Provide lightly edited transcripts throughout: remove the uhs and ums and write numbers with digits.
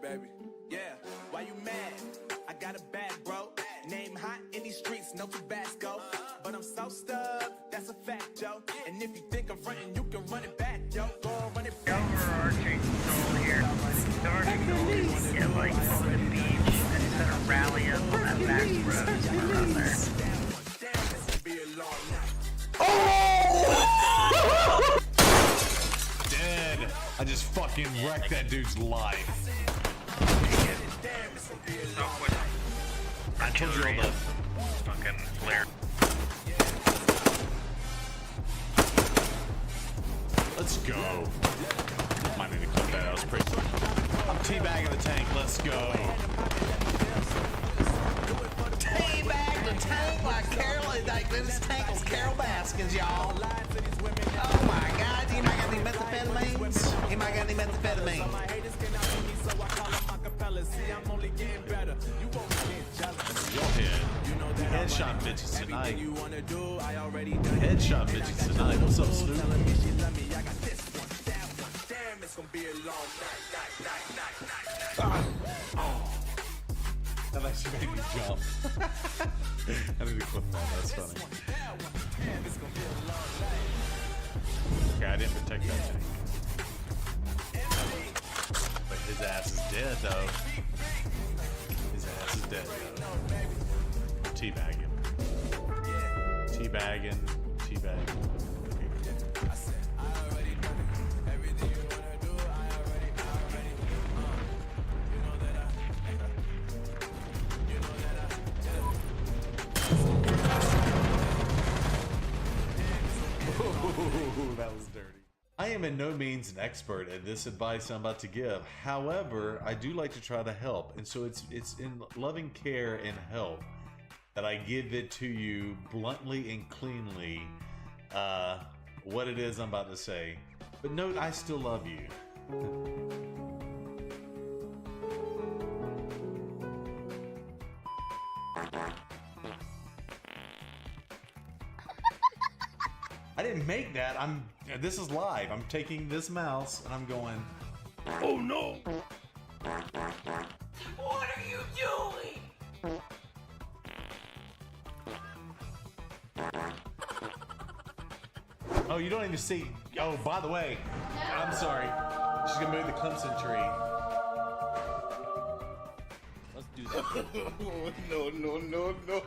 baby. Yeah, why you mad? I got a bag, bro. Name hot in these streets, no Tabasco. But I'm so stuck, that's a fact, yo. And if you think I'm frontin', you can run it back, yo. Go on, run it back. Overarching goal here. The overarching goal is to get like over the beach instead of rally up on that back road around there. Oh! Dead. I just fucking wrecked that dude's life. I told you all the fucking flare. Let's go. Might need to clip that. That was pretty. I'm teabagging the tank. Let's go. Teabag the tank like Carol, like this tank was Carol Baskins, y'all. Oh my God, you might got any methamphetamines? You might got any methamphetamines? Y'all headshot bitches tonight. Headshot bitches tonight. What's up, Stu? That actually made me jump. I need to clip that. That's funny. Okay, I didn't protect that tank. But his ass is dead, though. His ass is dead, though. Teabagging. Teabagging. Teabagging. Ooh, that was dirty. I am in no means an expert at this advice I'm about to give. However, I do like to try to help. And so it's in loving care and help that I give it to you bluntly and cleanly what it is I'm about to say. But note, I still love you. I didn't make that. This is live. I'm taking this mouse and I'm going, oh no. What are you doing? Oh, you don't even see. Oh, by the way, I'm sorry. She's gonna move the Clemson tree. Let's do that. No, no, no, no.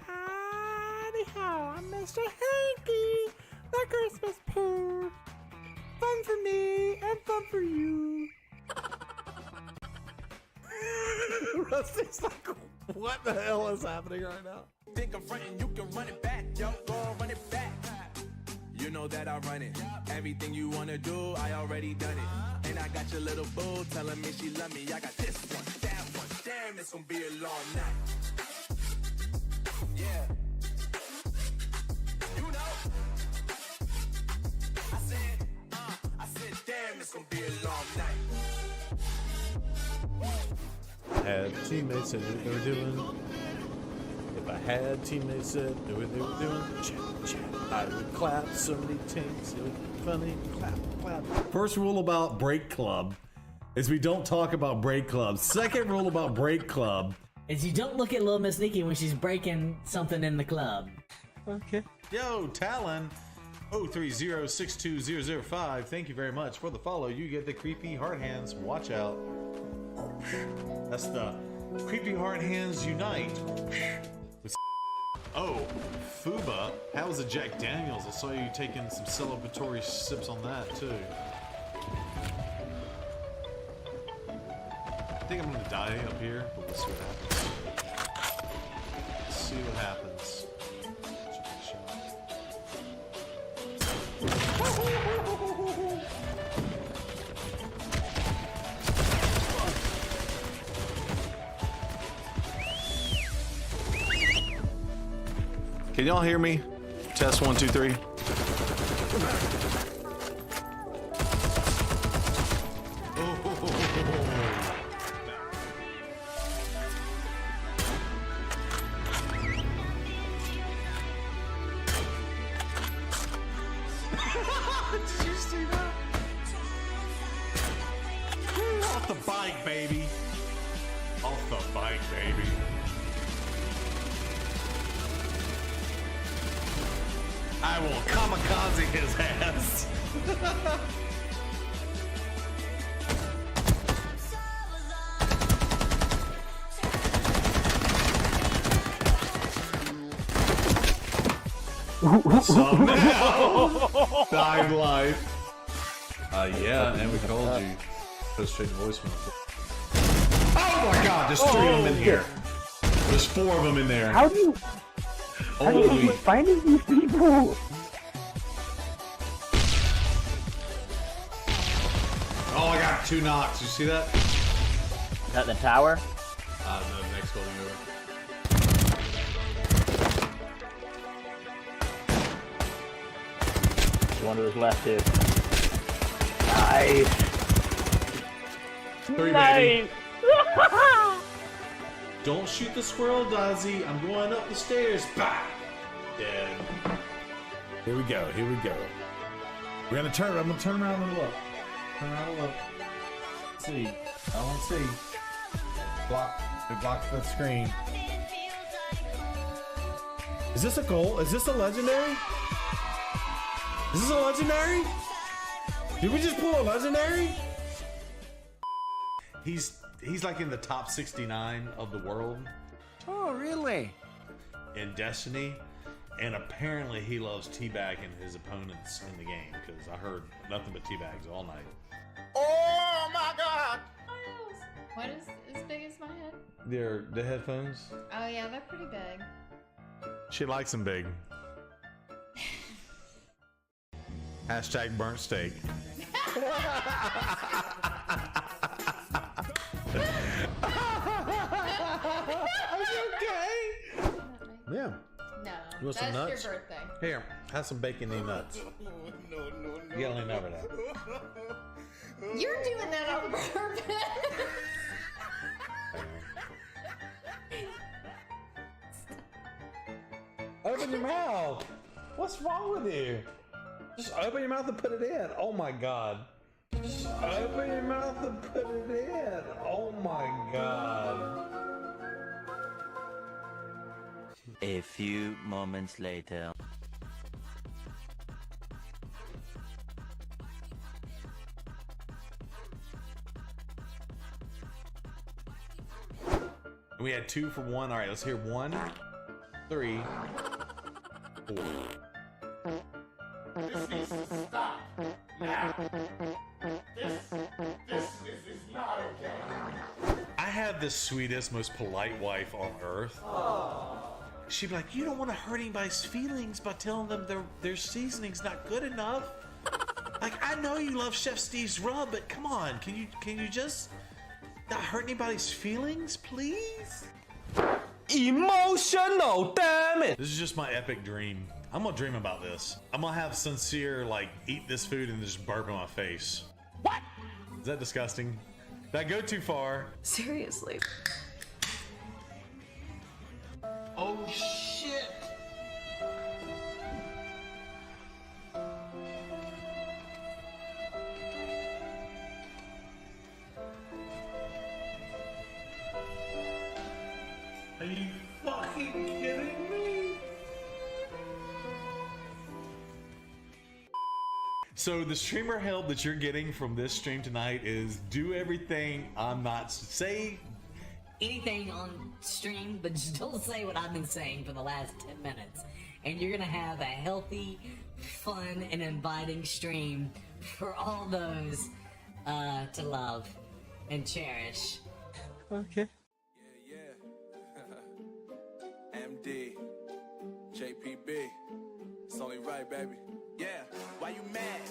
Howdy-ho, I'm Mr. Hanky, the Christmas poo. Fun for me and fun for you. Rusty's like, what the hell is happening right now? Think I'm frontin', you can run it back, yo. Go on, run it back. You know that I run it. Everything you wanna do, I already done it. And I got your little boo telling me she love me. I got this one, that one. Damn, it's gonna be a long night. Yeah. You know. I said, damn, it's gonna be a long night. Had teammates that knew what they were doing. If I had teammates that knew what they were doing, chat, chat, I would clap. So many tanks, it would be funny. Clap, clap. First rule about Break Club is we don't talk about Break Club. Second rule about Break Club is you don't look at Little Miss Nikki when she's breaking something in the club. Okay. Yo, Talon 030-62005. Thank you very much for the follow. You get the creepy hard hands. Watch out. That's the creepy hard hands unite. Oh, Fuba, how was the Jack Daniels? I saw you taking some celebratory sips on that too. I think I'm gonna die up here, but we'll see what happens. Let's see what happens. Can y'all hear me? Test 1, 2, 3. Did you see that? Off the bike, baby. Off the bike, baby. I will kamikaze his ass. So now, dying life. Yeah, and we called you. Go straight to voicemail. Oh my God! There's 3 of them in here. There's 4 of them in there. How do you keep finding these people? Oh, I got 2 knocks. You see that? Is that the tower? No, next building over. One to his left, too. Nice. 3, baby. Don't shoot the squirrel, Dazzy. I'm going up the stairs. Bah! Dead. Here we go. Here we go. We're gonna turn. I'm gonna turn around and look. Turn around and look. Let's see. I want to see. Block. We blocked the screen. Is this a goal? Is this a legendary? Is this a legendary? Did we just pull a legendary? He's like in the top 69 of the world Oh, really? in Destiny, and apparently he loves teabagging his opponents in the game because I heard nothing but teabags all night. Oh my God! What is as big as my head? They're the headphones. Oh yeah, they're pretty big. She likes them big. Hashtag burnt steak. Yeah. No, You want that's some nuts? your birthday. Here, have some bacon and nuts. You gotta lean over that. You're doing that on purpose. Open your mouth. What's wrong with you? Just open your mouth and put it in. Oh my God. Just open your mouth and put it in. Oh my God. A few moments later. We had 2 for 1. All right, let's hear 1, 3, 4. This needs to stop. Now. This is not okay. I have the sweetest, most polite wife on earth. She'd be like, "You don't want to hurt anybody's feelings by telling them their seasoning's not good enough." Like, I know you love Chef Steve's rub, but come on, can you just not hurt anybody's feelings, please? Emotional, damn it! This is just my epic dream. I'm gonna dream about this. I'm gonna have Sincere like eat this food and just burp in my face. What? Is that disgusting? Did I go too far? Seriously. Oh shit! Are you fucking kidding me? So the streamer help that you're getting from this stream tonight is do everything I'm not say. Anything on stream, but just don't say what I've been saying for the last 10 minutes. And you're gonna have a healthy, fun, and inviting stream for all those to love and cherish. Okay. MD, JPB, it's only right, baby. Yeah, why you mad?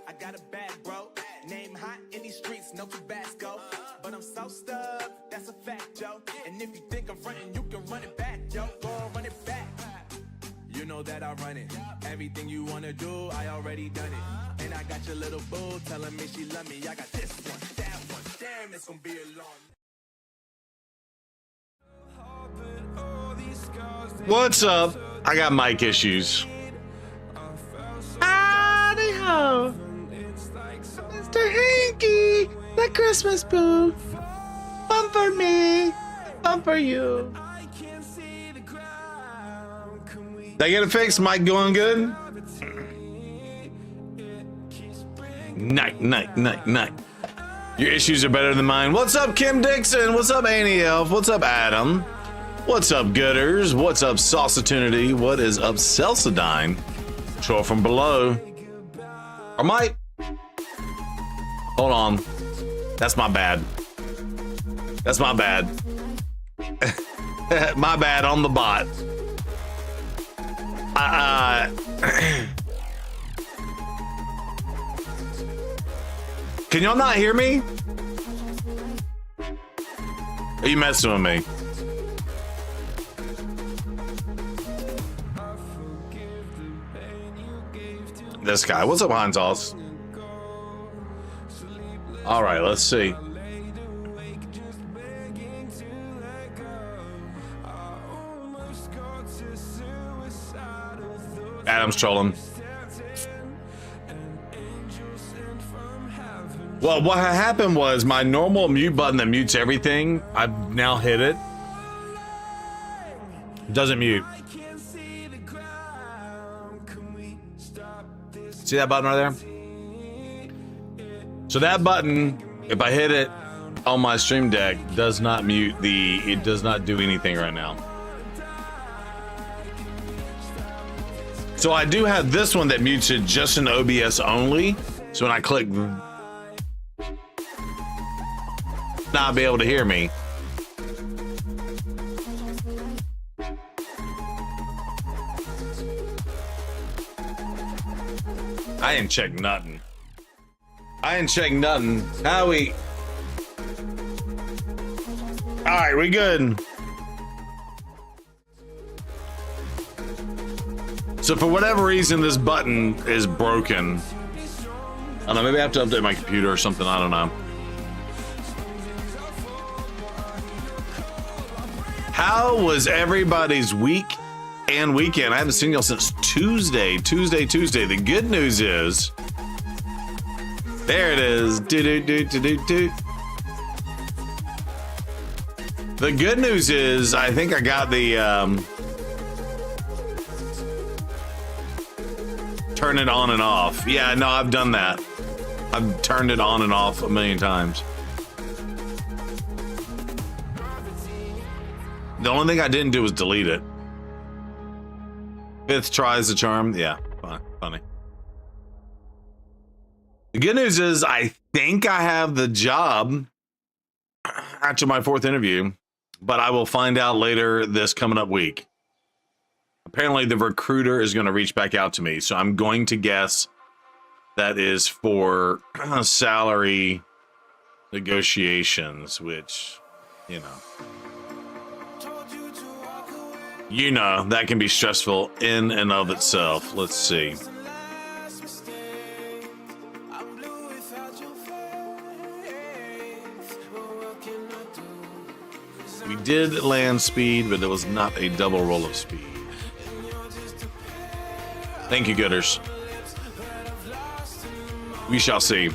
I got a bag, bro. Name hot in these streets, no Tabasco. But I'm so stubbed, that's a fact, Joe. And if you think I'm frontin', you can run it back, Joe. Go on, run it back. You know that I run it. Everything you wanna do, I already done it. And I got your little boo telling me she love me. I got this one, that one. Damn, it's gonna be a long. What's up? I got mic issues. a Christmas boo. One for me, one for you. Did I get it fixed? Mic going good? Night. Your issues are better than mine. What's up, Kim Dixon? What's up, Annie Elf? What's up, Adam? What's up, Gooders? What's up, Saucitunity? What is up, Celsidine? Troll from below. Or might. Hold on. That's my bad. That's my bad. My bad on the bot. Can y'all not hear me? Are you messing with me? This guy. What's up, Heinz? All right, let's see. Adam's trolling. Well, what happened was my normal mute button that mutes everything, I've now hit it. Doesn't mute. See that button right there? So that button, if I hit it on my stream deck, does not mute it does not do anything right now. So I do have this one that mutes it just in OBS only. So when I click, not be able to hear me. I ain't check nothing. How we? All right, we good. So for whatever reason, this button is broken. I don't know, maybe I have to update my computer or something, I don't know. How was everybody's week and weekend? I haven't seen y'all since Tuesday. The good news is, there it is. The good news is, I think I got the, turn it on and off. Yeah, no, I've done that. I've turned it on and off a million times. The only thing I didn't do was delete it. 5th try is the charm. Yeah, funny. The good news is I think I have the job after my 4th interview, but I will find out later this coming up week. Apparently the recruiter is going to reach back out to me, so I'm going to guess that is for salary negotiations, which, you know, that can be stressful in and of itself. Let's see. We did land speed, but it was not a double roll of speed. Thank you, Gooders. We shall see.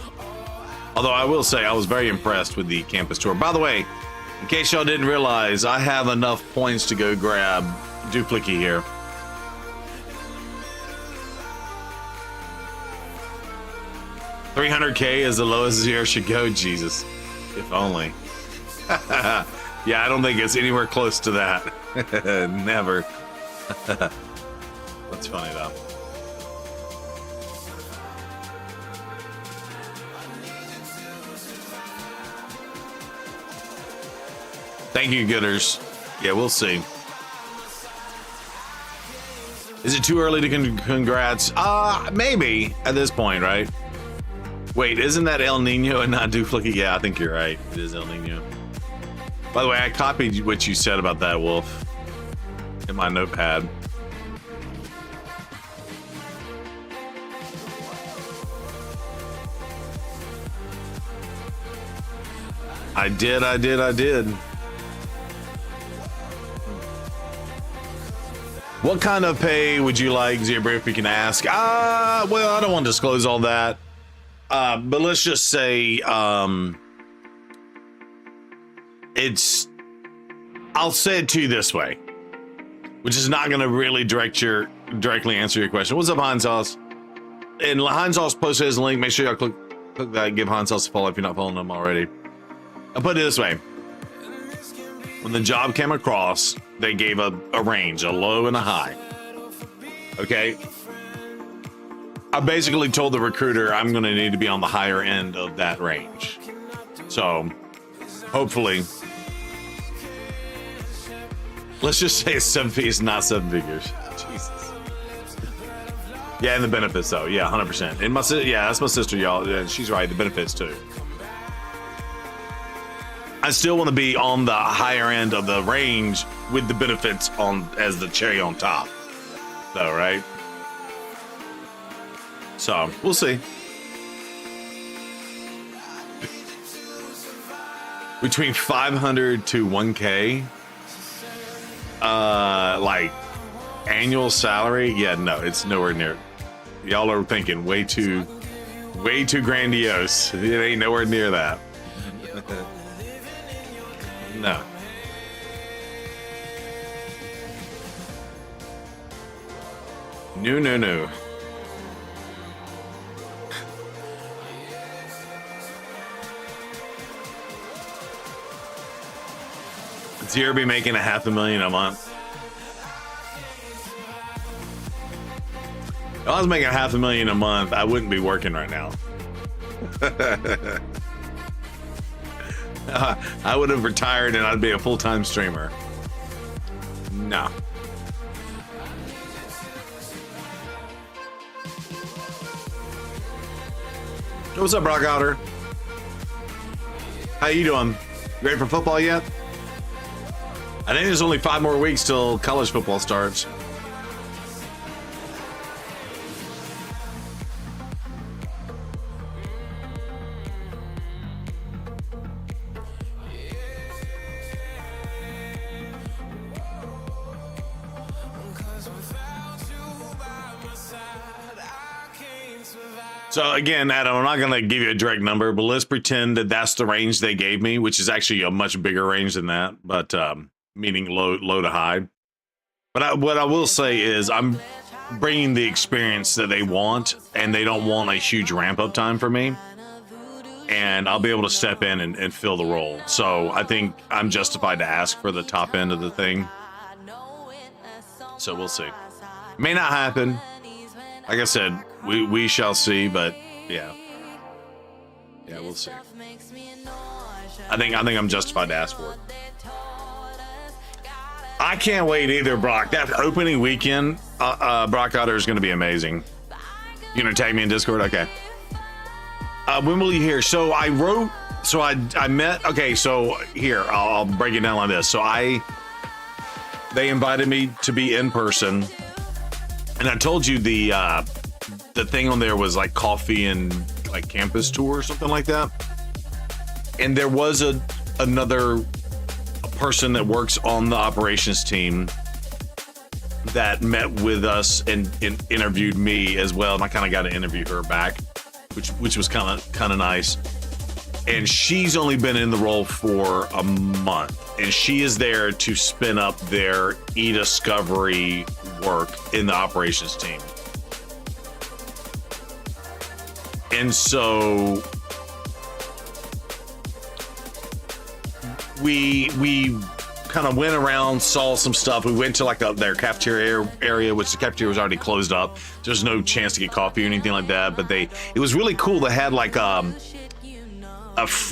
Although I will say I was very impressed with the campus tour. By the way, in case y'all didn't realize, I have enough points to go grab Duplicate here. $300K is the lowest zero should go. Jesus, if only. Yeah, I don't think it's anywhere close to that. Never. That's funny though. Thank you, Gooders. Yeah, we'll see. Is it too early to congrats? Maybe at this point, right? Wait, isn't that El Nino and not Duplicate? Yeah, I think you're right. It is El Nino. By the way, I copied what you said about that, Wolf, in my notepad. I did. What kind of pay would you like, Zebra, if we can ask? Well, I don't want to disclose all that. But let's just say, I'll say it to you this way, which is not going to really directly answer your question. What's up, Heinz Sauce? And Heinz Sauce posted his link. Make sure y'all click that. Give Heinz Sauce a follow if you're not following them already. I'll put it this way. When the job came across, they gave a range, a low and a high. Okay. I basically told the recruiter I'm going to need to be on the higher end of that range. So hopefully, let's just say it's 7 figures, not 7 figures. Jesus. Yeah, and the benefits though. Yeah, 100%. And that's my sister, y'all. Yeah, she's right. The benefits too. I still want to be on the higher end of the range with the benefits on as the cherry on top, though, right? So we'll see. Between 500 to 1K, like annual salary. Yeah, no, it's nowhere near. Y'all are thinking way too grandiose. It ain't nowhere near that. No. No. Zero be making $500,000 a month. If I was making $500,000 a month, I wouldn't be working right now. I would have retired and I'd be a full-time streamer. No. What's up, Brock Otter? How you doing? Ready for football yet? I think there's only 5 more weeks till college football starts. So again, Adam, I'm not going to give you a direct number, but let's pretend that that's the range they gave me, which is actually a much bigger range than that, but meaning low to high. But what I will say is I'm bringing the experience that they want, and they don't want a huge ramp up time for me. And I'll be able to step in and fill the role. So I think I'm justified to ask for the top end of the thing. So we'll see. May not happen. Like I said, we shall see, but yeah, we'll see. I think I'm justified to ask for it. I can't wait either, Brock. That opening weekend, Brock Otter is going to be amazing. You gonna tag me in Discord? Okay. When will you hear? So I met. Okay, so here I'll break it down like this. So they invited me to be in person. And I told you the thing on there was like coffee and like campus tour or something like that. And there was another person that works on the operations team that met with us and interviewed me as well. And I kind of got to interview her back, which was kind of nice. And she's only been in the role for a month, and she is there to spin up their e-discovery work in the operations team. And so we kind of went around, saw some stuff. We went to like their cafeteria area, which the cafeteria was already closed up. There's no chance to get coffee or anything like that. But it was really cool. They had like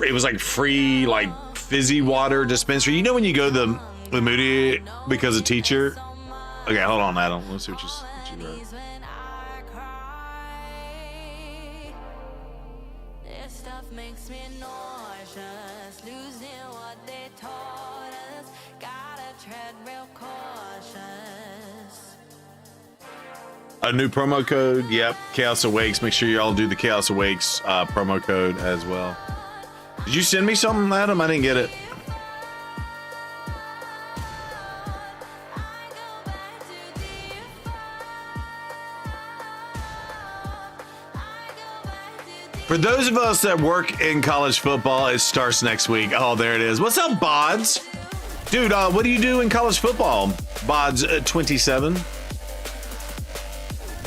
it was like free like fizzy water dispensary. You know when you go to the Moody because a teacher. Okay, hold on, Adam. Let's see what you wrote. A new promo code. Yep, Chaos Awakes. Make sure y'all do the Chaos Awakes promo code as well. Did you send me something, Adam? I didn't get it. For those of us that work in college football, it starts next week. Oh, there it is. What's up, Bods? Dude, what do you do in college football? Bods 27.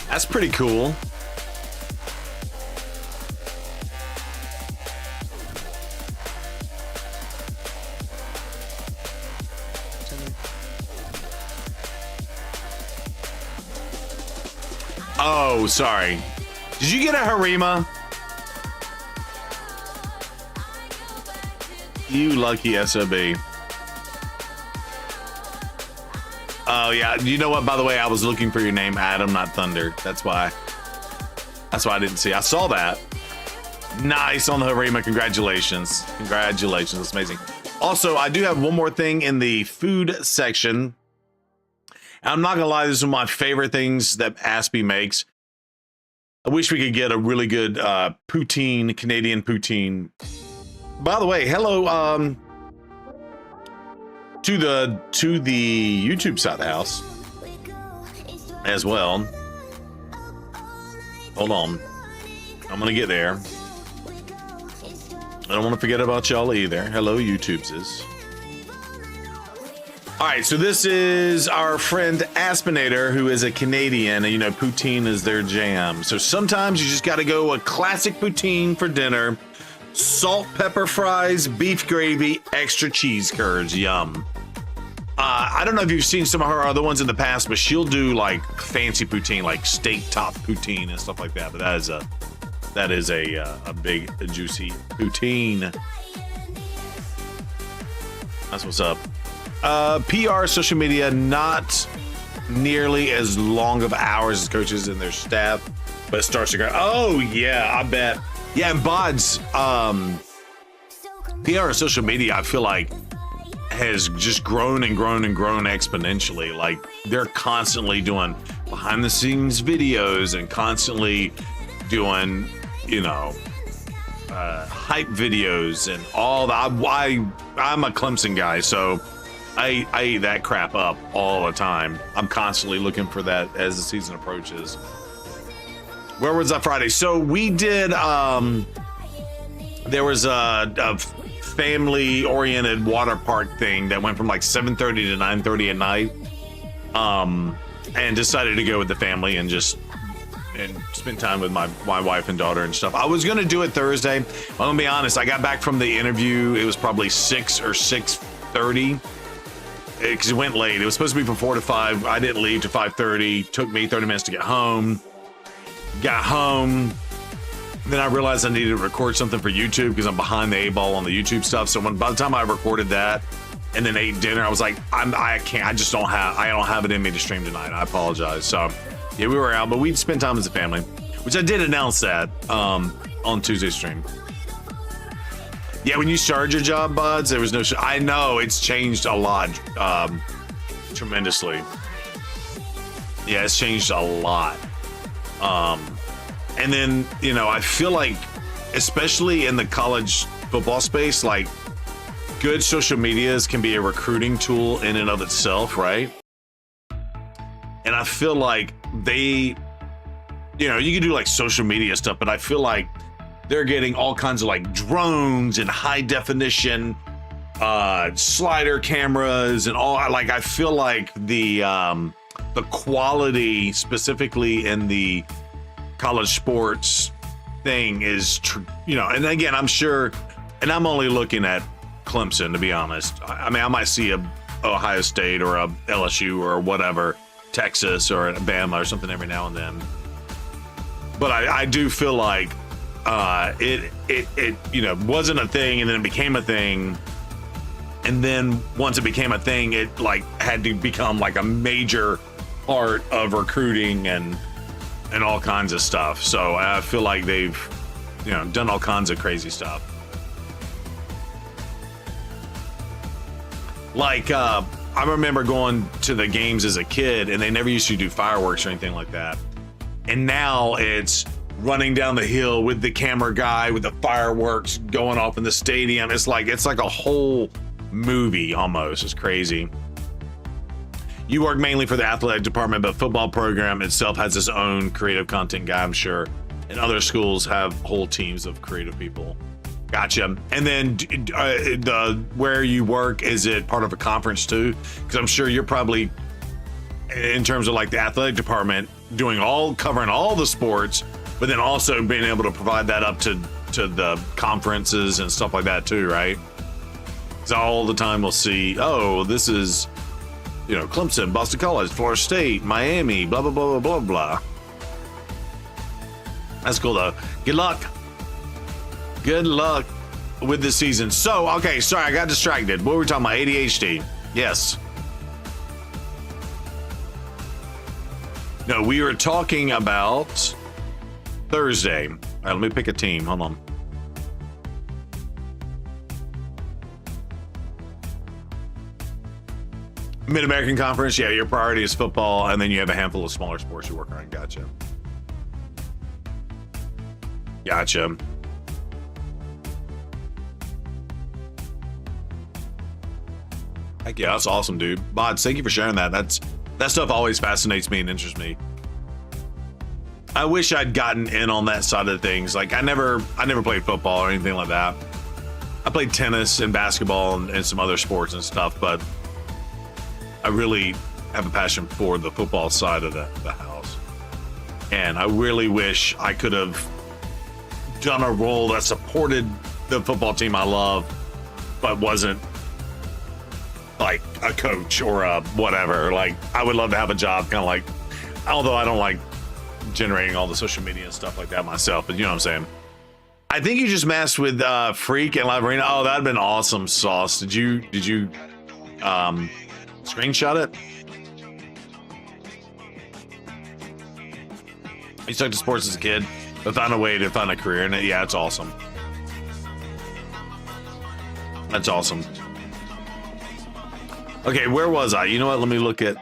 That's pretty cool. Oh, sorry. Did you get a Harima? You lucky SOB. Oh, yeah. You know what? By the way, I was looking for your name, Adam, not Thunder. That's why I didn't see. I saw that. Nice on the Harima. Congratulations. Congratulations. That's amazing. Also, I do have one more thing in the food section. I'm not gonna lie, this is one of my favorite things that Aspie makes. I wish we could get a really good poutine, Canadian poutine. By the way, hello to the YouTube side of the house as well. Hold on, I'm gonna get there. I don't want to forget about y'all either. Hello, YouTubeses. All right, so this is our friend Aspinator, who is a Canadian, and you know, poutine is their jam. So sometimes you just got to go a classic poutine for dinner. Salt, pepper fries, beef gravy, extra cheese curds. Yum. I don't know if you've seen some of her other ones in the past, but she'll do like fancy poutine, like steak top poutine and stuff like that. But that is a big, juicy poutine. That's what's up. PR, social media, not nearly as long of hours as coaches and their staff, but it starts to go. Oh yeah, I bet. Yeah, and Bods, PR and social media, I feel like has just grown and grown and grown exponentially. Like they're constantly doing behind the scenes videos and constantly doing, you know, hype videos and all that. I'm a Clemson guy, so I eat that crap up all the time. I'm constantly looking for that as the season approaches. Where was that Friday? So we did, there was a family-oriented water park thing that went from like 7:30 to 9:30 at night. And decided to go with the family and spend time with my wife and daughter and stuff. I was gonna do it Thursday. I'm gonna be honest, I got back from the interview. It was probably 6 or 6:30. Because it went late. It was supposed to be from 4 to 5. I didn't leave to 5:30. Took me 30 minutes to get home. Got home. Then I realized I needed to record something for YouTube because I'm behind the 8 ball on the YouTube stuff. So by the time I recorded that and then ate dinner, I was like, I can't. I don't have it in me to stream tonight. I apologize. So yeah, we were out, but we'd spend time as a family, which I did announce that on Tuesday's stream. Yeah, when you started your job, Buds, there was no I know it's changed a lot, tremendously. Yeah, it's changed a lot. And then, you know, I feel like, especially in the college football space, like good social medias can be a recruiting tool in and of itself, right? And I feel like they, you know, you can do like social media stuff, but I feel like they're getting all kinds of like drones and high definition slider cameras and all. Like I feel like the quality specifically in the college sports thing is, you know, and again, I'm sure, and I'm only looking at Clemson to be honest. I mean, I might see a Ohio State or a LSU or whatever, Texas or a Bama or something every now and then. But I do feel like it you know wasn't a thing and then it became a thing, and then once it became a thing, it like had to become like a major part of recruiting and all kinds of stuff. So I feel like they've, you know, done all kinds of crazy stuff. Like I remember going to the games as a kid and they never used to do fireworks or anything like that, and now it's running down the hill with the camera guy with the fireworks going off in the stadium. It's like a whole movie almost. It's crazy. You work mainly for the athletic department, but football program itself has its own creative content guy, I'm sure. and other schools have whole teams of creative people. Gotcha. And then where you work, is it part of a conference too? Because I'm sure you're probably, in terms of like the athletic department, covering all the sports, but then also being able to provide that up to the conferences and stuff like that too, right? Because all the time we'll see, oh, this is, you know, Clemson, Boston College, Florida State, Miami, blah, blah, blah, blah, blah, blah. That's cool though. Good luck. Good luck with this season. So, okay, sorry, I got distracted. What were we talking about? ADHD. Yes. No, we were talking about Thursday. All right, let me pick a team. Hold on. Mid-American Conference. Yeah, your priority is football, and then you have a handful of smaller sports you work on. Gotcha. Gotcha. Heck yeah, that's awesome, dude. Bods, thank you for sharing that. That stuff always fascinates me and interests me. I wish I'd gotten in on that side of things. Like I never played football or anything like that. I played tennis and basketball and some other sports and stuff, but I really have a passion for the football side of the house. And I really wish I could have done a role that supported the football team I love, but wasn't like a coach or a whatever. Like I would love to have a job kind of like, although I don't like generating all the social media and stuff like that myself, but you know what I'm saying. I think you just messed with Freak and Live Arena. Oh, that'd been awesome, Sauce. Did you screenshot it? You stuck to sports as a kid, but found a way to find a career in it. Yeah, it's awesome. That's awesome. Okay, where was I? You know what? Let me look at.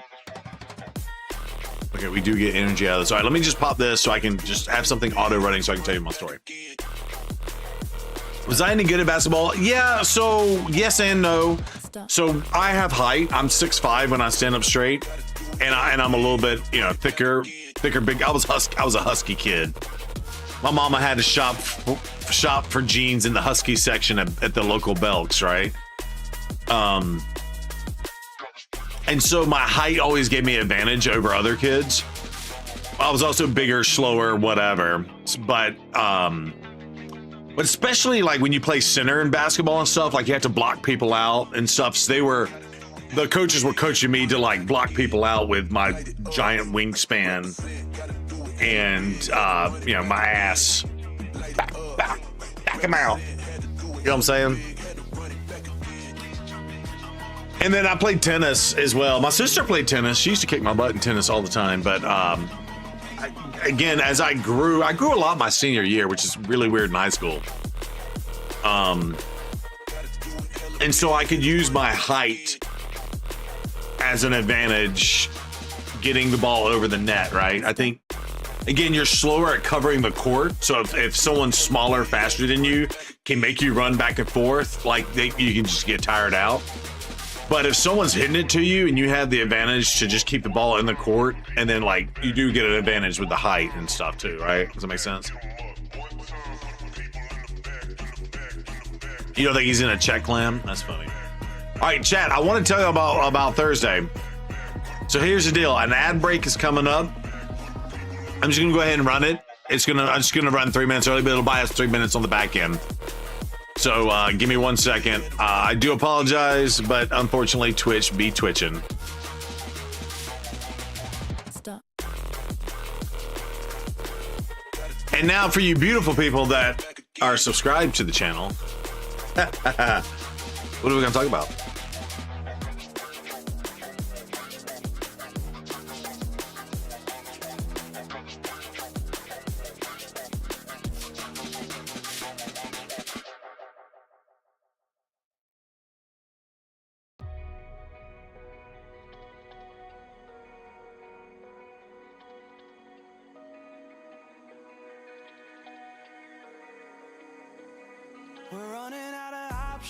Okay, we do get energy out of this. All right, let me just pop this so I can just have something auto running so I can tell you my story. Was I any good at basketball? Yeah, so yes and no. So I have height. I'm 6'5" when I stand up straight, and I'm a little bit, you know, thicker, big. I was a husky kid. My mama had to shop for jeans in the husky section at the local Belks, right? And so my height always gave me advantage over other kids. I was also bigger, slower, whatever. But especially like when you play center in basketball and stuff, like you have to block people out and stuff. So the coaches were coaching me to like block people out with my giant wingspan and you know, my ass. Back him out. You know what I'm saying? And then I played tennis as well. My sister played tennis. She used to kick my butt in tennis all the time. But again, as I grew a lot my senior year, which is really weird in high school. And so I could use my height as an advantage getting the ball over the net, right? I think, again, you're slower at covering the court. So if someone's smaller, faster than you, can make you run back and forth, like you can just get tired out. But if someone's hitting it to you and you have the advantage to just keep the ball in the court, and then like you do get an advantage with the height and stuff too, right? Does that make sense? You don't think he's in a check lamb? That's funny. All right, chat, I want to tell you about Thursday. So here's the deal. An ad break is coming up. I'm just gonna go ahead and run it. I'm just gonna run 3 minutes early, but it'll buy us 3 minutes on the back end. So give me 1 second. I do apologize, but unfortunately, Twitch be twitching. Stop. And now for you beautiful people that are subscribed to the channel, what are we gonna talk about?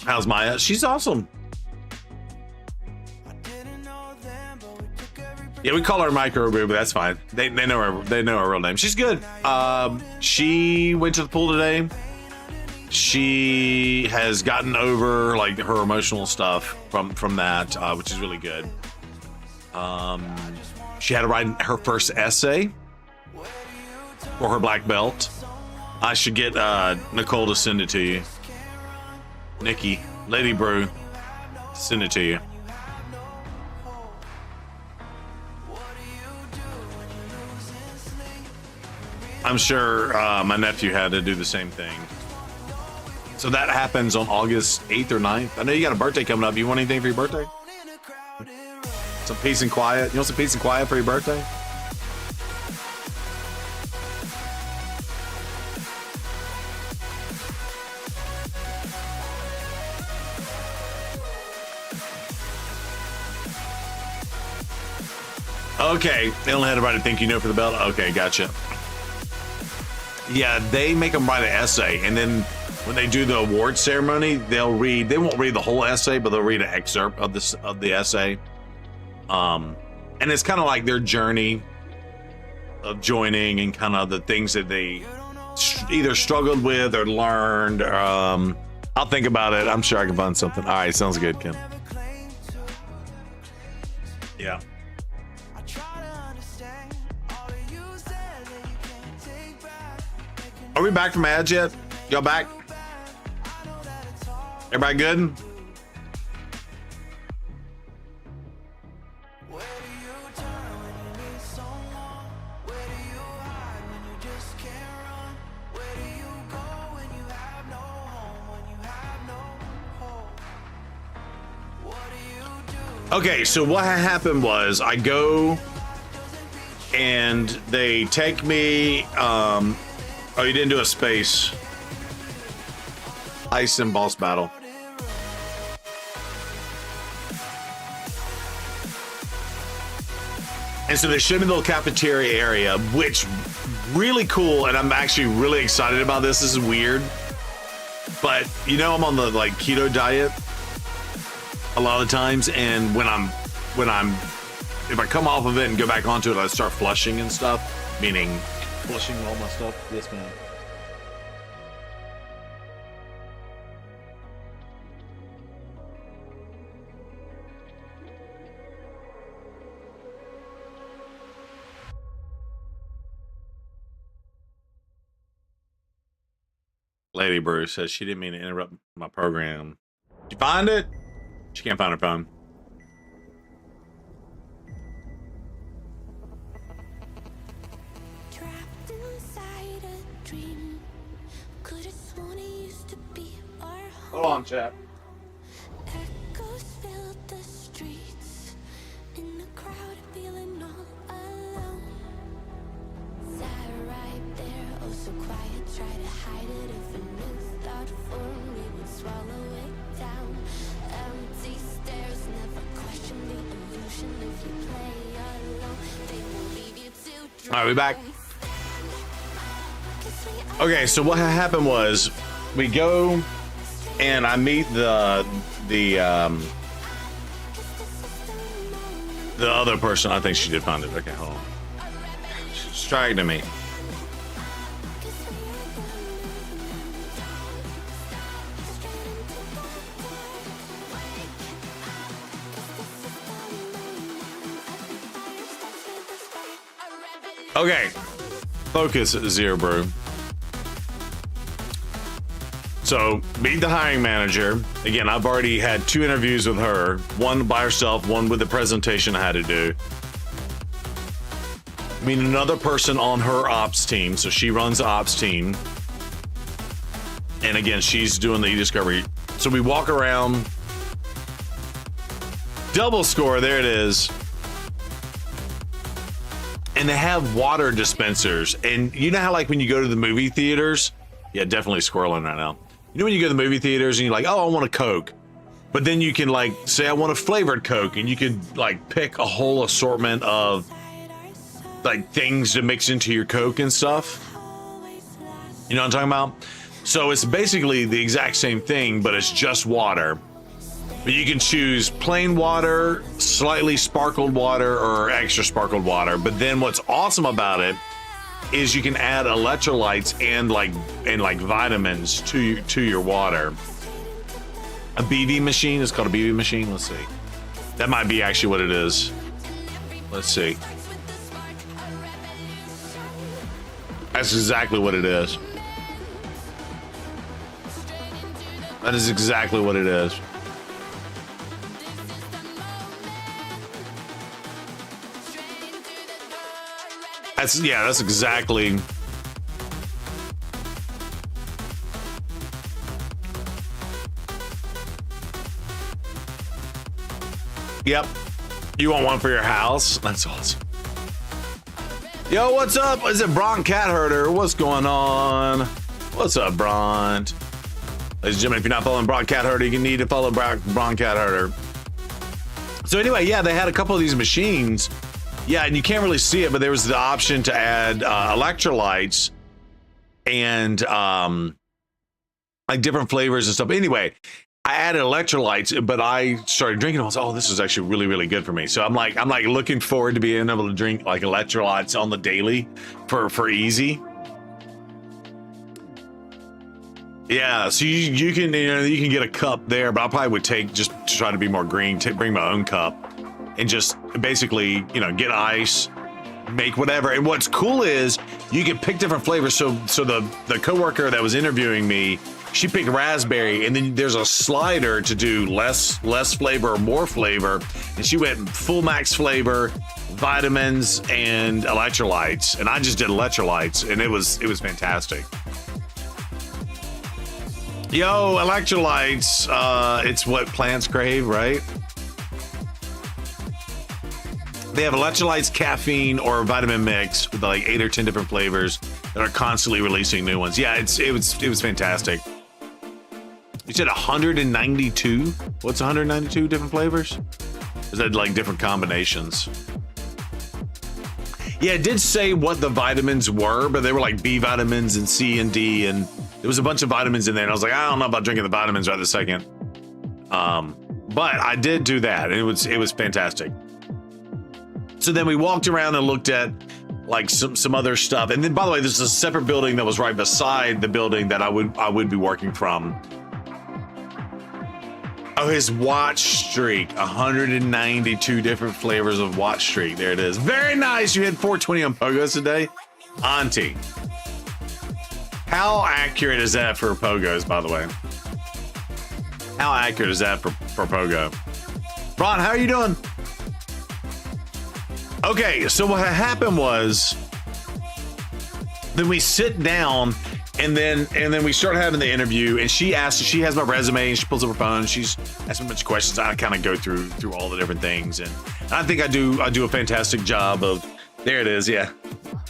How's Maya? She's awesome. Yeah, we call her Micro Boo, but that's fine. They know her. They know her real name. She's good. She went to the pool today. She has gotten over like her emotional stuff from that, which is really good. She had to write her first essay for her black belt. I should get Nicole to send it to you. Nikki, Lady Brew, send it to you. I'm sure my nephew had to do the same thing. So that happens on August 8th or 9th. I know you got a birthday coming up. You want anything for your birthday? Some peace and quiet. You want some peace and quiet for your birthday? Okay, they only had to write a thank you note for the belt. Okay, gotcha. Yeah, they make them write an essay, and then when they do the award ceremony, they won't read the whole essay, but they'll read an excerpt of the essay. And it's kind of like their journey of joining and kind of the things that they either struggled with or learned. I'll think about it. I'm sure I can find something. All right, sounds good, Kim. Yeah. Are we back from ads yet? Y'all back? Everybody good? Okay, so what happened was I go and they take me, oh, you didn't do a space. Ice and boss battle. And so they showed me the little cafeteria area, which really cool. And I'm actually really excited about this. This is weird, but you know, I'm on the like keto diet a lot of times. And if I come off of it and go back onto it, I start flushing and stuff, meaning flushing all my stuff. Yes, ma'am. Lady Bruce says she didn't mean to interrupt my program. Did you find it? She can't find her phone. Trapped inside a dream. Could have sworn it used to be our home. Hold on, chat. Echoes filled the streets. In the crowd, feeling all alone. Sat right there, oh so quiet. Try to hide it if a new thought formed. We would swallow it down. Empty stares, never question the illusion. If you play alone, they will leave you to All right, we back. Okay, so what happened was we go and I meet the other person. I think she did find it. Okay, hold on. She's trying to me. Okay, focus, Zero Brew. So, meet the hiring manager. Again, I've already had 2 interviews with her. One by herself, one with the presentation I had to do. Meet another person on her ops team. So she runs the ops team. And again, she's doing the e-discovery. So we walk around. Double score, there it is. And they have water dispensers. And you know how like when you go to the movie theaters, yeah, definitely squirreling right now. You know when you go to the movie theaters and you're like, oh, I want a Coke. But then you can like say, I want a flavored Coke. And you could like pick a whole assortment of like things to mix into your Coke and stuff. You know what I'm talking about? So it's basically the exact same thing, but it's just water. But you can choose plain water, slightly sparkled water, or extra sparkled water. But then what's awesome about it is you can add electrolytes and like vitamins to your water. A BV machine is called a BV machine. Let's see. That might be actually what it is. Let's see. That's exactly what it is. That is exactly what it is. That's exactly. Yep. You want one for your house? That's awesome. Yo, what's up? Is it Bron Cat Herder? What's going on? What's up, Bron? Ladies and gentlemen, if you're not following Bron Cat Herder, you need to follow Bron Cat Herder. So anyway, yeah, they had a couple of these machines. Yeah, and you can't really see it, but there was the option to add electrolytes and like different flavors and stuff. Anyway, I added electrolytes, but I started drinking. I was like, oh, this is actually really, really good for me. So I'm like looking forward to being able to drink like electrolytes on the daily for easy. Yeah, so you can get a cup there, but I probably would just to try to be more green, bring my own cup. And just basically, get ice, make whatever. And what's cool is you can pick different flavors. So the coworker that was interviewing me, she picked raspberry, and then there's a slider to do less flavor or more flavor. And she went full max flavor, vitamins, and electrolytes. And I just did electrolytes, and it was fantastic. Yo, electrolytes, it's what plants crave, right? They have electrolytes, caffeine, or vitamin mix with like 8 or 10 different flavors that are constantly releasing new ones. Yeah, it was fantastic. You said 192? What's 192 different flavors? Is that like different combinations? Yeah, it did say what the vitamins were, but they were like B vitamins and C and D, and there was a bunch of vitamins in there. And I was like, I don't know about drinking the vitamins right this second. But I did do that. It was fantastic. So then we walked around and looked at like some other stuff. And then, by the way, this is a separate building that was right beside the building that I would be working from. Oh, his watch streak, 192 different flavors of watch streak. There it is. Very nice. You had 420 on Pogos today. Auntie. How accurate is that for Pogos, by the way? How accurate is that for Pogo? Ron, how are you doing? Okay, so what happened was, then we sit down, and then we start having the interview, and she has my resume, and she pulls up her phone, and she's asking a bunch of questions. I kind of go through all the different things, and I think I do a fantastic job of, there it is, yeah,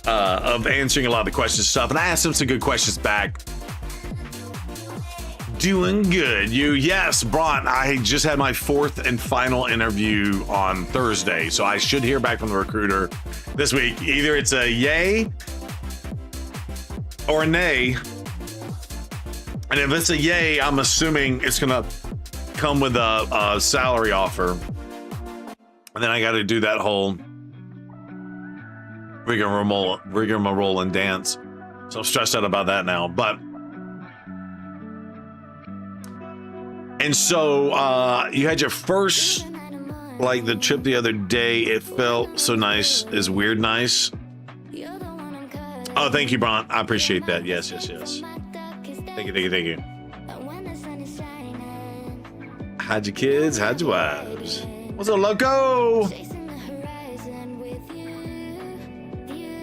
of answering a lot of the questions and stuff, and I asked them some good questions back. Doing good. Yes, Bron, I just had my 4th and final interview on Thursday, so I should hear back from the recruiter this week. Either it's a yay or a nay. And if it's a yay, I'm assuming it's gonna come with a salary offer. And then I got to do that whole rigmarole and dance. So I'm stressed out about that now, but. And so you had your first, like the trip the other day. It felt so nice. Is weird nice. Oh, thank you, Bron. I appreciate that. Yes. Thank you. How'd your kids? How'd your wives? What's up, loco?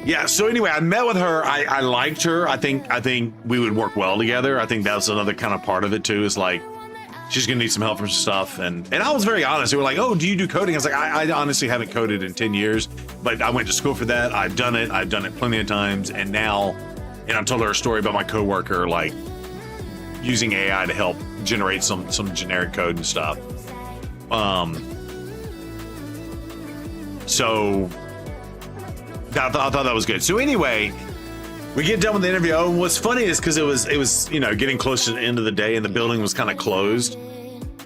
Yeah, so anyway, I met with her. I liked her. I think we would work well together. I think that was another kind of part of it too, is like, she's gonna need some help for stuff, and I was very honest. They were like, "Oh, do you do coding?" I was like, "I honestly haven't coded in 10 years, but I went to school for that. I've done it plenty of times, and now," and I told her a story about my coworker, like using AI to help generate some generic code and stuff. So I thought that was good. So anyway, we get done with the interview. Oh, and what's funny is because it was getting close to the end of the day, and the building was kind of closed.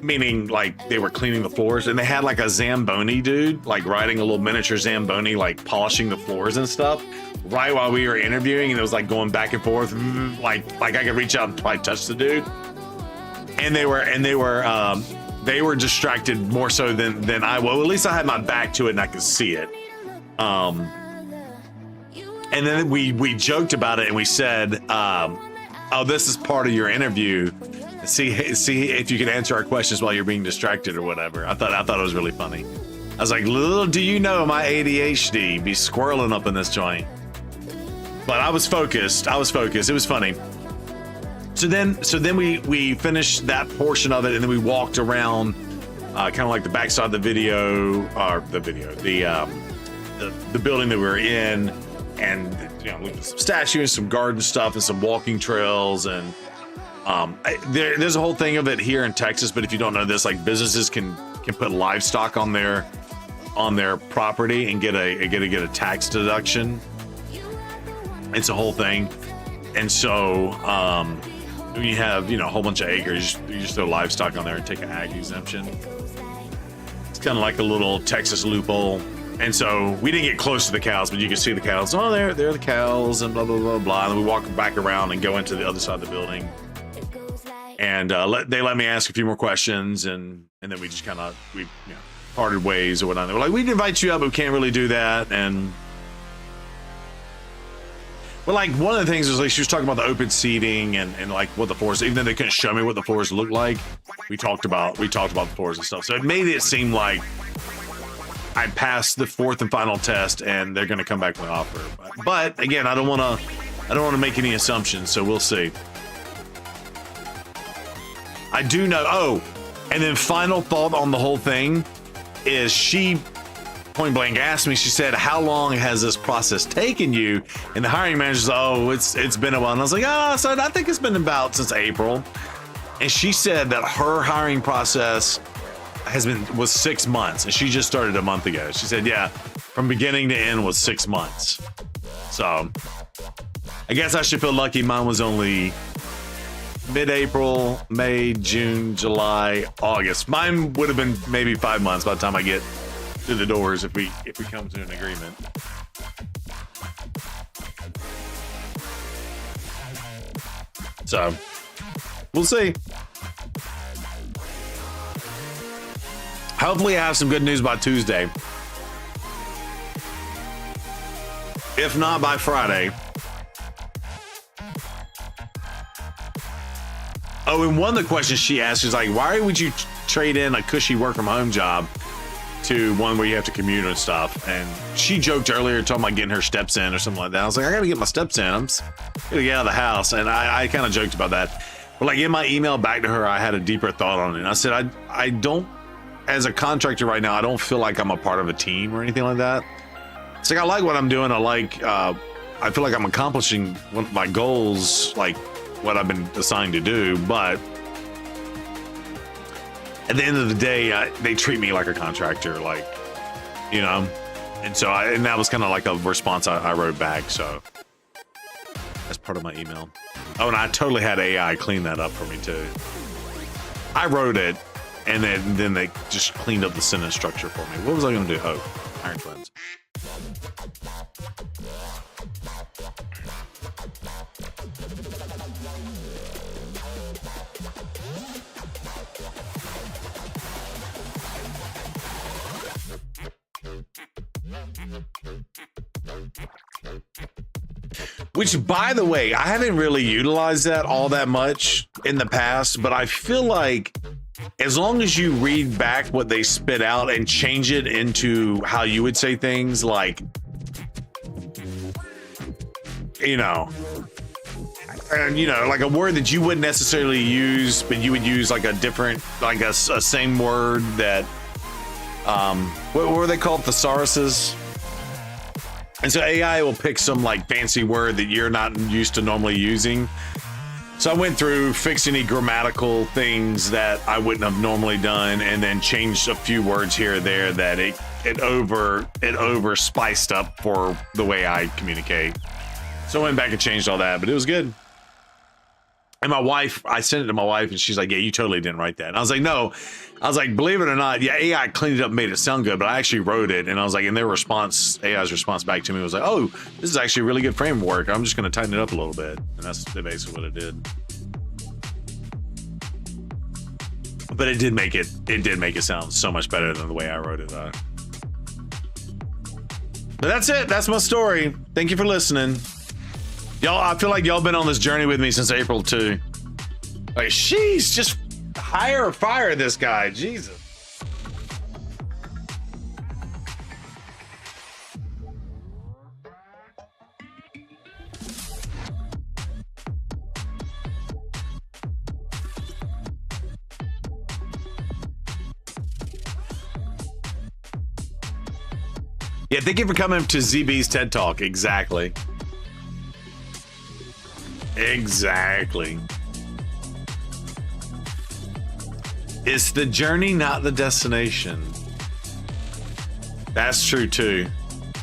meaning like they were cleaning the floors, and they had like a Zamboni dude, like riding a little miniature Zamboni, like polishing the floors and stuff, right while we were interviewing, and it was like going back and forth, like I could reach out and probably touch the dude, and they were distracted more so than I. Well, at least I had my back to it and I could see it. And then we joked about it and we said, "Oh, this is part of your interview. See if you can answer our questions while you're being distracted or whatever." I thought it was really funny. I was like, "Little do you know, my ADHD be squirreling up in this joint." But I was focused. It was funny. So then we finished that portion of it, and then we walked around, kind of like the backside of the building that we were in. And some statues, some garden stuff, and some walking trails, and there's a whole thing of it here in Texas. But if you don't know this, like businesses can put livestock on their property and get a tax deduction. It's a whole thing, and so when you have a whole bunch of acres, you just throw livestock on there and take an ag exemption. It's kind of like a little Texas loophole. And so we didn't get close to the cows, but you can see the cows. Oh, there are the cows, and blah, blah, blah, blah. And then we walk back around and go into the other side of the building. And they let me ask a few more questions, and then we just we parted ways or whatnot. They were like, "We'd invite you up, but we can't really do that." And well, like one of the things was like she was talking about the open seating and like what the floors, even though they couldn't show me what the floors looked like, we talked about the floors and stuff. So it made it seem like I passed the fourth and final test, and they're going to come back with an offer. But again, I don't want to make any assumptions, so we'll see. I do know. Oh, and then final thought on the whole thing is she point blank asked me. She said, "How long has this process taken you?" And the hiring manager said, "Oh, it's been a while." And I was like, "Oh, so I think it's been about since April." And she said that her hiring process was 6 months, and she just started a month ago. She said, yeah, from beginning to end was 6 months. So I guess I should feel lucky. Mine was only mid-April, May, June, July, August. Mine would have been maybe 5 months by the time I get through the doors if we come to an agreement. So we'll see. Hopefully I have some good news by Tuesday. If not by Friday. Oh, and one of the questions she asked is like, why would you trade in a cushy work from home job to one where you have to commute and stuff? And she joked earlier, talking about getting her steps in or something like that. I was like, I gotta get my steps in. I'm gonna get out of the house. And I kind of joked about that. But like in my email back to her, I had a deeper thought on it. And I said, I don't, as a contractor right now, I don't feel like I'm a part of a team or anything like that. It's like, I like what I'm doing. I feel like I'm accomplishing one of my goals, like what I've been assigned to do. But at the end of the day, they treat me like a contractor, like, and so and that was kind of like a response I wrote back. So that's part of my email. Oh, and I totally had AI clean that up for me too. I wrote it, and then they just cleaned up the sentence structure for me. What was I going to do? Oh, Iron Twins. Which, by the way, I haven't really utilized that all that much in the past, but I feel like as long as you read back what they spit out and change it into how you would say things, like, like a word that you wouldn't necessarily use, but you would use like a different, like a same word that, what were they called? Thesauruses. And so AI will pick some like fancy word that you're not used to normally using. So I went through, fixed any grammatical things that I wouldn't have normally done, and then changed a few words here or there that it over spiced up for the way I communicate. So I went back and changed all that, but it was good. And my wife, I sent it to my wife and she's like, yeah, you totally didn't write that. And I was like, no. I was like, believe it or not, yeah, AI cleaned it up and made it sound good, but I actually wrote it. And I was like, and their response, AI's response back to me was like, oh, this is actually a really good framework. I'm just going to tighten it up a little bit. And that's basically what it did. But it did make it sound so much better than the way I wrote it. But that's it. That's my story. Thank you for listening. Y'all, I feel like y'all been on this journey with me since April too. Like, she's just hire fire this guy. Jesus. Yeah, thank you for coming to ZB's TED Talk. Exactly. Exactly. It's the journey, not the destination. That's true too.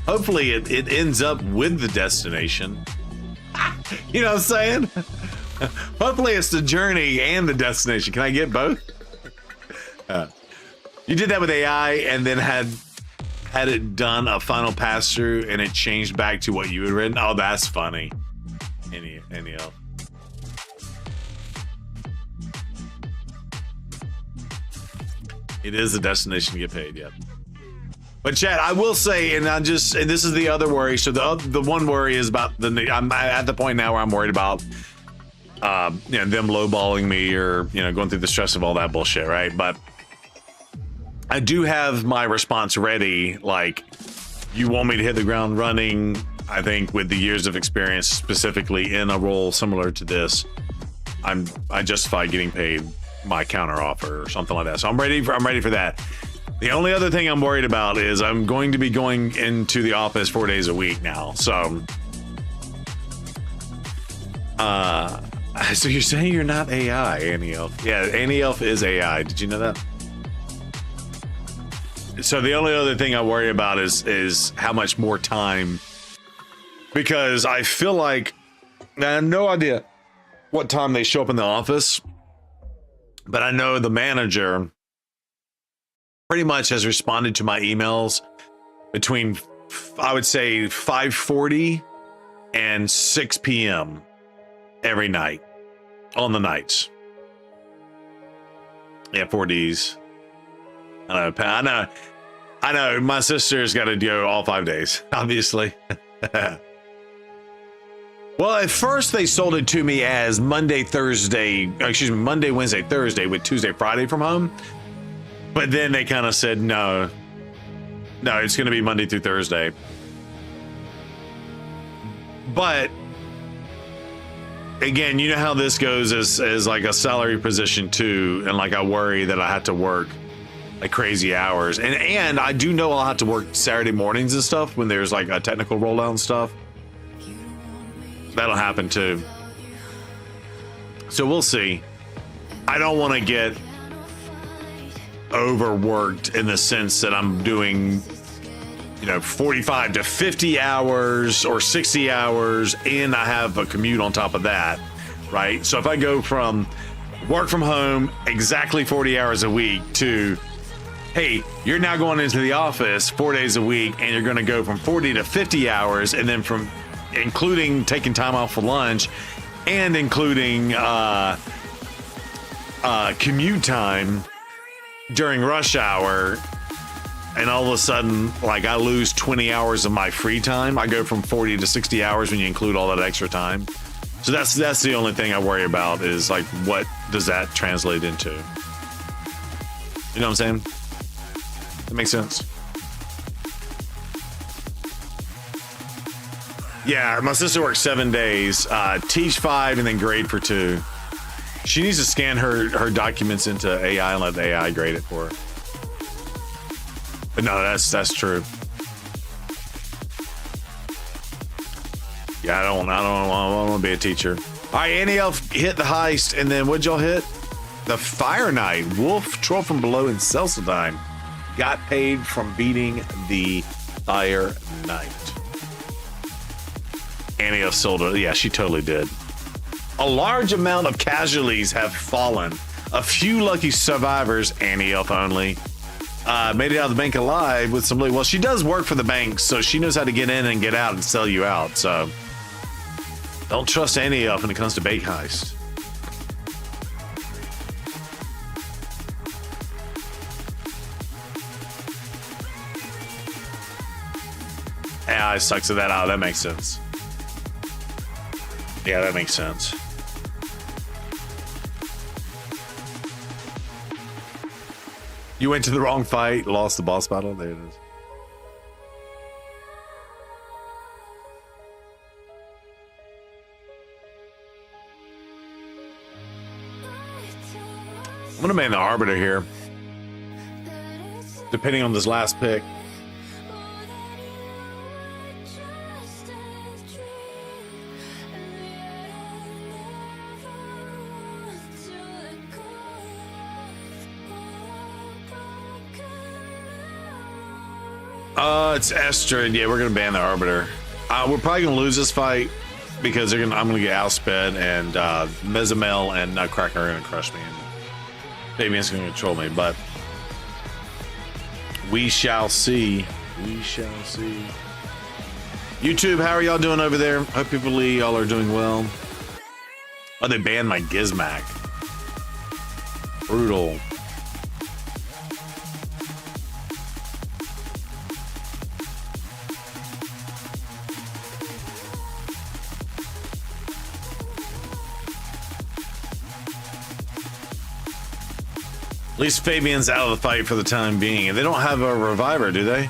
Hopefully it ends up with the destination. You know what I'm saying? Hopefully it's the journey and the destination. Can I get both? You did that with AI and then had it done a final pass through and it changed back to what you had written. Oh, that's funny. Any else? It is the destination to get paid, yep. But Chad, I will say, and this is the other worry. So the one worry is about I'm at the point now where I'm worried about them lowballing me or going through the stress of all that bullshit, right? But I do have my response ready. Like, you want me to hit the ground running? I think with the years of experience, specifically in a role similar to this, I justify getting paid my counter offer or something like that. So I'm ready for that. The only other thing I'm worried about is I'm going to be going into the office 4 days a week now. So, so you're saying you're not AI, Annie Elf? Yeah, Annie Elf is AI. Did you know that? So the only other thing I worry about is how much more time, because I feel like I have no idea what time they show up in the office, but I know the manager pretty much has responded to my emails between, I would say, 5:40 and 6 p.m. every night on the nights. Yeah, 4Ds. I know. My sister's got to go all 5 days, obviously. Well, at first they sold it to me as Monday, Wednesday, Thursday with Tuesday, Friday from home. But then they kind of said, no, it's going to be Monday through Thursday. But again, you know how this goes as like a salary position too. And like, I worry that I have to work like crazy hours. And I do know I'll have to work Saturday mornings and stuff when there's like a technical rollout and stuff. That'll happen too. So we'll see. I don't want to get overworked in the sense that I'm doing, 45 to 50 hours or 60 hours and I have a commute on top of that, right? So if I go from work from home exactly 40 hours a week to, hey, you're now going into the office 4 days a week and you're going to go from 40 to 50 hours and then from including taking time off for lunch and including commute time during rush hour, and all of a sudden, like, I lose 20 hours of my free time. I go from 40 to 60 hours when you include all that extra time. So that's the only thing I worry about is, like, what does that translate into? You know what I'm saying? That makes sense. Yeah, my sister works 7 days, teach 5, and then grade for 2. She needs to scan her documents into AI and let the AI grade it for her. But no, that's true. Yeah, I don't want to be a teacher. All right, Annie Elf hit the heist, and then what'd y'all hit? The Fire Knight, Wolf, Troll from Below, and Celsadine got paid from beating the Fire Knight. Annie Elf sold it. Yeah, she totally did. A large amount of casualties have fallen. A few lucky survivors, Annie Elf only, made it out of the bank alive with some. Well, she does work for the bank, so she knows how to get in and get out and sell you out. So don't trust Annie Elf when it comes to bank heist. Yeah, I sucks at that out. That makes sense. Yeah, that makes sense. You went to the wrong fight, lost the boss battle. There it is. I'm gonna man the Arbiter here, depending on this last pick. It's Esther, and yeah, we're gonna ban the Arbiter. We're probably gonna lose this fight because I'm gonna get outsped, and Mezamel and Nutcracker are gonna crush me, and Fabian's gonna control me. But we shall see. We shall see. YouTube, how are y'all doing over there? Hope people y'all are doing well. Oh, they banned my Gizmac. Brutal. At least Fabian's out of the fight for the time being. And they don't have a reviver, do they?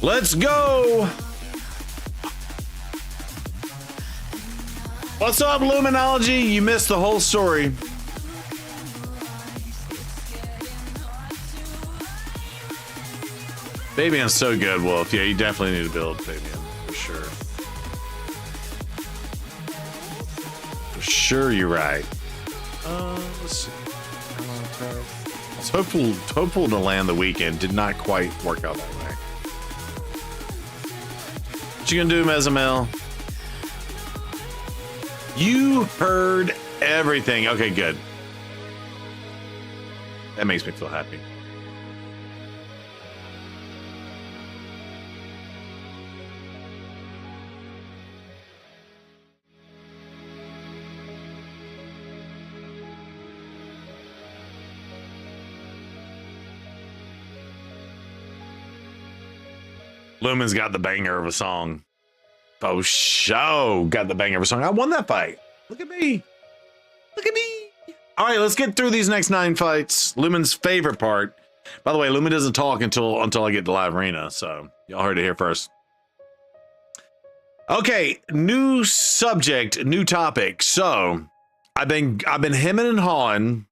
Let's go! What's up, Luminology? You missed the whole story. Fabian's so good, Wolf. Yeah, you definitely need to build Fabian, for sure. Sure, you're right. Let's see. I was hopeful to land the weekend. Did not quite work out that way. What you gonna do, Mezamel? You heard everything. Okay, good. That makes me feel happy. Lumen's got the banger of a song. Oh, show got the banger of a song. I won that fight. Look at me. Look at me. All right, let's get through these next 9 fights. Lumen's favorite part. By the way, Lumen doesn't talk until I get to live arena. So y'all heard it here first. Okay, new subject, new topic. So I've been hemming and hawing.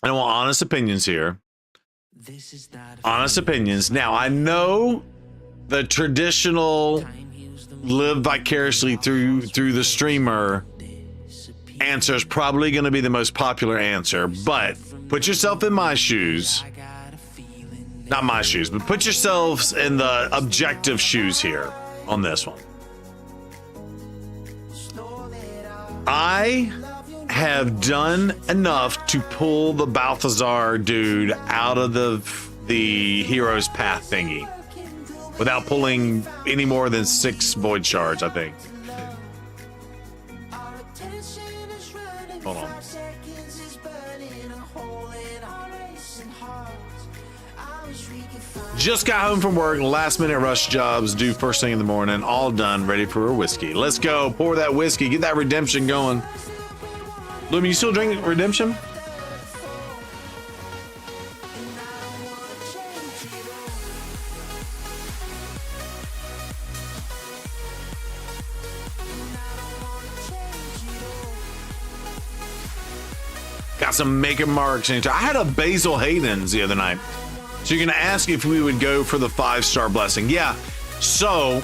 I want honest opinions here. Honest opinions. Now, I know the traditional live vicariously through the streamer answer is probably going to be the most popular answer, but put yourself in my shoes. Not my shoes, but put yourselves in the objective shoes here on this one. I have done enough to pull the Balthazar dude out of the hero's path thingy without pulling any more than 6 void shards, I think. Hold on. Just got home from work, last minute rush jobs due first thing in the morning, all done, ready for a whiskey. Let's go, pour that whiskey, get that redemption going. Lumen, you still drinking redemption? Got some making marks. I had a Basil Hayden's the other night. So you're going to ask if we would go for the 5-star blessing. Yeah. So,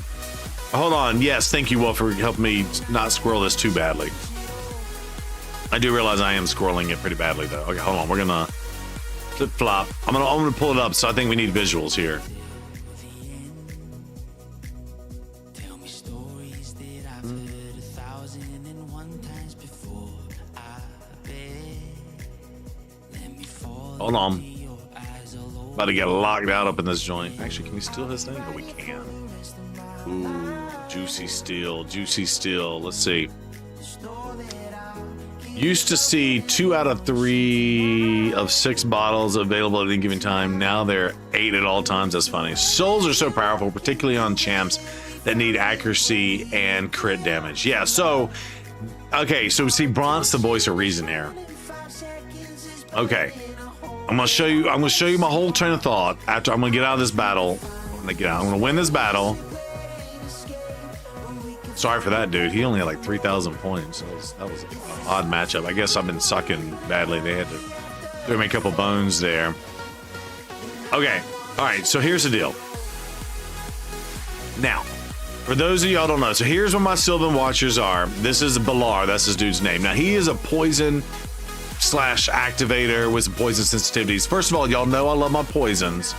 hold on. Yes, thank you, Wolf, for helping me not squirrel this too badly. I do realize I am squirreling it pretty badly, though. Okay, hold on. We're going to Flip flop. I'm gonna pull it up. So I think we need visuals here. Hold on. About to get locked out up in this joint. Actually, can we steal this thing? Oh, we can. Ooh, juicy steel, juicy steel. Let's see. Used to see 2 out of 3 of 6 bottles available at any given time. Now they're 8 at all times. That's funny. Souls are so powerful, particularly on champs that need accuracy and crit damage. Yeah, so, okay, so see, Bronze the voice of reason here. Okay. I'm gonna show you my whole train of thought after I'm gonna get out of this battle. I'm gonna win this battle. Sorry for that, dude. He only had like 3,000 points. That was an odd matchup. I guess I've been sucking badly. They had to throw me a couple bones there. Okay. All right. So here's the deal. Now, for those of y'all don't know, so here's where my Sylvan Watchers are. This is Balar. That's this dude's name. Now, he is a poison / activator with some poison sensitivities. First of all, y'all know I love my poisons.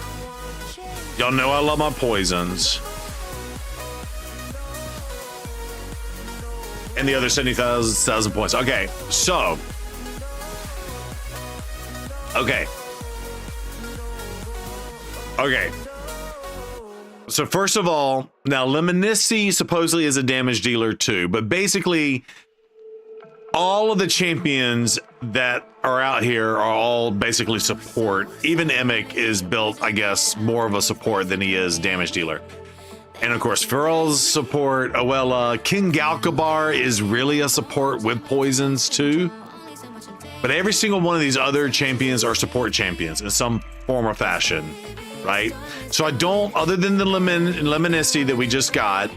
Y'all know I love my poisons. And the other 70,000 points. Okay, so. Okay. So first of all, now Lemonici supposedly is a damage dealer too, but basically all of the champions that are out here are all basically support. Even Emic is built, I guess, more of a support than he is damage dealer. And of course, Feral's support, Oella, King Galkabar is really a support with poisons too. But every single one of these other champions are support champions in some form or fashion, right? So I don't, other than the Lemonici that we just got,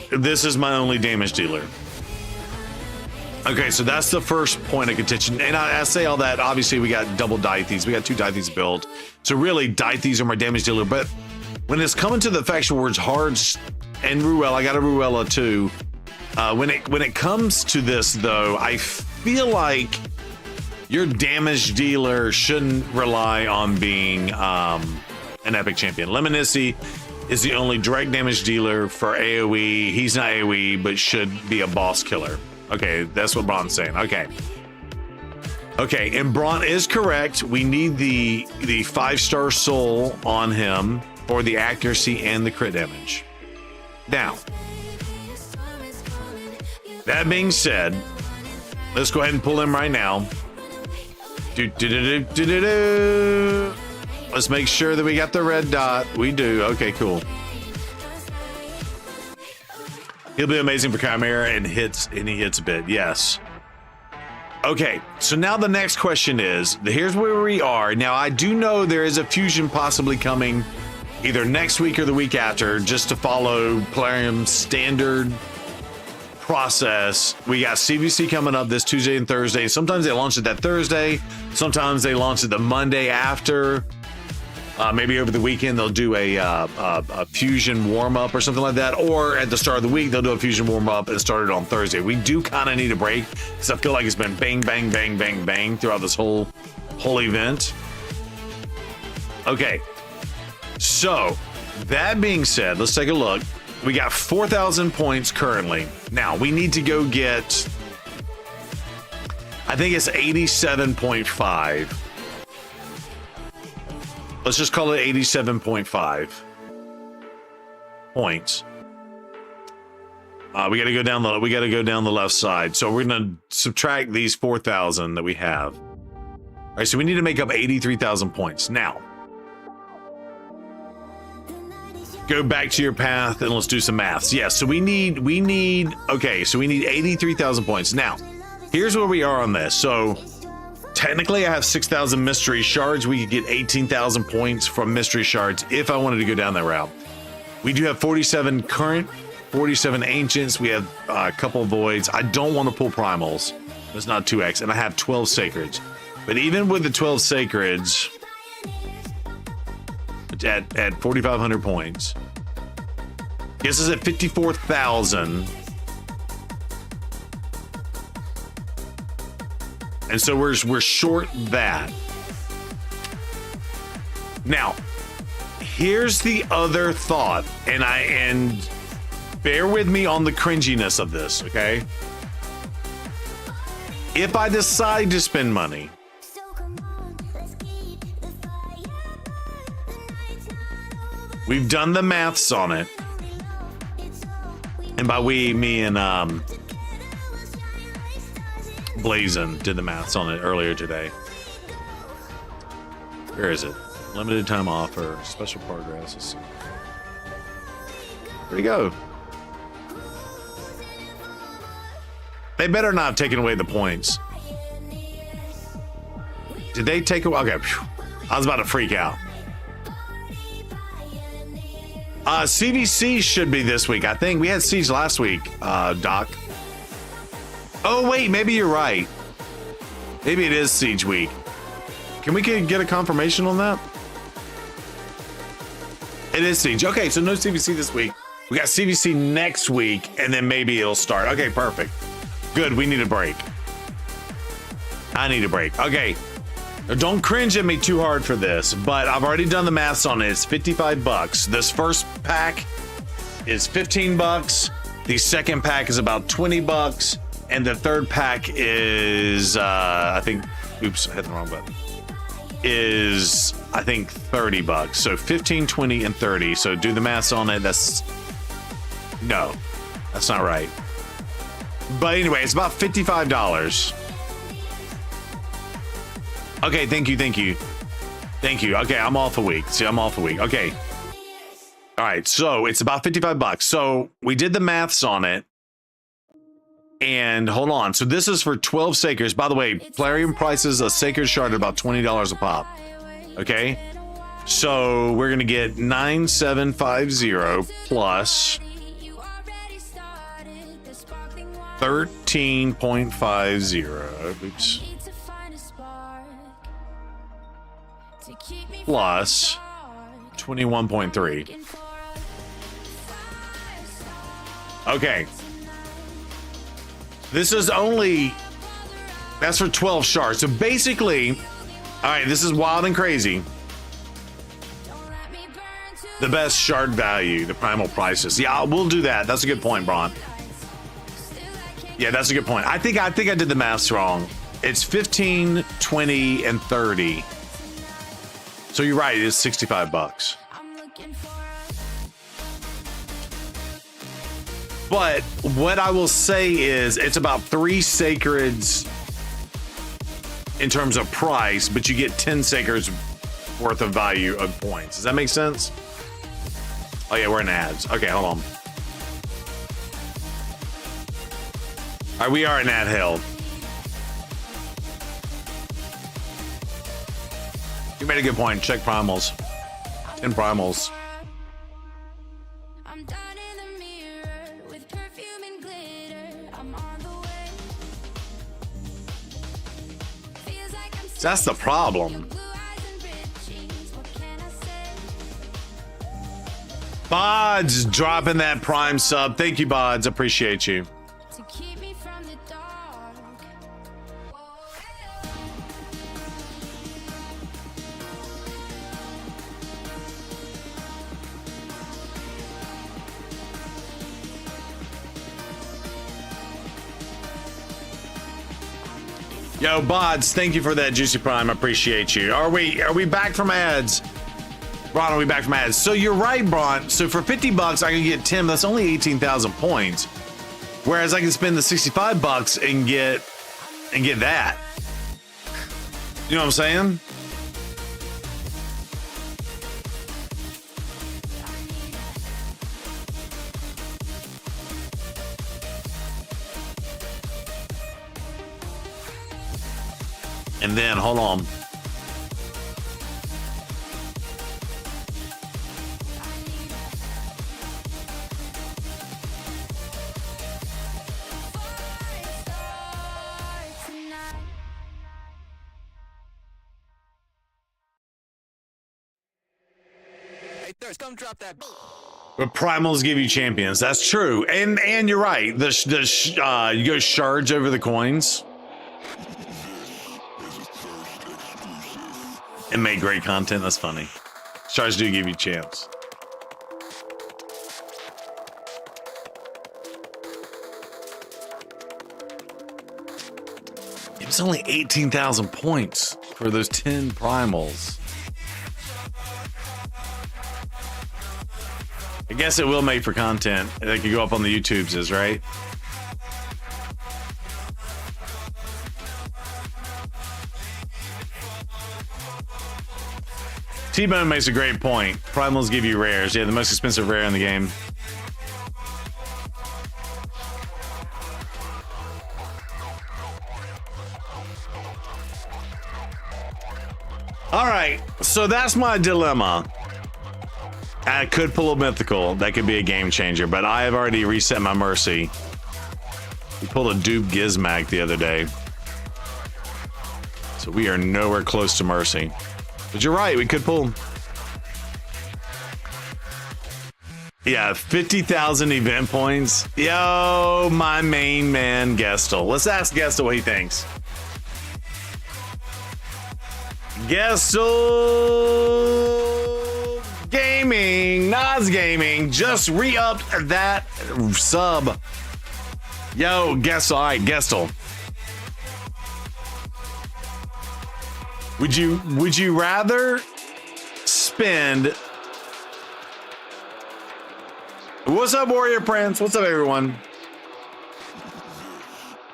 this is my only damage dealer. Okay, so that's the first point of contention. And I say all that, obviously we got double Dythes. We got 2 Dythes built. So really, Dythes are my damage dealer. But when it's coming to the faction words, Hards and Ruella, I got a Ruella too. When it comes to this though, I feel like your damage dealer shouldn't rely on being an epic champion. Lemonici is the only direct damage dealer for AoE. He's not AoE, but should be a boss killer. Okay, that's what Braun's saying. Okay, and Braun is correct. We need the 5-star soul on him for the accuracy and the crit damage. Now, that being said, let's go ahead and pull him right now. Let's make sure that we got the red dot. We do. Okay, cool. He'll be amazing for Chimera and he hits a bit. Yes. Okay, so now the next question is, here's where we are. Now, I do know there is a fusion possibly coming either next week or the week after, just to follow Plarium's standard process. We got CVC coming up this Tuesday and Thursday. Sometimes they launch it that Thursday. Sometimes they launch it the Monday after. Maybe over the weekend they'll do a fusion warm-up or something like that, or at the start of the week they'll do a fusion warm-up and start it on Thursday. We do kind of need a break because I feel like it's been bang, bang, bang, bang, bang throughout this whole event. Okay, so that being said, let's take a look. We got 4,000 points currently. Now we need to go get, I think it's 87.5. Let's just call it 87.5 points. We got to go down the left side. So we're going to subtract these 4,000 that we have. All right, so we need to make up 83,000 points. Now, go back to your path and let's do some maths. Yeah, so we need 83,000 points. Now, here's where we are on this. So technically I have 6,000 mystery shards. We could get 18,000 points from mystery shards if I wanted to go down that route. We do have 47 current, 47 ancients. We have a couple of voids. I don't want to pull primals. That's not 2x. And I have 12 sacreds. But even with the 12 sacreds, at 4,500 points, gets us at 54,000. And so we're short that. Now, here's the other thought, and bear with me on the cringiness of this, okay? If I decide to spend money, we've done the maths on it. And by we, me and Blazin did the maths on it earlier today. Where is it? Limited time offer, special progress. Where'd he go? They better not have taken away the points. Did they take away? Okay, phew. I was about to freak out. CVC should be this week. I think we had Siege last week, Doc. Oh, wait, maybe you're right. Maybe it is Siege week. Can we get a confirmation on that? It is Siege. Okay, so no CVC this week. We got CVC next week, and then maybe it'll start. Okay, perfect. Good, we need a break. I need a break. Okay. Now, don't cringe at me too hard for this, but I've already done the maths on it. It's 55 bucks. This first pack is 15 bucks. The second pack is about 20 bucks. And the third pack is, I think, oops, I hit the wrong button. Is, I think, 30 bucks. So 15, 20, and 30. So do the maths on it. No, that's not right. But anyway, it's about $55. Okay, thank you. Okay, I'm off a week. See, I'm off a week. Okay. All right, so it's about 55 bucks. So we did the maths on it. And hold on. So this is for 12 Sakers. By the way, Plarium prices a Saker shard at about $20 a pop. Okay. So we're going to get 9750 plus 13.50. Oops. Plus 21.3. Okay. This is only, that's for 12 shards. So basically, all right, this is wild and crazy. The best shard value, the primal prices. Yeah, we'll do that. That's a good point, Braun. Yeah, that's a good point. I think I did the maths wrong. It's 15, 20, and 30. So you're right, it's 65 bucks. But what I will say is it's about 3 sacreds in terms of price, but you get 10 sacreds worth of value of points. Does that make sense? Oh yeah, we're in ads. Okay, hold on. All right, we are in ad hell. You made a good point. Check primals. 10 primals. That's the problem. Bods dropping that prime sub. Thank you, Bods. Appreciate you. Yo, Bods, thank you for that juicy prime. I appreciate you. Are we back from ads? Braun, are we back from ads? So you're right, Braun. So for 50 bucks, I can get 10. That's only 18,000 points. Whereas I can spend the 65 bucks and get that. You know what I'm saying? And then, hold on. Hey, Thirst, come drop that. But primals give you champions. That's true. And you're right. You go shards over the coins. And made great content. That's funny. Shards do give you a chance. It's only 18,000 points for those 10 primals. I guess it will make for content that could go up on the YouTubes, right? T-Bone makes a great point. Primals give you rares. Yeah, the most expensive rare in the game. All right, so that's my dilemma. I could pull a mythical. That could be a game changer, but I have already reset my mercy. We pulled a dupe Gizmag the other day. So we are nowhere close to mercy. But you're right, we could pull. Yeah, 50,000 event points. Yo, my main man, Gestel. Let's ask Gestel what he thinks. Gestel Gaming, Nas Gaming, just re-upped that sub. Yo, Gestel, all right, Gestel. Would you rather spend? What's up, Warrior Prince? What's up, everyone?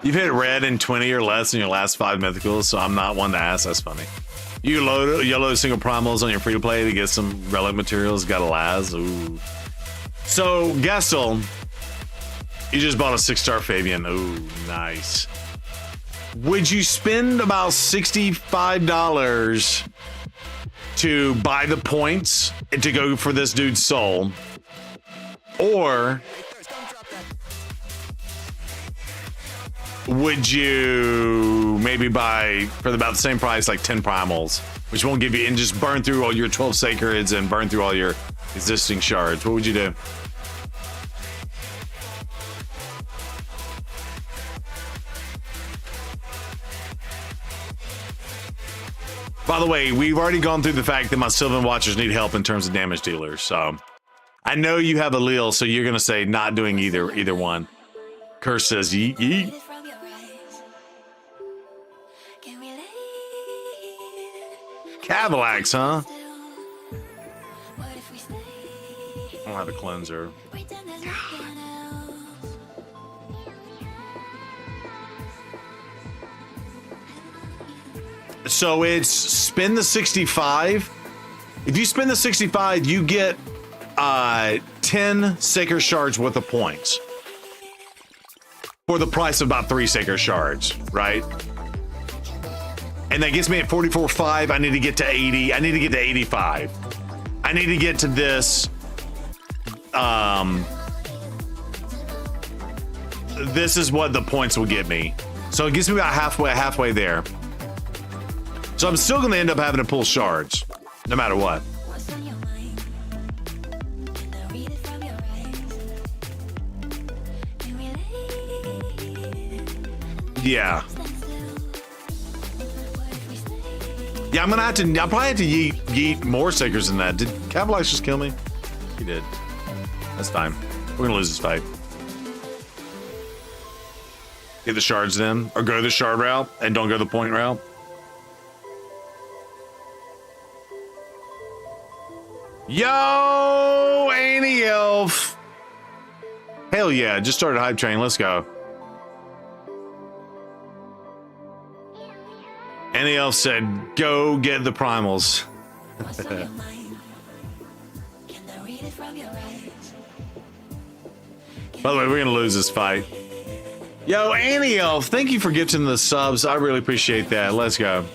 You've hit red in 20 or less in your last 5 mythicals, so I'm not one to ask. That's funny. You load single primals on your free to play to get some relic materials. Got a Laz. Ooh. So Gestel, you just bought a 6-star Fabian. Ooh, nice. Would you spend about $65 to buy the points and to go for this dude's soul? Or would you maybe buy for about the same price, like 10 primals, which won't give you, and just burn through all your 12 sacreds and burn through all your existing shards? What would you do? By the way, we've already gone through the fact that my Sylvan Watchers need help in terms of damage dealers. So I know you have Allele, so you're going to say not doing either one. Curse says yeet yeet. Cavalax, huh? I don't have a cleanser. So it's spend the 65. If you spend the 65, you get 10 Sacred Shards worth of points for the price of about 3 Sacred Shards, right? And that gets me at 44.5. I need to get to 80. I need to get to 85. I need to get to this. This is what the points will get me. So it gets me about halfway there. So I'm still going to end up having to pull shards, no matter what. Yeah. Yeah, I'll probably have to yeet more Sacreds than that. Did Cavalice just kill me? He did. That's fine. We're gonna lose this fight. Get the shards then, or go the shard route and don't go the point route. Yo, Annie Elf. Hell yeah, just started Hype Train. Let's go. Annie Elf said, go get the primals. By the way, we're going to lose this fight. Yo, Annie Elf, thank you for gifting the subs. I really appreciate that. Let's go.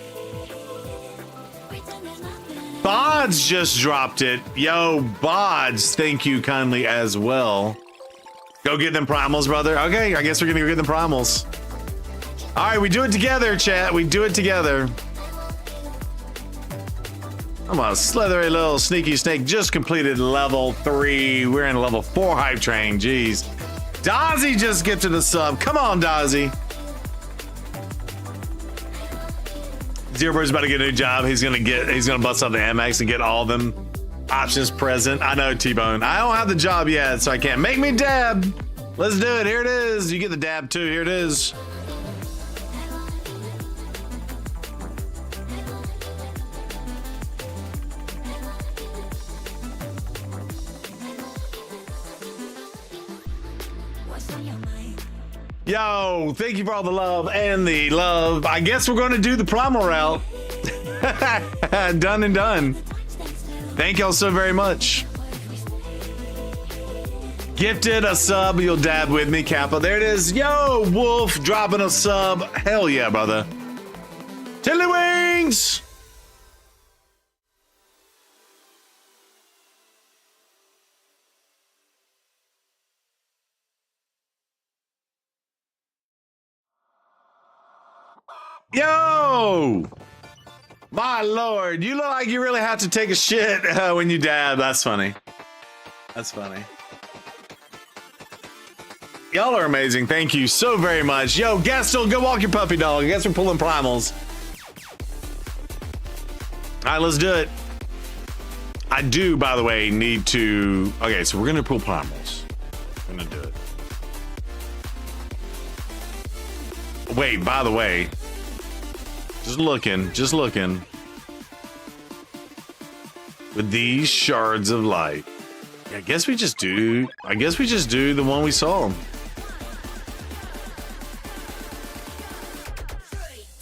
Bods just dropped it. Yo, Bods, thank you kindly as well. Go get them primals, brother. Okay, I guess we're going to go get them primals. All right, we do it together, chat. We do it together. I'm a slithery little sneaky snake. Just completed level 3. We're in level 4 hype train. Jeez. Dozzy just gifted a sub. Come on, Dozzy. Zerobird's about to get a new job. He's gonna bust out the Amex and get all of them Options present. I know, T-Bone. I don't have the job yet, so I can't. Make me dab. Let's do it. Here it is. You get the dab too. Here it is. Yo, thank you for all the love and the love. I guess we're going to do the primal route. Done and done. Thank y'all so very much. Gifted a sub, you'll dab with me, Kappa. There it is. Yo, Wolf dropping a sub. Hell yeah, brother. Tiddlywings! Yo! My lord, you look like you really have to take a shit when you dab. That's funny. That's funny. Y'all are amazing. Thank you so very much. Yo, Gestel, go walk your puppy dog. I guess we're pulling primals. All right, let's do it. I do, by the way, need to... Okay, so we're going to pull primals. We're going to do it. Wait, by the way... Just looking. With these shards of light. I guess we just do the one we saw. 3,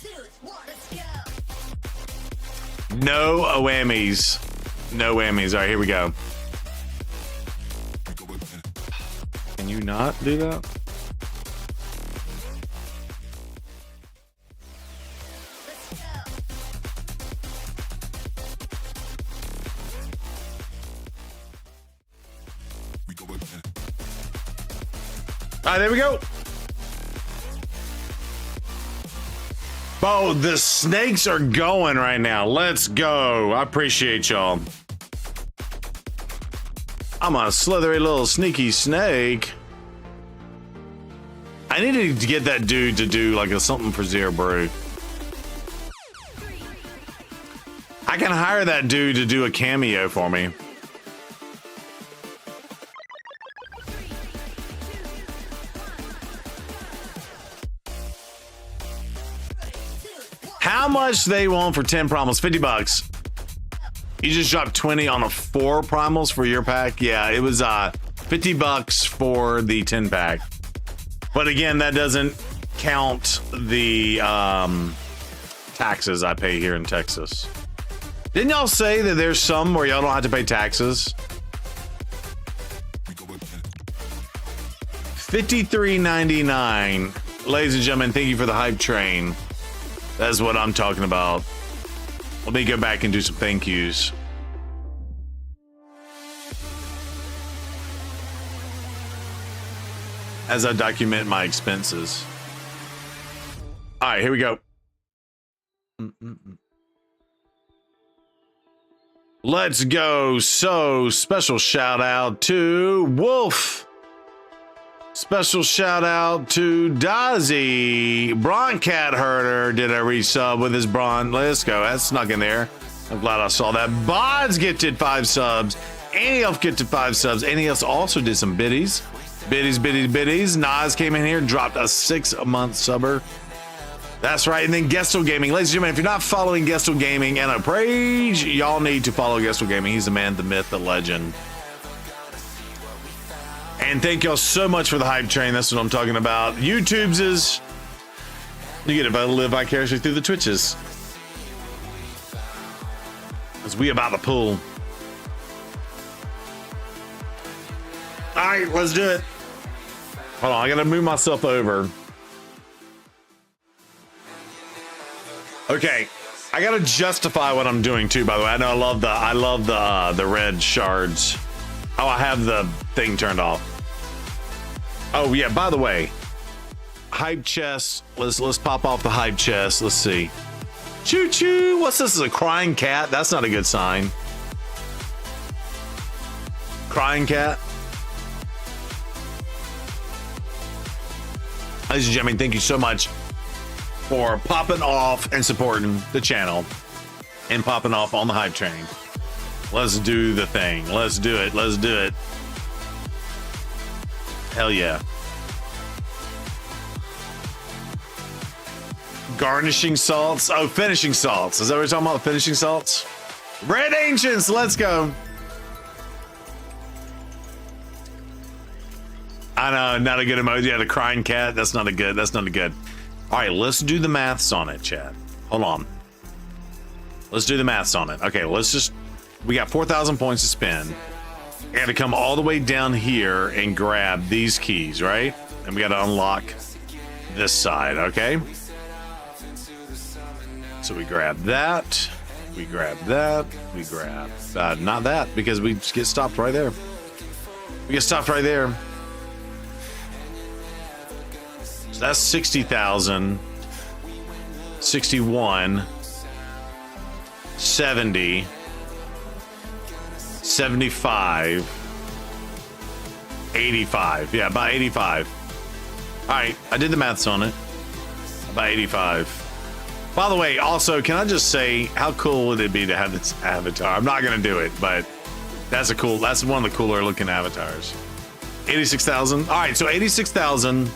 2, 1, let's go. No whammies. No whammies. All right, here we go. Can you not do that? All right, there we go. Oh, the snakes are going right now. Let's go. I appreciate y'all. I'm a slithery little sneaky snake. I needed to get that dude to do like a something for Zero Brew. I can hire that dude to do a cameo for me. How much they want for 10 primals? $50. You just dropped 20 on a 4 primals for your pack. Yeah, it was $50 for the 10 pack. But again, that doesn't count the taxes I pay here in Texas. Didn't y'all say that there's some where y'all don't have to pay taxes? $53.99. Ladies and gentlemen, thank you for the hype train. That's what I'm talking about. Let me go back and do some thank yous. As I document my expenses. All right, here we go. Let's go. So, special shout out to Wolf. Special shout out to Dozzy. Broncat Herder did a resub with his Bron. Let's go. That snuck in there. I'm glad I saw that. Bods gifted 5 subs. Annie Elf gifted 5 subs. Annie Elf also did some biddies. Biddies. Nas came in here, dropped a 6-month subber. That's right. And then Gestel Gaming. Ladies and gentlemen, if you're not following Gestel Gaming and a praise, y'all need to follow Gestel Gaming. He's the man, the myth, the legend. And thank y'all so much for the hype train. That's what I'm talking about. YouTube's is... You get to live vicariously through the Twitches. As we about to pull. All right, let's do it. Hold on, I gotta move myself over. Okay, I gotta justify what I'm doing too. By the way, I know I love the red shards. Oh, I have the thing turned off. Oh yeah, by the way, hype chest. Let's pop off the hype chest. Let's see. Choo choo. What's this? Is a crying cat? That's not a good sign. Crying cat. Ladies and gentlemen, thank you so much for popping off and supporting the channel and popping off on the hype train. Let's do the thing. Let's do it. Let's do it. Hell yeah. Garnishing salts. Oh, finishing salts. Is that what we're talking about? Finishing salts? Red Ancients. Let's go. I know, not a good emoji. Yeah, the crying cat. That's not a good. All right, let's do the maths on it, chat. Hold on. Let's do the maths on it. Okay, we got 4,000 points to spend. We got to come all the way down here and grab these keys, right? And we got to unlock this side, okay? So we grab that. We grab that. We grab not that, because we just get stopped right there. We get stopped right there. So that's 60,000. 61. 70. 75. 85. Yeah, about 85. All right, I did the maths on it. About 85. By the way, also, can I just say, how cool would it be to have this avatar? I'm not gonna do it, but that's one of the cooler looking avatars. 86,000. All right, so 86,000.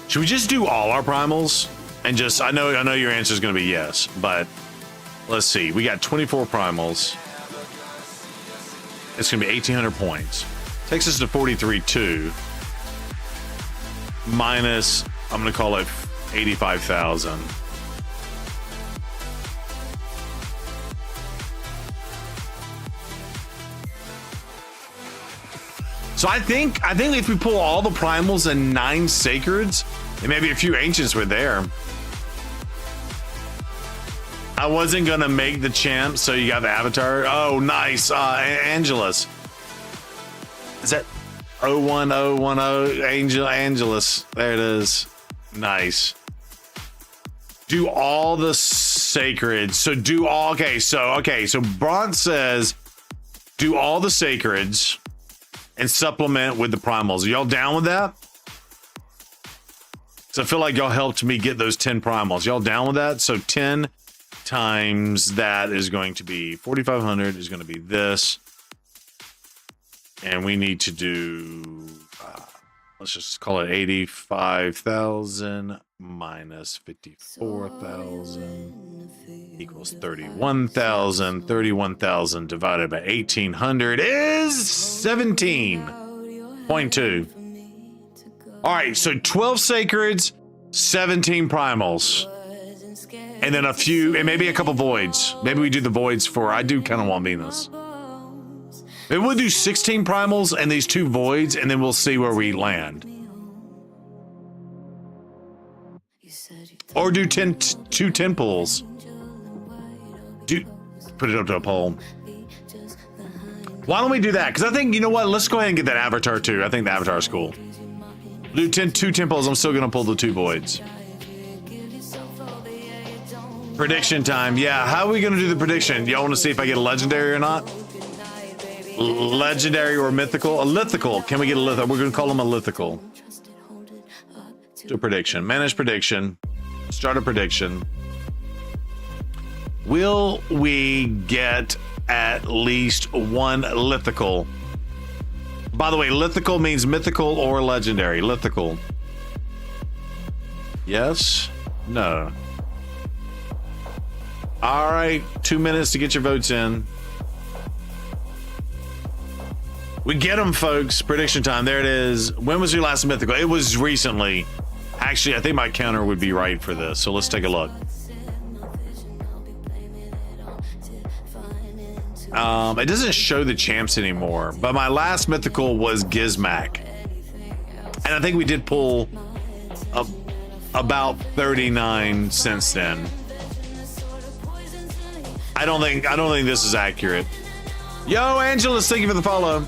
Should we just do all our primals? And just, I know your answer is gonna be yes, but let's see. We got 24 primals. It's gonna be 1,800 points. Takes us to 43.2. Minus, I'm gonna call it 85,000. So I think if we pull all the primals and 9 sacreds, and maybe a few ancients were there. I wasn't gonna make the champ, so you got the avatar. Oh, nice. Angelus. Is that 01010 Angelus? There it is. Nice. Do all the sacreds. So do all. Okay. So Bront says, do all the sacreds and supplement with the primals. Are y'all down with that? So I feel like y'all helped me get those 10 primals. Y'all down with that? So 10 times that is going to be 4,500 is going to be this. And we need to do, let's just call it 85,000 minus 54,000 equals 31,000. 31,000 divided by 1,800 is 17.2. All right, so 12 sacreds, 17 primals. And then a few, and maybe a couple voids. Maybe we do the voids I do kind of want Venus. Maybe we'll do 16 primals and these 2 voids, and then we'll see where we land. Or do 2 temples. Put it up to a poll. Why don't we do that? Because I think, you know what? Let's go ahead and get that avatar too. I think the avatar is cool. Do 2 temples. I'm still going to pull the 2 voids. Prediction time. Yeah, how are we going to do the prediction? Y'all want to see if I get a legendary or not? Legendary or mythical? A lithical. Can we get a lithical? We're going to call them a lithical. Do a prediction. Manage prediction. Start a prediction. Will we get at least 1 lithical? By the way, lithical means mythical or legendary. Lithical. Yes? No. All right, 2 minutes to get your votes in. We get them, folks. Prediction time. There it is. When was your last mythical? It was recently. Actually, I think my counter would be right for this. So let's take a look. It doesn't show the champs anymore, but my last mythical was Gizmac. And I think we did pull about 39 since then. I don't think this is accurate. Yo, Angelus, thank you for the follow.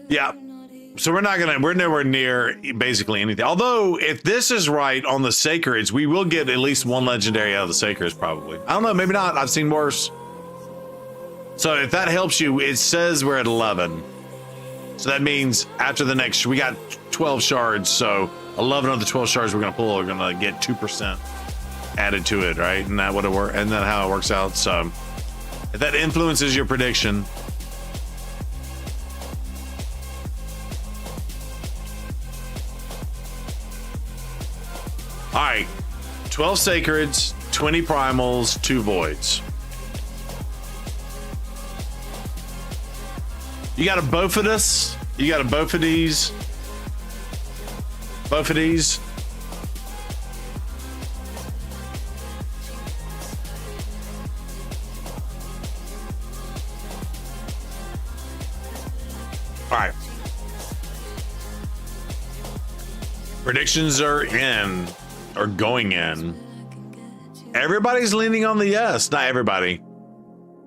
Yeah. So we're nowhere near basically anything. Although if this is right on the sacreds, we will get at least 1 legendary out of the sacreds probably. I don't know, maybe not. I've seen worse. So if that helps you, it says we're at 11. So that means after the next, we got 12 shards. So 11 of the 12 shards we're gonna pull are gonna get 2% added to it, right? And that would it work? And then how it works out. So if that influences your prediction. All right, 12 sacreds, 20 primals, 2 voids. You got a Bofidus. You got a Bofides. Bofides. All right. Predictions are in, or going in. Everybody's leaning on the yes. Not everybody.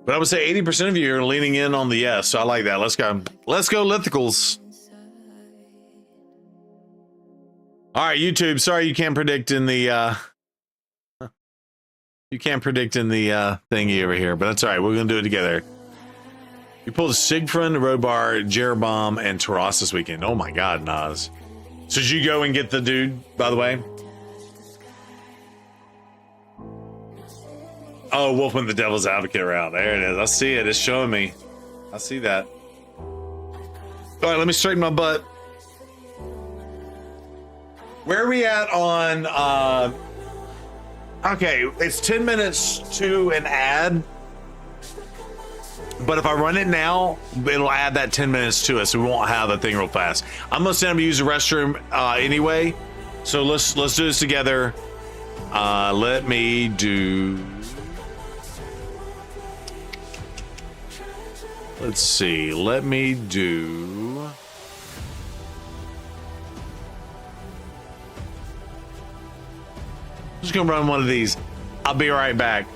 But I would say 80% of you are leaning in on the yes. So I like that. Let's go. Let's go, Lithicals. All right, YouTube. Sorry you can't predict in the you can't predict in the thingy over here, but that's all right. We're gonna do it together. You pulled a Sigfrin, Robar, Jeroboam, and Taras this weekend. Oh my god, Nas. So did you go and get the dude, by the way? Oh, Wolf went the Devil's Advocate route. There it is. I see it. It's showing me. I see that. All right, let me straighten my butt. Where are we at on... okay, it's 10 minutes to an ad. But if I run it now, it'll add that 10 minutes to it, so we won't have the thing real fast. I'm gonna stand up and use the restroom anyway. So let's do this together. Let me do... Let's see. Let me do... I'm just gonna run one of these. I'll be right back.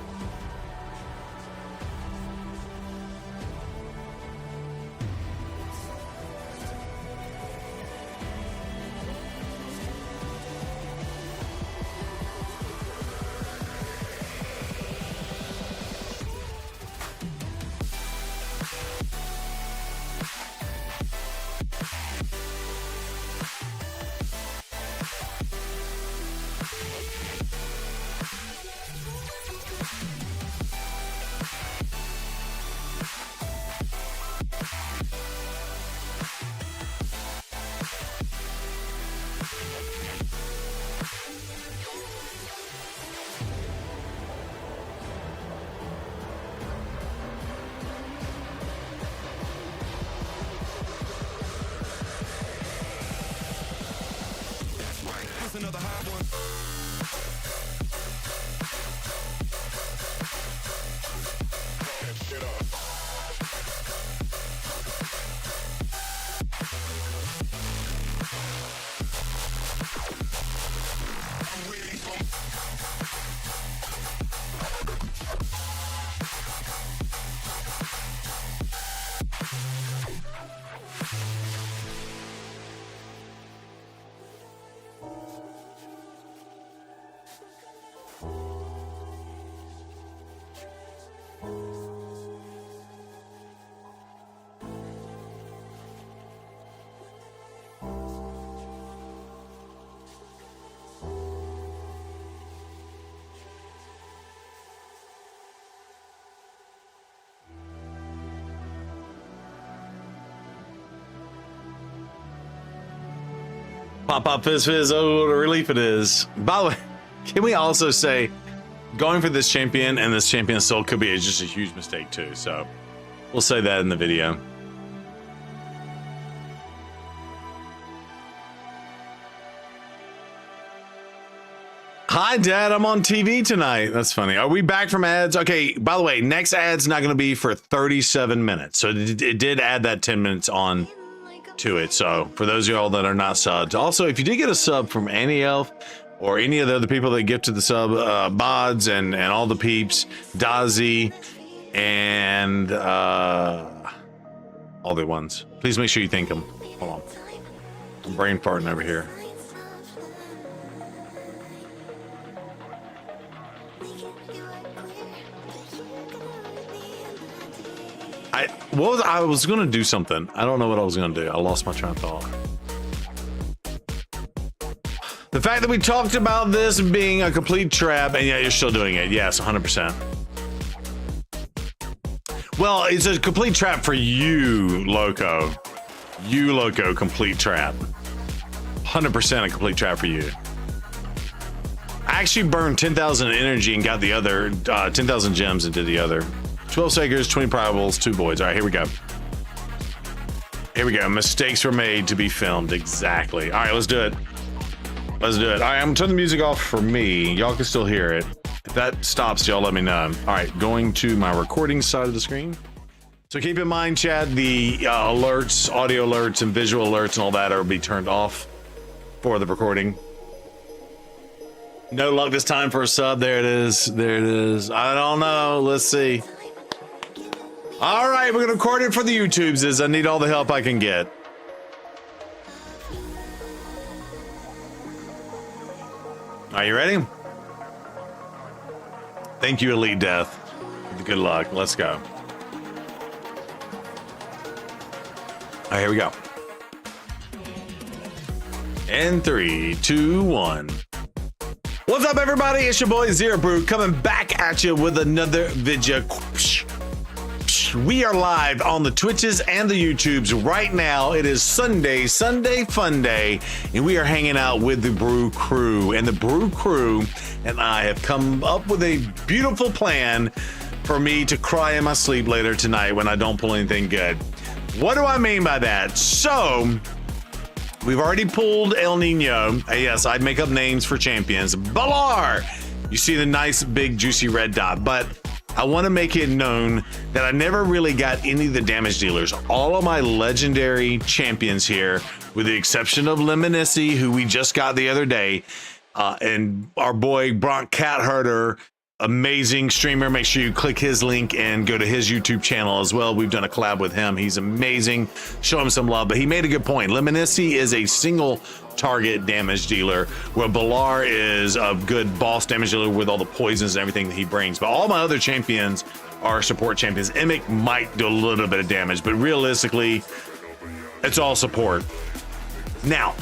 Pop, pop, fizz, fizz. Oh, what a relief it is. By the way, can we also say going for this champion and this champion still could be just a huge mistake too. So we'll say that in the video. Hi, Dad. I'm on TV tonight. That's funny. Are we back from ads? Okay, by the way, next ad's not going to be for 37 minutes. So it did add that 10 minutes on to it. So for those of y'all that are not subbed, also, if you did get a sub from Annie Elf or any of the other people that gifted the sub, Bods and all the peeps, Dazi, and all the ones, please make sure you thank them. Hold on. I'm brain farting over here. I was gonna do something. I don't know what I was gonna do. I lost my train of thought. The fact that we talked about this being a complete trap, and yet you're still doing it. Yes, 100%. Well, it's a complete trap for you, Loco. You, Loco, complete trap. 100% a complete trap for you. I actually burned 10,000 energy and got the other 10,000 gems and did the other. 12 Sakers, 20 probables, 2 voids. All right, here we go. Here we go. Mistakes were made to be filmed. Exactly. All right, let's do it. Let's do it. All right, I'm gonna turn the music off for me. Y'all can still hear it. If that stops, y'all let me know. All right, going to my recording side of the screen. So keep in mind, Chad, the alerts, audio alerts, and visual alerts and all that will be turned off for the recording. No luck this time for a sub. There it is. There it is. I don't know. Let's see. All right, we're gonna record it for the YouTubes. I need all the help I can get. Are you ready? Thank you, Elite Death. Good luck. Let's go. All right, here we go. In 3, 2, 1. What's up, everybody? It's your boy Zero Brew coming back at you with another video. We are live on the Twitches and the YouTubes right now. It is Sunday Funday, and we are hanging out with the Brew Crew. And the Brew Crew and I have come up with a beautiful plan for me to cry in my sleep later tonight when I don't pull anything good. What do I mean by that? So, we've already pulled El Nino. Yes, I'd make up names for champions. Balar! You see the nice, big, juicy red dot, but I want to make it known that I never really got any of the damage dealers. All of my legendary champions here, with the exception of Lemonissi, who we just got the other day, and our boy Bronk Cat Herder, amazing streamer. Make sure you click his link and go to his YouTube channel as well. We've done a collab with him. He's amazing. Show him some love. But he made a good point. Lemonissi is a single target damage dealer, where Balar is a good boss damage dealer with all the poisons and everything that he brings. But all my other champions are support champions. Emic might do a little bit of damage, but realistically, it's all support. Now,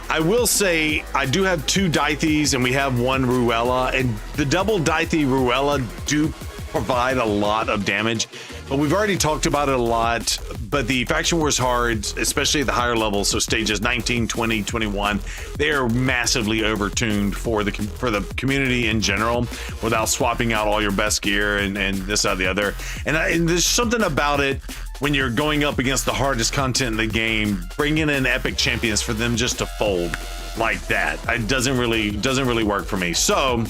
I will say I do have 2 Dythes and we have 1 Ruella, and the double Dythe Ruella do provide a lot of damage, but we've already talked about it a lot. But the Faction Wars Hards, especially at the higher levels, so stages 19, 20, 21, they are massively overtuned for the community in general, without swapping out all your best gear and this, that, the other. And there's something about it when you're going up against the hardest content in the game, bringing in epic champions for them just to fold like that. It doesn't really work for me. So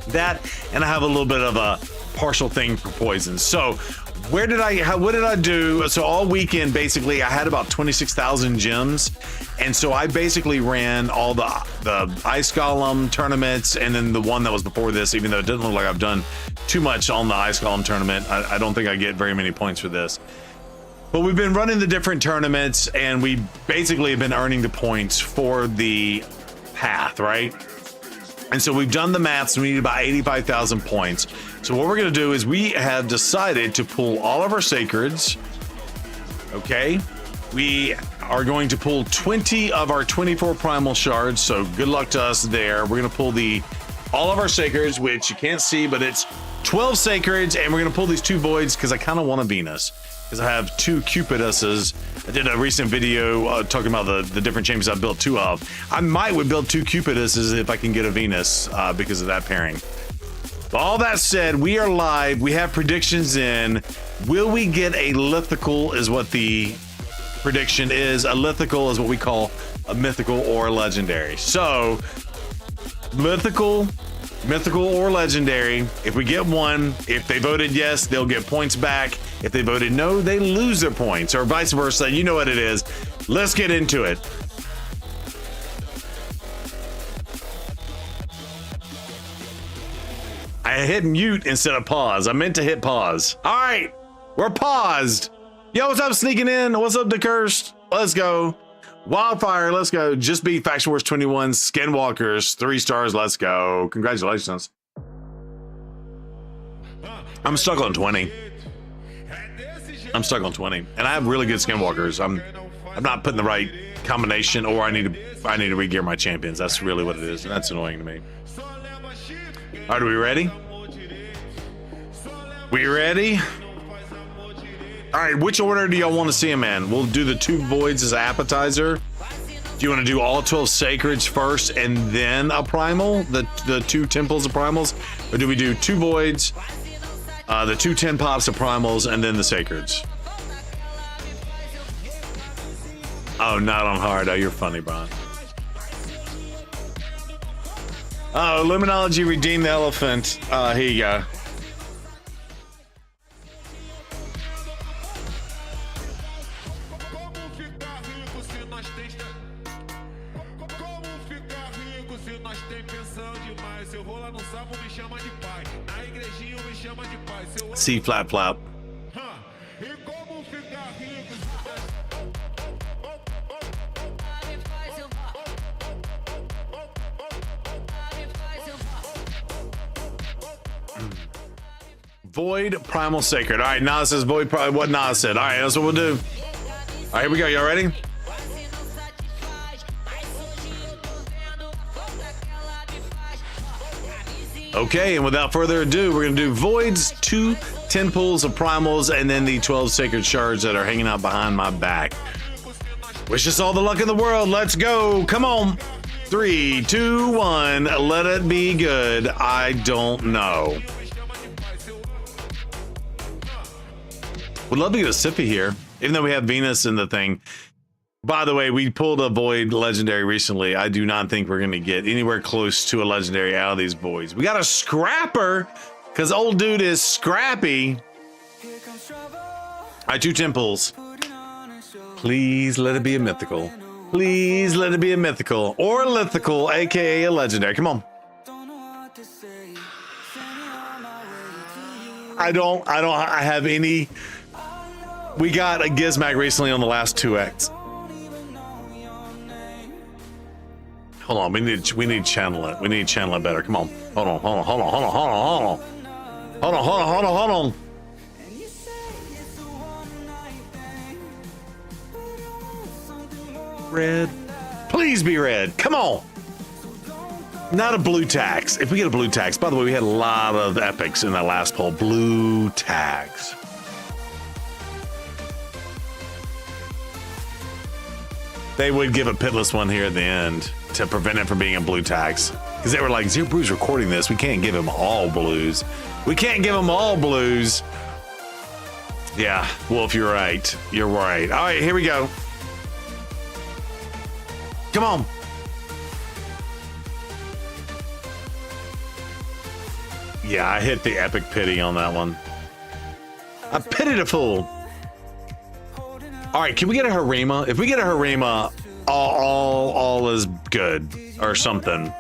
that, and I have a little bit of a partial thing for poison. So what did I do? So all weekend, basically, I had about 26,000 gems. And so I basically ran all the Ice Golem tournaments, and then the one that was before this, even though it doesn't look like I've done too much on the Ice Golem tournament. I don't think I get very many points for this. But we've been running the different tournaments, and we basically have been earning the points for the path, right? And so we've done the maths, and we need about 85,000 points. So what we're gonna do is we have decided to pull all of our sacreds, okay? We are going to pull 20 of our 24 primal shards, so good luck to us there. We're gonna pull all of our sacreds, which you can't see, but it's 12 sacreds, and we're gonna pull these 2 voids because I kind of want a Venus, because I have 2 Cupiduses. I did a recent video talking about the different champions I built 2 of. I might would build 2 Cupiduses if I can get a Venus because of that pairing. But all that said, we are live. We have predictions in. Will we get a lithical is what the prediction is. A lithical is what we call a mythical or legendary. So mythical or legendary. If we get one, if they voted yes, they'll get points back. If they voted no, they lose their points, or vice versa. You know what it is. Let's get into it. I hit mute instead of pause. I meant to hit pause. All right, we're paused. Yo, what's up, sneaking in? What's up, Decursed? Let's go. Wildfire, let's go. Just beat Faction Wars 21, Skinwalkers, 3 stars, let's go. Congratulations. I'm stuck on 20. I'm stuck on 20, and I have really good skinwalkers. I'm not putting the right combination, or I need to re-gear my champions. That's really what it is, and that's annoying to me. All right, are we ready? We ready? All right, which order do y'all want to see him in? We'll do the 2 voids as an appetizer. Do you want to do all 12 sacreds first and then a primal? The 2 temples of primals? Or do we do 2 voids, the 2 10 pops of primals, and then the sacreds? Oh, not on hard. Oh, you're funny, Brian. Oh, Luminology redeemed the elephant. Here you go. C flap flap. Void primal sacred. All right, Nas says void. Probably what Nas said. All right, that's what we'll do. All right, here we go. Y'all ready? Okay, and without further ado, we're gonna do voids, 2 10 pools of primals, and then the 12 sacred shards that are hanging out behind my back. Wish us all the luck in the world. Let's go. Come on. 3, 2, 1. Let it be good. I don't know. Would love to get a Sippy here, even though we have Venus in the thing. By the way, we pulled a void legendary recently. I do not think we're going to get anywhere close to a legendary out of these voids. We got a scrapper because old dude is scrappy. All right, 2 temples. Please let it be a mythical. Please let it be a mythical or a lithical, aka a legendary. Come on. I have any. We got a Gizmag recently on the last 2X. Hold on, we need to channel it. We need to channel it better. Come on. Hold on. Red. Please be red. Come on. Not a blue tax. If we get a blue tax, by the way, we had a lot of epics in that last poll. Blue tags. They would give a pitless one here at the end to prevent it from being a blue tax. Because they were like, Zero Brew's recording this. We can't give him all blues. We can't give him all blues. Yeah, Wolf, you're right. You're right. All right, here we go. Come on. Yeah, I hit the epic pity on that one. I pitied a fool. All right, can we get a Harima? If we get a Harima, all is good or something.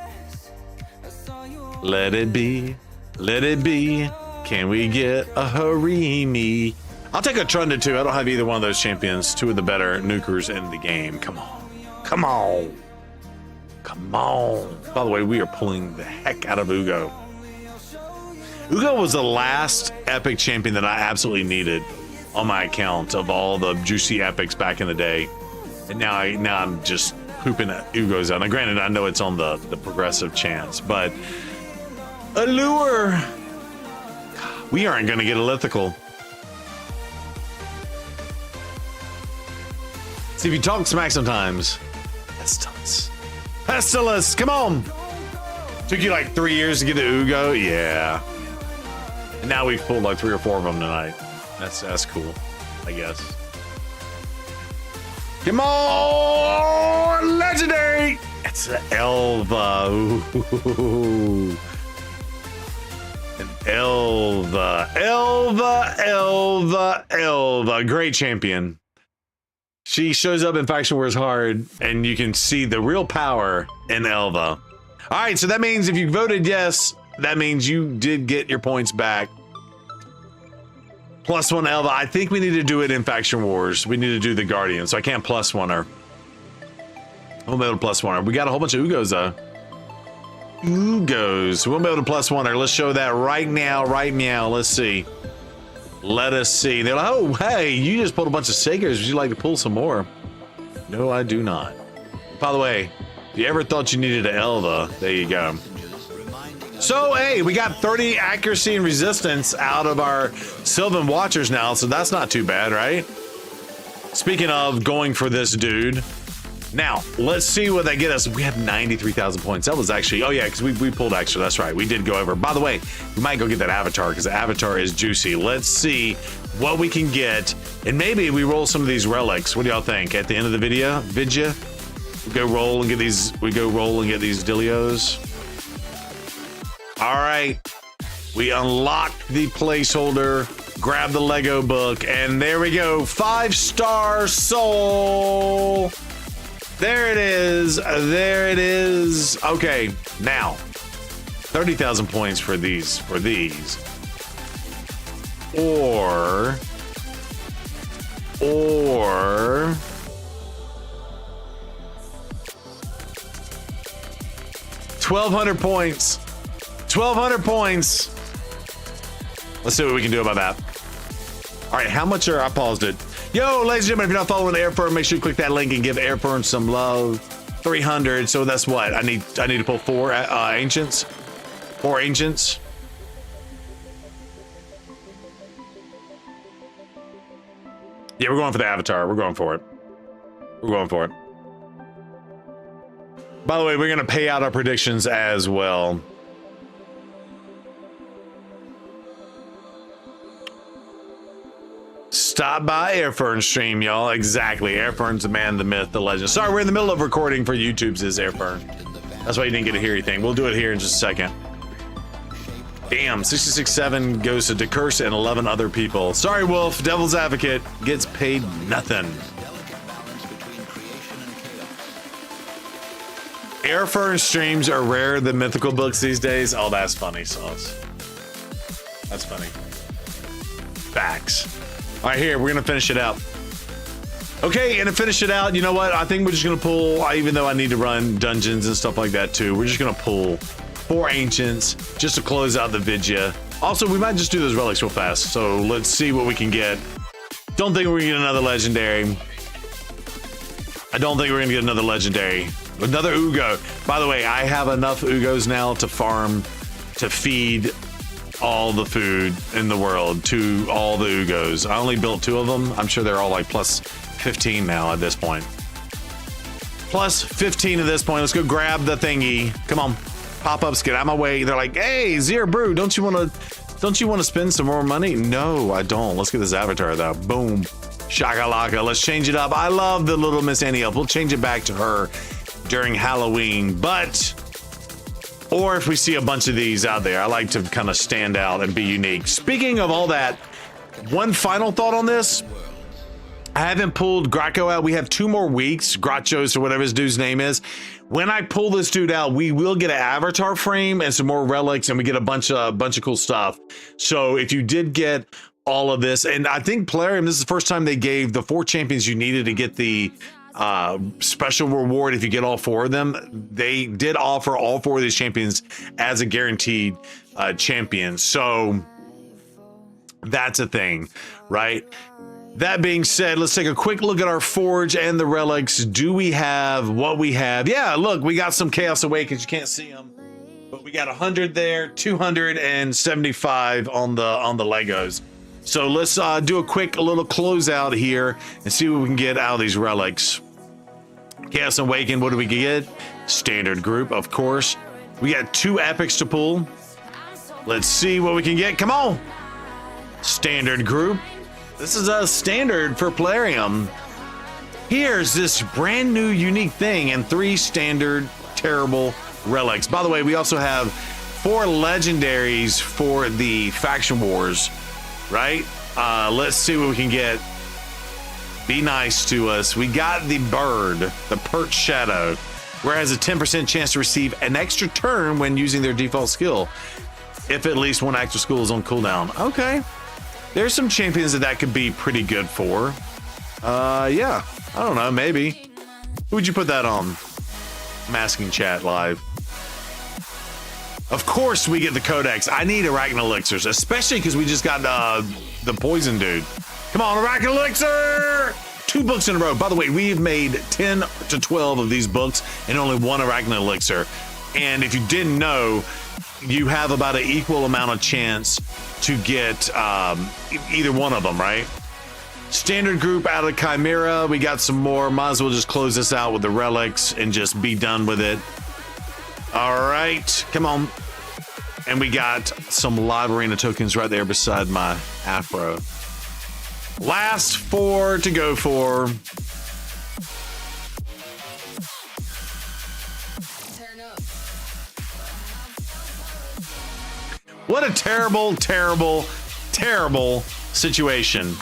Let it be. Let it be. Can we get a Harimi? I'll take a Trunda too. I don't have either one of those champions. 2 of the better nukers in the game. Come on. Come on. Come on. By the way, we are pulling the heck out of Ugo. Ugo was the last epic champion that I absolutely needed on my account of all the juicy epics back in the day. And now I'm just pooping at Ugo's out. Now granted, I know it's on the progressive chance, but Allure. We aren't gonna get a lithical. See, if you talk smack sometimes, Pestilence, come on. Took you like 3 years to get to Ugo? Yeah. And now we've pulled like 3 or 4 of them tonight. That's cool, I guess. Come on, legendary! It's an Elva. Ooh. An Elva. Great champion. She shows up in Faction Wars Hard, and you can see the real power in Elva. All right, so that means if you voted yes, that means you did get your points back. +1 Elva. I think we need to do it in Faction Wars. We need to do the Guardian, so I can't +1 her. I won't be able to +1 her. We got a whole bunch of Ugos, though. Ugos. We won't be able to +1 her. Let's show that right now, right meow. Let's see. Let us see. They're like, oh, hey, you just pulled a bunch of Segers. Would you like to pull some more? No, I do not. By the way, if you ever thought you needed an Elva, there you go. So, hey, we got 30 accuracy and resistance out of our Sylvan Watchers now, so that's not too bad, right? Speaking of going for this dude, now, let's see what they get us. We have 93,000 points. That was actually, oh yeah, because we pulled extra. That's right. We did go over. By the way, we might go get that avatar because the avatar is juicy. Let's see what we can get. And maybe we roll some of these relics. What do y'all think? At the end of the video, we go roll and get these, Dilios. All right. We unlock the placeholder, grab the Lego book, and there we go. 5-star soul. There it is. There it is. Okay, now 30,000 points for these. Or 1,200 points. 1,200 points. Let's see what we can do about that. All right, how much are I paused it? Yo, ladies and gentlemen, if you're not following Airfern, make sure you click that link and give Airfern some love. 300. So that's what I need to pull 4 ancients. 4 ancients. Yeah, we're going for the avatar. We're going for it. By the way, we're gonna pay out our predictions as well. Stop by Airfern's stream, y'all. Exactly. Airfern's the man, the myth, the legend. Sorry, we're in the middle of recording for YouTube's Airfern. That's why you didn't get to hear anything. We'll do it here in just a second. Damn, 66.7 goes to Decurse and 11 other people. Sorry, Wolf. Devil's Advocate gets paid nothing. Airfern streams are rarer than mythical books these days. Oh, that's funny, Sauce. That's funny. Facts. All right, here, we're gonna finish it out. Okay, and to finish it out, you know what? I think we're just gonna pull, even though I need to run dungeons and stuff like that too, we're just gonna pull 4 ancients just to close out the vidya. Also, we might just do those relics real fast. So let's see what we can get. Don't think we're gonna get another legendary. I don't think we're gonna get another legendary. Another Ugo. By the way, I have enough Ugos now to farm, to feed all the food in the world to all the Ugos. I only built 2 of them. I'm sure they're all like plus 15 now at this point. Plus 15 at this point. Let's go grab the thingy. Come on, pop-ups, get out of my way. They're like, hey, Zero Brew, don't you want to spend some more money? No, I don't. Let's get this avatar though. Boom, shakalaka. Let's change it up. I love the little Miss Annie Elf. We'll change it back to her during Halloween, or if we see a bunch of these out there, I like to kind of stand out and be unique. Speaking of all that, one final thought on this. I haven't pulled Graco out. We have 2 more weeks, Grachos or whatever his dude's name is. When I pull this dude out, we will get an avatar frame and some more relics, and we get a bunch of cool stuff. So if you did get all of this, and I think Plarium, this is the first time they gave the 4 champions you needed to get the special reward if you get all 4 of them. They did offer all 4 of these champions as a guaranteed champion. So that's a thing, right? That being said, let's take a quick look at our forge and the relics. Do we have what we have? Yeah, look, we got some Chaos Awakens. You can't see them, but we got 100 there, 275 on the Legos. So let's do a quick little closeout here and see what we can get out of these relics. Chaos Awaken, what do we get? Standard group, of course. We got 2 epics to pull. Let's see what we can get. Come on. Standard group. This is a standard for Plarium. Here's this brand new unique thing and 3 standard terrible relics. By the way, we also have 4 legendaries for the faction wars, right? Let's see what we can get. Be nice to us. We got the bird, the perch shadow, where it has a 10% chance to receive an extra turn when using their default skill, if at least 1 active skill is on cooldown. Okay. There's some champions that could be pretty good for. Yeah, I don't know, maybe. Who would you put that on? I'm asking chat live. Of course we get the codex. I need arachne elixirs, especially because we just got the poison dude. Come on, arachne elixir! 2 books in a row. By the way, we've made 10 to 12 of these books and only 1 arachne elixir. And if you didn't know, you have about an equal amount of chance to get either one of them, right? Standard group out of Chimera. We got some more. Might as well just close this out with the relics and just be done with it. All right, come on. And we got some live arena tokens right there beside my afro. Last 4 to go for. What a terrible, terrible, terrible situation.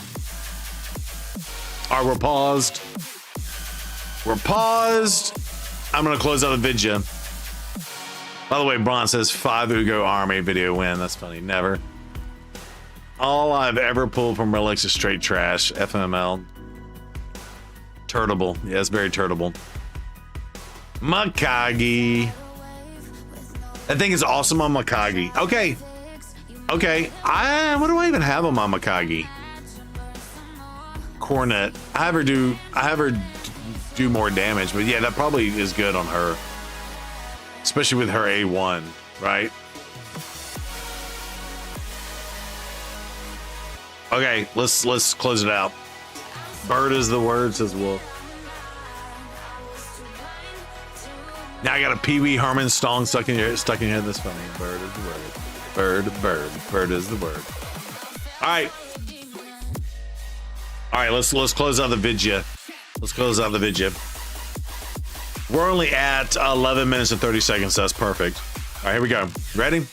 All right, we're paused. We're paused. I'm going to close out the video. By the way, Bron says 5 Ugo Army video win. That's funny. Never. All I've ever pulled from relics is straight trash. FML. Turtable. Yes, very turtable. Makagi. That thing is awesome on Makagi. Okay. Okay. What do I even have on my Makagi? Cornet. I have her do more damage, but yeah, that probably is good on her. Especially with her A1, right? Okay, let's close it out. Bird is the word, says Wolf. Now I got a Pee Wee Herman song stuck in your head. That's funny. Bird is the word. Bird is the word. All right, let's close out the video. Let's close out the video. We're only at 11 minutes and 30 seconds. So that's perfect. All right, here we go. Ready?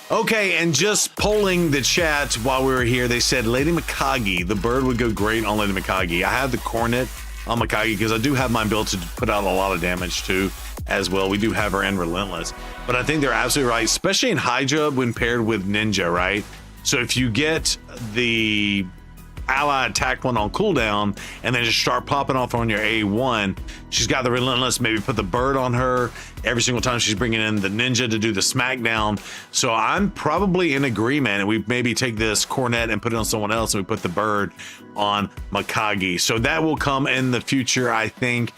Okay, and just polling the chat while we were here, they said Lady Mikage, the bird would go great on Lady Mikage. I have the Cornet on Mikage because I do have mine built to put out a lot of damage too, as well. We do have her in Relentless, but I think they're absolutely right, especially in Hydra when paired with Ninja, right? So if you get the ally attack one on cooldown and then just start popping off on your A1, she's got the Relentless, maybe put the bird on her every single time she's bringing in the Ninja to do the smackdown. So I'm probably in agreement, and we maybe take this Cornet and put it on someone else, and we put the bird on Mikage. So that will come in the future, I think.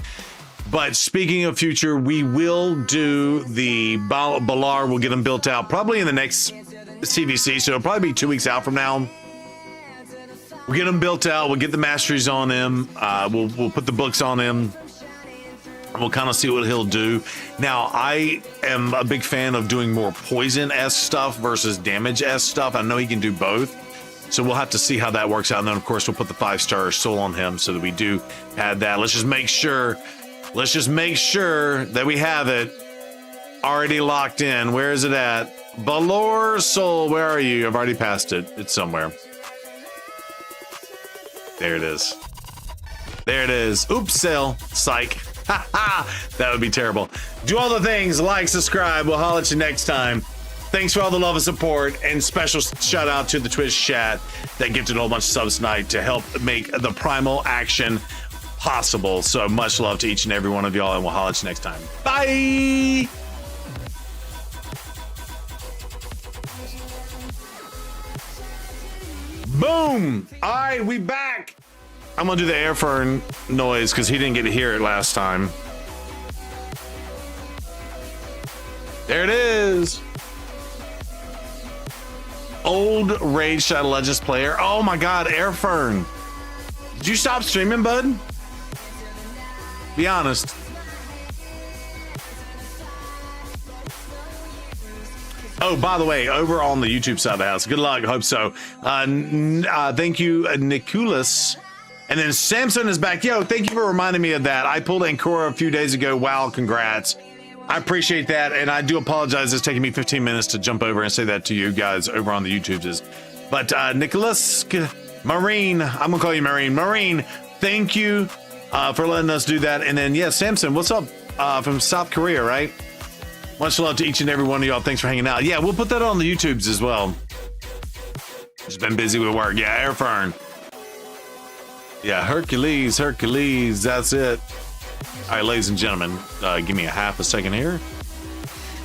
But speaking of future, we will do the Balar. We'll get them built out probably in the next CVC, so it'll probably be 2 weeks out from now. We'll get them built out. We'll get the masteries on him. We'll put the books on him. We'll kind of see what he'll do. Now, I am a big fan of doing more poison-esque stuff versus damage-esque stuff. I know he can do both. So we'll have to see how that works out. And then, of course, we'll put the 5-star soul on him so that we do have that. Let's just make sure that we have it already locked in. Where is it at? Balor Soul, where are you? I've already passed it. It's somewhere. There it is. There it is. Oops, sell. Psych. Ha ha. That would be terrible. Do all the things. Like, subscribe. We'll holler at you next time. Thanks for all the love and support. And special shout out to the Twitch chat that gifted a whole bunch of subs tonight to help make the primal action possible. So much love to each and every one of y'all. And we'll holler at you next time. Bye. Boom! All right, we back. I'm gonna do the air fern noise because he didn't get to hear it last time. There it is. Old Raid Shadow Legends player. Oh my God, air fern. Did you stop streaming, bud? Be honest. Oh, by the way, over on the YouTube side of the house, good luck. I hope so. Thank you, Nicholas. And then Samson is back. Yo, thank you for reminding me of that. I pulled Ancora a few days ago. Wow, congrats. I appreciate that. And I do apologize. It's taking me 15 minutes to jump over and say that to you guys over on the YouTubes. But Nicholas Marine, I'm going to call you Marine. Marine, thank you for letting us do that. And then, yeah, Samson, what's up from South Korea, right? Much love to each and every one of y'all. Thanks for hanging out. Yeah, we'll put that on the YouTubes as well. Just been busy with work. Yeah, air fern. Yeah, Hercules, that's it. All right, ladies and gentlemen, give me a half a second here.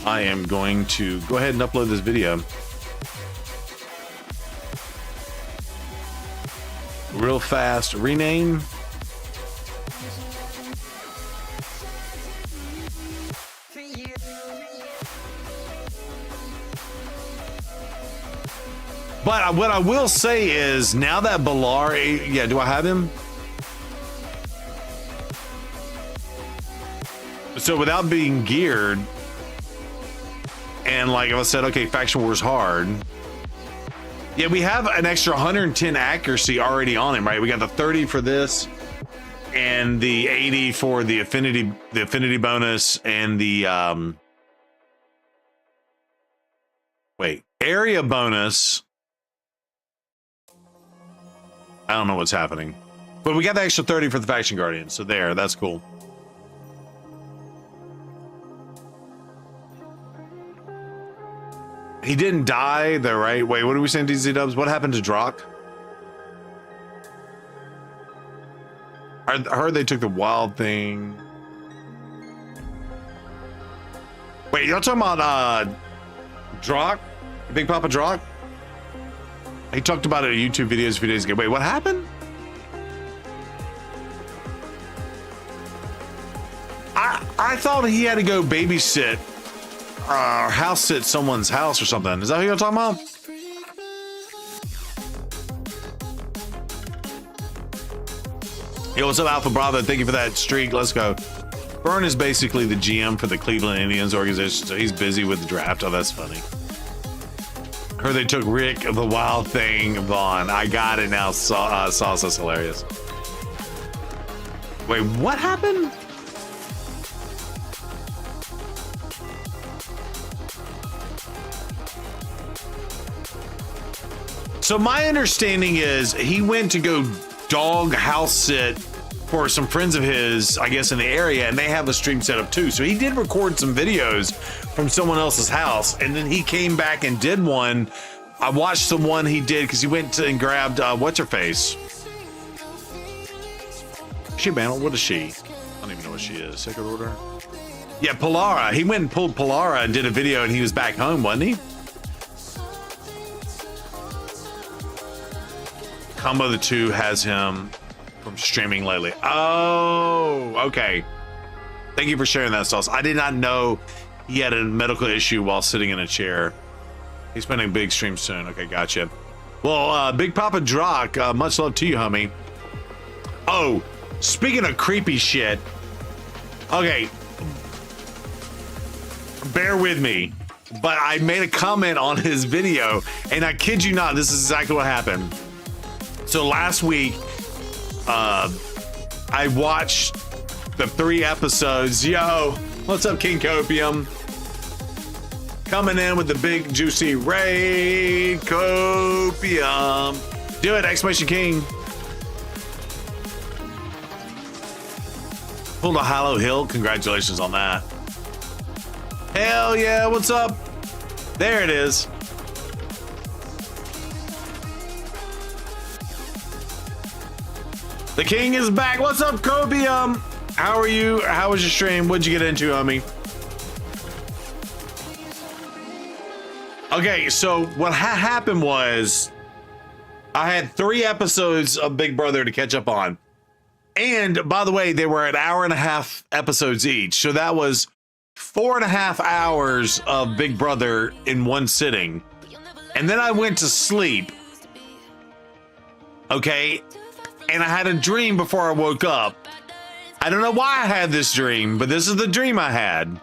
I am going to go ahead and upload this video. Real fast, rename. But what I will say is, now that Bilar, yeah, do I have him? So without being geared, and like I said, okay, Faction Wars hard. Yeah, we have an extra 110 accuracy already on him, right? We got the 30 for this, and the 80 for the affinity bonus, and the area bonus. I don't know what's happening, but we got the extra 30 for the Faction Guardian. So there, that's cool. He didn't die though, right? Wait, what are we saying, DZ Dubs? What happened to Drock? I heard they took the wild thing. Wait, y'all talking about Drock? Big Papa Drock? He talked about it in YouTube videos a few days ago. Wait, what happened? I thought he had to go babysit or house sit someone's house or something. Is that who you're talking about? Yo, what's up, Alpha Bravo? Thank you for that streak. Let's go. Byrne is basically the GM for the Cleveland Indians organization, so he's busy with the draft. Oh, that's funny. Heard they took Rick the Wild Thing Vaughn. I got it now. Sauce, that's hilarious. Wait, what happened? So my understanding is he went to go dog house sit for some friends of his, I guess, in the area, and they have a stream set up too. So he did record some videos from someone else's house, and then he came back and did one. I watched the one he did because he went and grabbed what's her face. Is she a man? What is she? I don't even know what she is. Sacred Order. Yeah, Polara. He went and pulled Polara and did a video, and he was back home, wasn't he? Combo the Two has him from streaming lately. Oh, okay. Thank you for sharing that, Sauce. I did not know he had a medical issue while sitting in a chair. He's spending big stream soon. Okay, gotcha. Well, Big Papa Drock, much love to you, homie. Oh, speaking of creepy shit. Okay. Bear with me. But I made a comment on his video, and I kid you not, this is exactly what happened. So last week, I watched the 3 episodes. Yo, what's up, King Copium? Coming in with the big juicy raid, Copium. Do it, exclamation king. Pulled a Hollow Hill. Congratulations on that. Hell yeah, what's up? There it is. The king is back. What's up, Copium? How are you? How was your stream? What'd you get into, homie? Okay, so what happened was I had 3 episodes of Big Brother to catch up on. And by the way, they were an hour and a half episodes each. So that was 4.5 hours of Big Brother in one sitting. And then I went to sleep. Okay. And I had a dream before I woke up. I don't know why I had this dream, but this is the dream I had.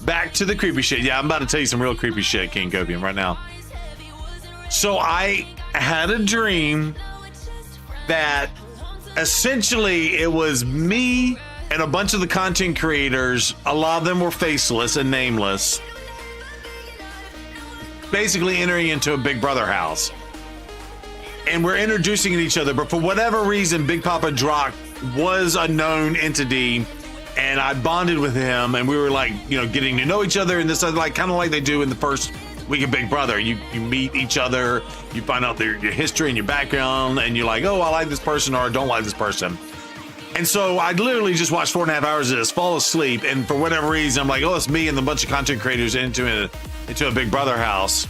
Back to the creepy shit. Yeah, I'm about to tell you some real creepy shit, King Copium, right now. So I had a dream that essentially it was me and a bunch of the content creators. A lot of them were faceless and nameless. Basically entering into a Big Brother house. And we're introducing each other, but for whatever reason, Big Papa Drock was a known entity, and I bonded with him, and we were like, you know, getting to know each other, and this like kind of like they do in the first week of Big Brother. You meet each other, you find out your history and your background, and you're like, oh, I like this person or I don't like this person. And so I literally just watched 4.5 hours of this, fall asleep, and for whatever reason, I'm like, oh, it's me and a bunch of content creators into a Big Brother house,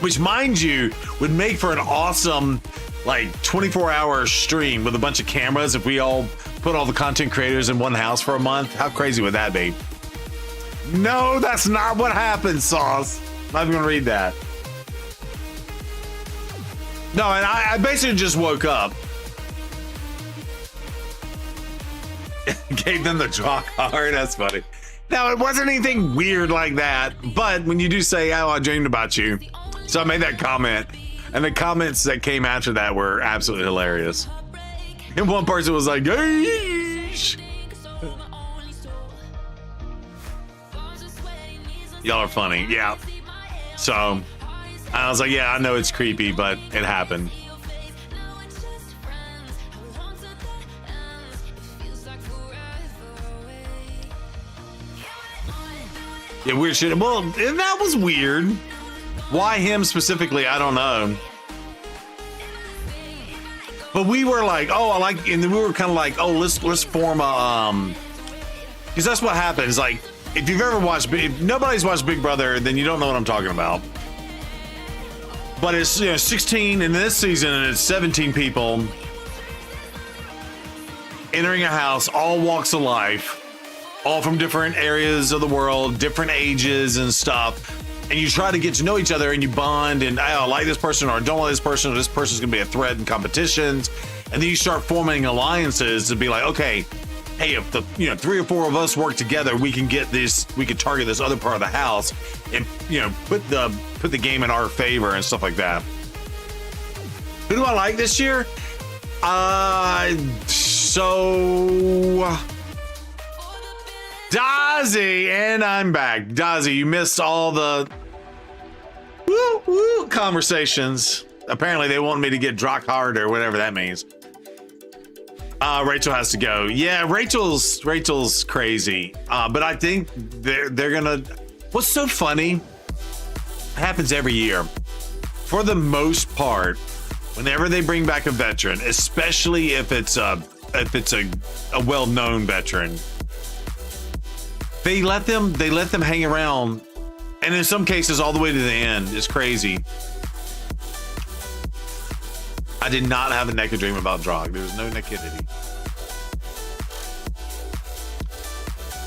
which, mind you, would make for an awesome, like, 24-hour stream with a bunch of cameras if we all put all the content creators in one house for a month. How crazy would that be? No, that's not what happened, Sauce. I'm not even gonna read that. No, and I basically just woke up. Gave them the draw card. That's funny. Now, it wasn't anything weird like that, but when you do say, oh, I dreamed about you. So I made that comment, and the comments that came after that were absolutely hilarious. And one person was like, "Yeesh." Y'all are funny. Yeah. So I was like, yeah, I know it's creepy, but it happened. Yeah, weird shit. Well, that was weird. Why him specifically? I don't know. But we were like, oh, I like, and then we were kind of like, oh, let's form a, because that's what happens. Like, if you've ever watched, if nobody's watched Big Brother, then you don't know what I'm talking about. But it's 16 in this season, and it's 17 people entering a house, all walks of life, all from different areas of the world, different ages and stuff. And you try to get to know each other, and you bond, and I like this person, or I don't like this person, or this person's gonna be a threat in competitions. And then you start forming alliances to be like, okay, hey, if the 3 or 4 of us work together, we can get this, we can target this other part of the house, and put the game in our favor and stuff like that. Who do I like this year? Dazzy, and I'm back. Dazzy, you missed all the woo conversations. Apparently they want me to get drock hard or whatever that means. Rachel has to go. Yeah, Rachel's crazy. But I think they're gonna. What's so funny? It happens every year. For the most part, whenever they bring back a veteran, especially if it's a well-known veteran, they let them hang around, and in some cases all the way to the end. It's crazy. I did not have a naked dream about Drog. There was no nakedity.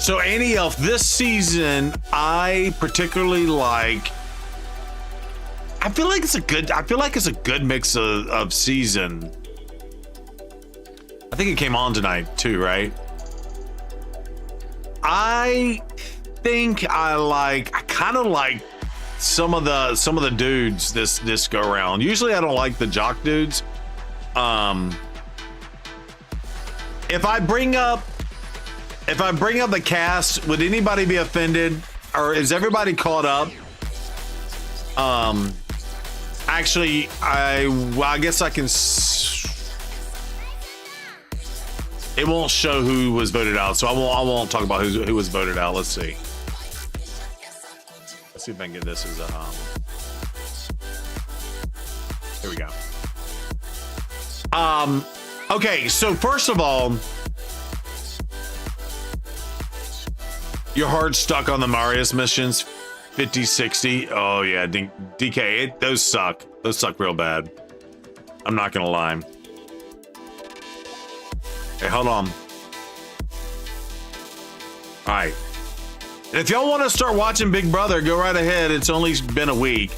So Annie Elf, this season I particularly like. I feel like it's a good mix of season. I think it came on tonight too, right? I think I kind of like some of the dudes this go around. Usually I don't like the jock dudes. If I bring up the cast, would anybody be offended, or is everybody caught up? Actually, I guess I can. It won't show who was voted out, so I won't talk about who was voted out. Let's see. Let's see if I can get this as a. Here we go. Okay, so first of all, your heart's stuck on the Marius missions, 50, 60. Oh yeah, DK, those suck. Those suck real bad. I'm not gonna lie. Hey, hold on. All right. And if y'all want to start watching Big Brother, go right ahead. It's only been a week.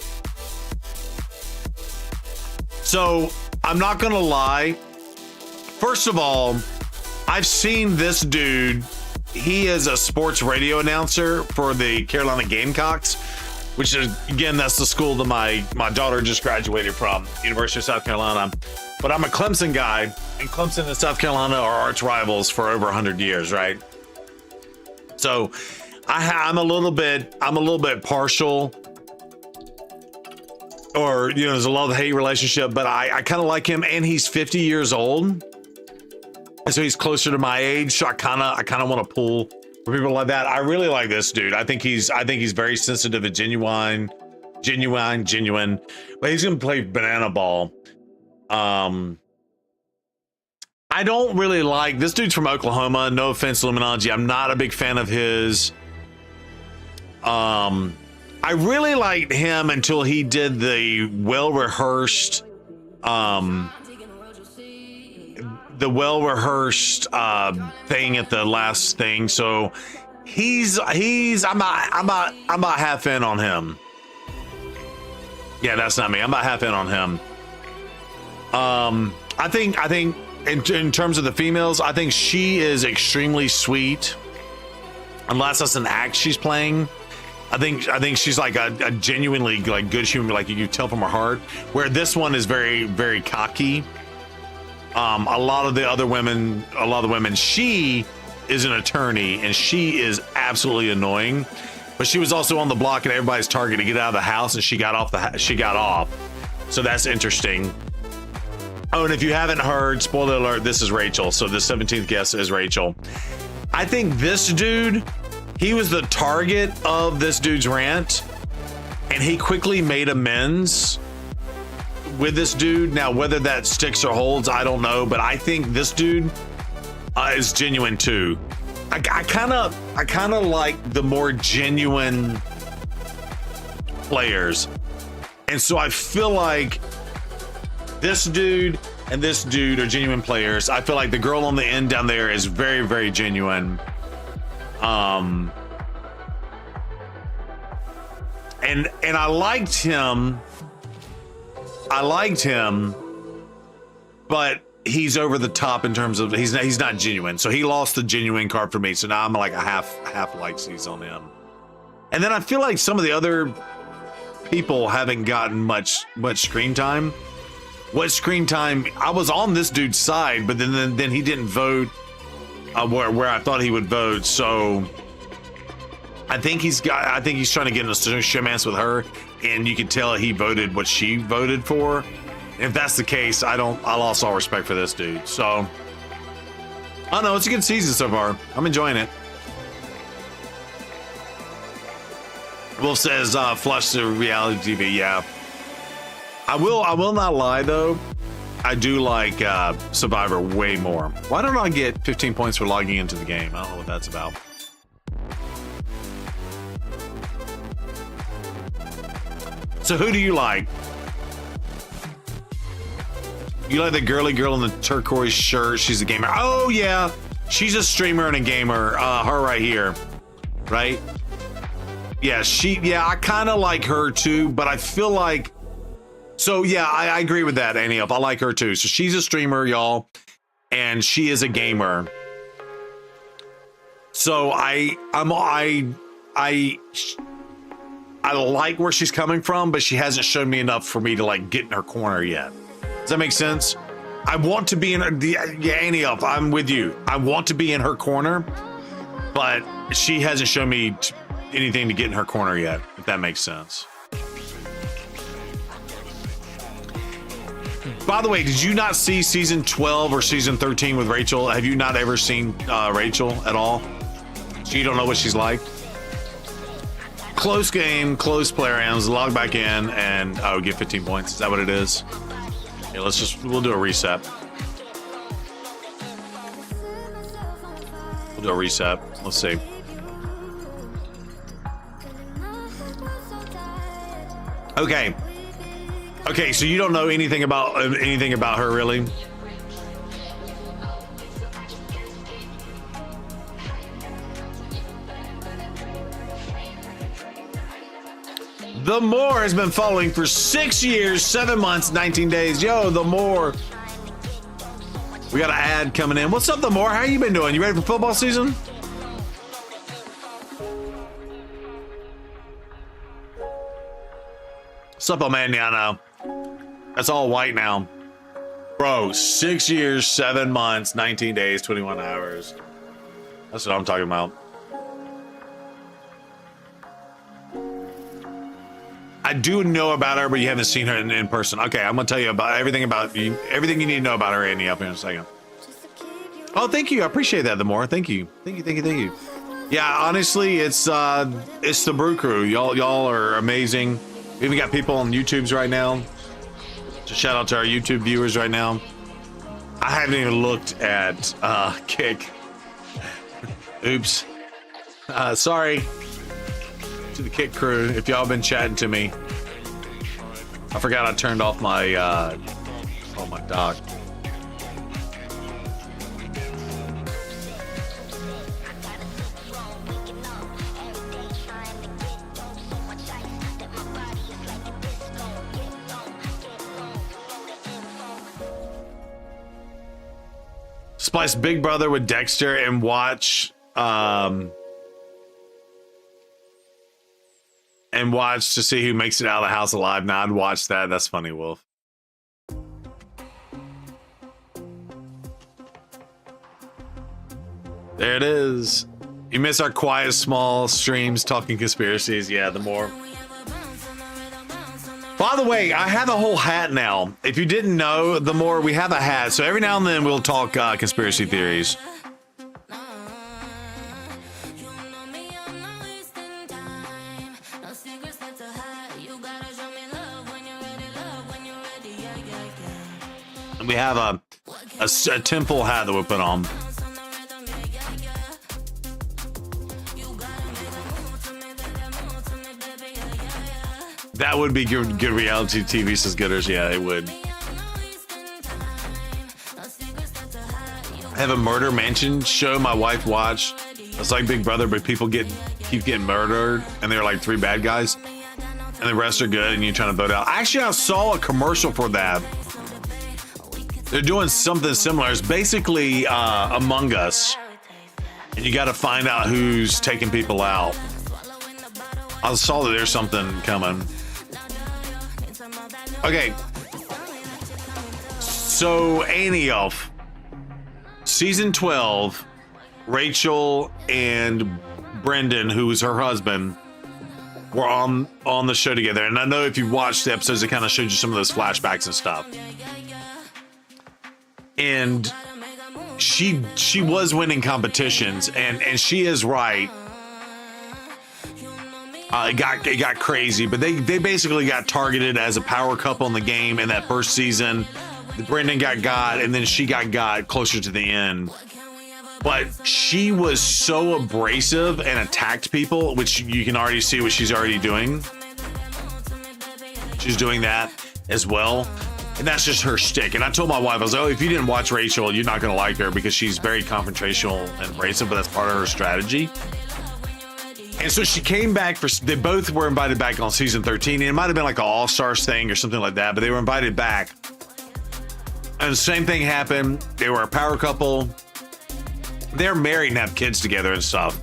So I'm not gonna lie. First of all, I've seen this dude. He is a sports radio announcer for the Carolina Gamecocks, which is, again, that's the school that my daughter just graduated from, University of South Carolina. But I'm a Clemson guy, and Clemson and South Carolina are arch rivals for over 100 years, right? So I'm a little bit partial, or there's a love-hate relationship, but I kind of like him, and he's 50 years old, and so he's closer to my age. So I kind of want to pull for people like that. I really like this dude. I think he's very sensitive and genuine. But he's gonna play banana ball. I don't really like this dude's from Oklahoma. No offense, Luminology. I'm not a big fan of his. I really liked him until he did the well-rehearsed thing at the last thing. So I'm about half in on him. Yeah, that's not me. I'm about half in on him. I think in terms of the females, I think she is extremely sweet. Unless that's an act she's playing. I think she's like a genuinely like good human, like you can tell from her heart. Where this one is very, very cocky. A lot of the women, she is an attorney and she is absolutely annoying. But she was also on the block and everybody's target to get out of the house, and she got off. So that's interesting. Oh, and if you haven't heard, spoiler alert, this is Rachel. So the 17th guest is Rachel. I think this dude, he was the target of this dude's rant, and he quickly made amends with this dude. Now, whether that sticks or holds, I don't know, but I think this dude is genuine too. I kind of like the more genuine players, and so I feel like this dude and this dude are genuine players. I feel like the girl on the end down there is very, very genuine. And I liked him. But he's over the top in terms of he's not genuine. So he lost the genuine card for me. So now I'm like a half like sees on him. And then I feel like some of the other people haven't gotten much screen time. What screen time? I was on this dude's side, but then he didn't vote where I thought he would vote. So I think he's trying to get in a showmance with her, and you can tell he voted what she voted for. If that's the case, I lost all respect for this dude. So I don't know, it's a good season so far. I'm enjoying it. Wolf says flush the reality TV. Yeah, I will not lie though, I do like Survivor way more. Why don't I get 15 points for logging into the game? I don't know what that's about. So who do you like? You like the girly girl in the turquoise shirt? She's a gamer. Oh yeah, she's a streamer and a gamer. Her right here, right? Yeah, I kind of like her too, but I feel like, so yeah, I agree with that, Annie. I like her too. So she's a streamer, y'all, and she is a gamer. So I like where she's coming from, but she hasn't shown me enough for me to like get in her corner yet. Does that make sense? I want to be in Annie up. I'm with you. I want to be in her corner, but she hasn't shown me anything to get in her corner yet, if that makes sense. By the way, did you not see season 12 or season 13 with Rachel? Have you not ever seen Rachel at all? So you don't know what she's like? Close game, close player rounds, log back in, and I would get 15 points. Is that what it is? Yeah, we'll do a reset. We'll do a reset. Let's see. Okay. Okay, so you don't know anything about her, really? The More has been following for 6 years, 7 months, 19 days. Yo, The More. We got an ad coming in. What's up, The More? How you been doing? You ready for football season? What's up, Omaniano? That's all white now. Bro, 6 years, 7 months, 19 days, 21 hours. That's what I'm talking about. I do know about her, but you haven't seen her in person. Okay, I'm gonna tell you about everything you need to know about her, Andy, up here in a second. Oh, thank you. I appreciate that, The More. Thank you. Thank you. Yeah, honestly, it's the Brew Crew. Y'all are amazing. We even got people on YouTube's right now. So shout out to our YouTube viewers right now. I haven't even looked at Kick. Oops. Sorry to the Kick crew if y'all been chatting to me. I forgot I turned off my my dock. Splice Big Brother with Dexter and watch to see who makes it out of the house alive. Now I'd watch that. That's funny, Wolf. There it is. You miss our quiet, small streams talking conspiracies. Yeah, the more. By the way, I have a whole hat now. If you didn't know, the more we have a hat. So every now and then we'll talk conspiracy theories. And we have a temple hat that we put on. That would be good reality TV, says Gooders. Yeah, it would. I have a murder mansion show my wife watched. It's like Big Brother, but people keep getting murdered, and they're like 3 bad guys, and the rest are good, and you're trying to vote out. Actually, I saw a commercial for that. They're doing something similar. It's basically Among Us, and you got to find out who's taking people out. I saw that there's something coming. Okay. So, Annie Elf. Season 12, Rachel and Brendan, who was her husband, were on the show together. And I know if you watched the episodes, it kind of showed you some of those flashbacks and stuff. And she was winning competitions, and she is right. It got crazy, but they basically got targeted as a power couple in the game in that first season. Brendan got, and then she got closer to the end. But she was so abrasive and attacked people, which you can already see what she's already doing. She's doing that as well. And that's just her shtick. And I told my wife, I was like, oh, if you didn't watch Rachel, you're not going to like her because she's very confrontational and abrasive, but that's part of her strategy. And so she came back they both were invited back on season 13. And it might have been like an All-Stars thing or something like that, but they were invited back. And the same thing happened. They were a power couple. They're married and have kids together and stuff.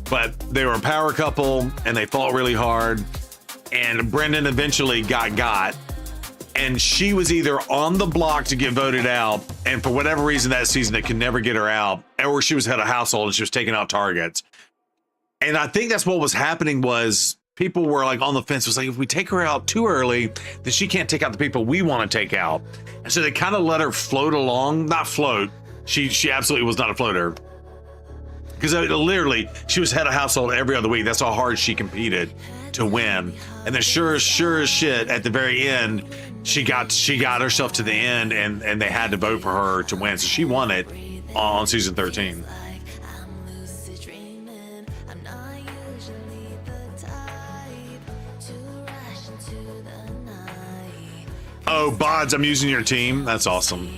But they were a power couple and they fought really hard. And Brendan eventually got. And she was either on the block to get voted out, and for whatever reason that season they could never get her out, or she was head of household and she was taking out targets. And I think that's what was happening was people were like on the fence. It was like, if we take her out too early, then she can't take out the people we want to take out. And so they kind of let her float along, not float. She absolutely was not a floater. Because literally she was head of household every other week. That's how hard she competed to win. And then sure as shit at the very end, she got herself to the end and they had to vote for her to win. So she won it on season 13. Oh, Bods, I'm using your team. That's awesome.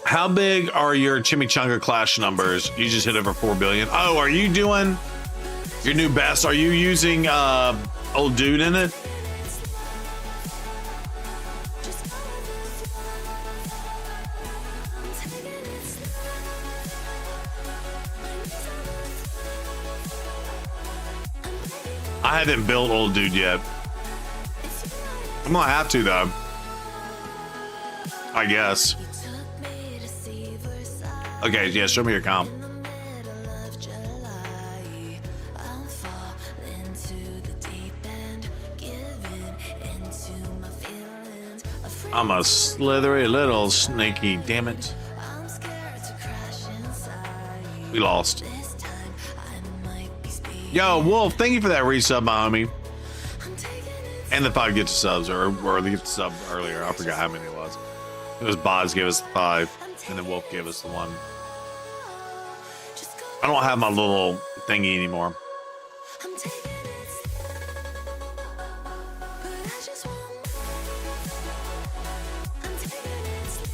How big are your Chimichanga Clash numbers? You just hit over 4 billion. Oh, are you doing your new best? Are you using old dude in it? I haven't built old dude yet. I'm gonna have to though. I guess. Okay, yeah, show me your comp. I'm a slithery little snaky, damn it. We lost. Yo, Wolf, thank you for that resub, my homie. And the 5 gift subs, or the gift sub earlier. I forgot how many it was. It was Boz gave us the 5, and then Wolf gave us the 1. I don't have my little thingy anymore.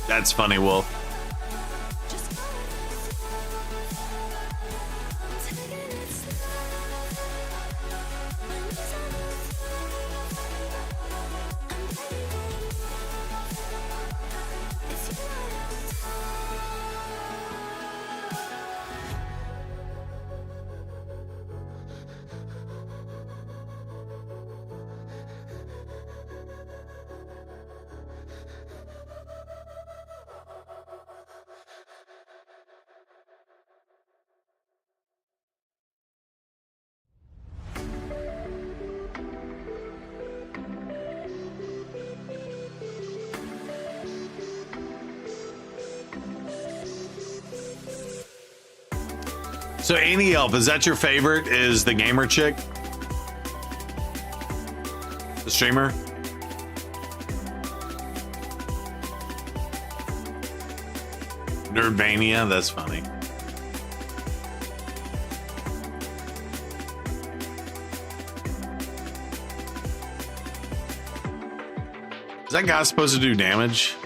That's funny, Wolf. So Annie Elf, is that your favorite? Is the gamer chick? The streamer? Nerdmania, that's funny. Is that guy supposed to do damage?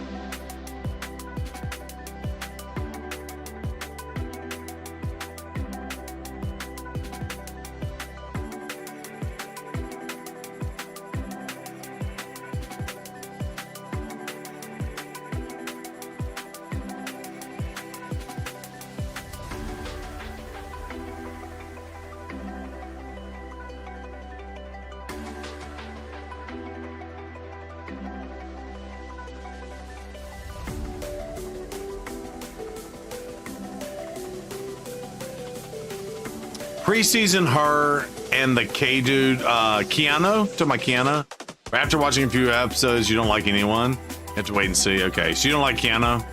Preseason her and the K dude, Keanu, to my Keanu. After watching a few episodes, you don't like anyone. You have to wait and see. Okay, so you don't like Keanu?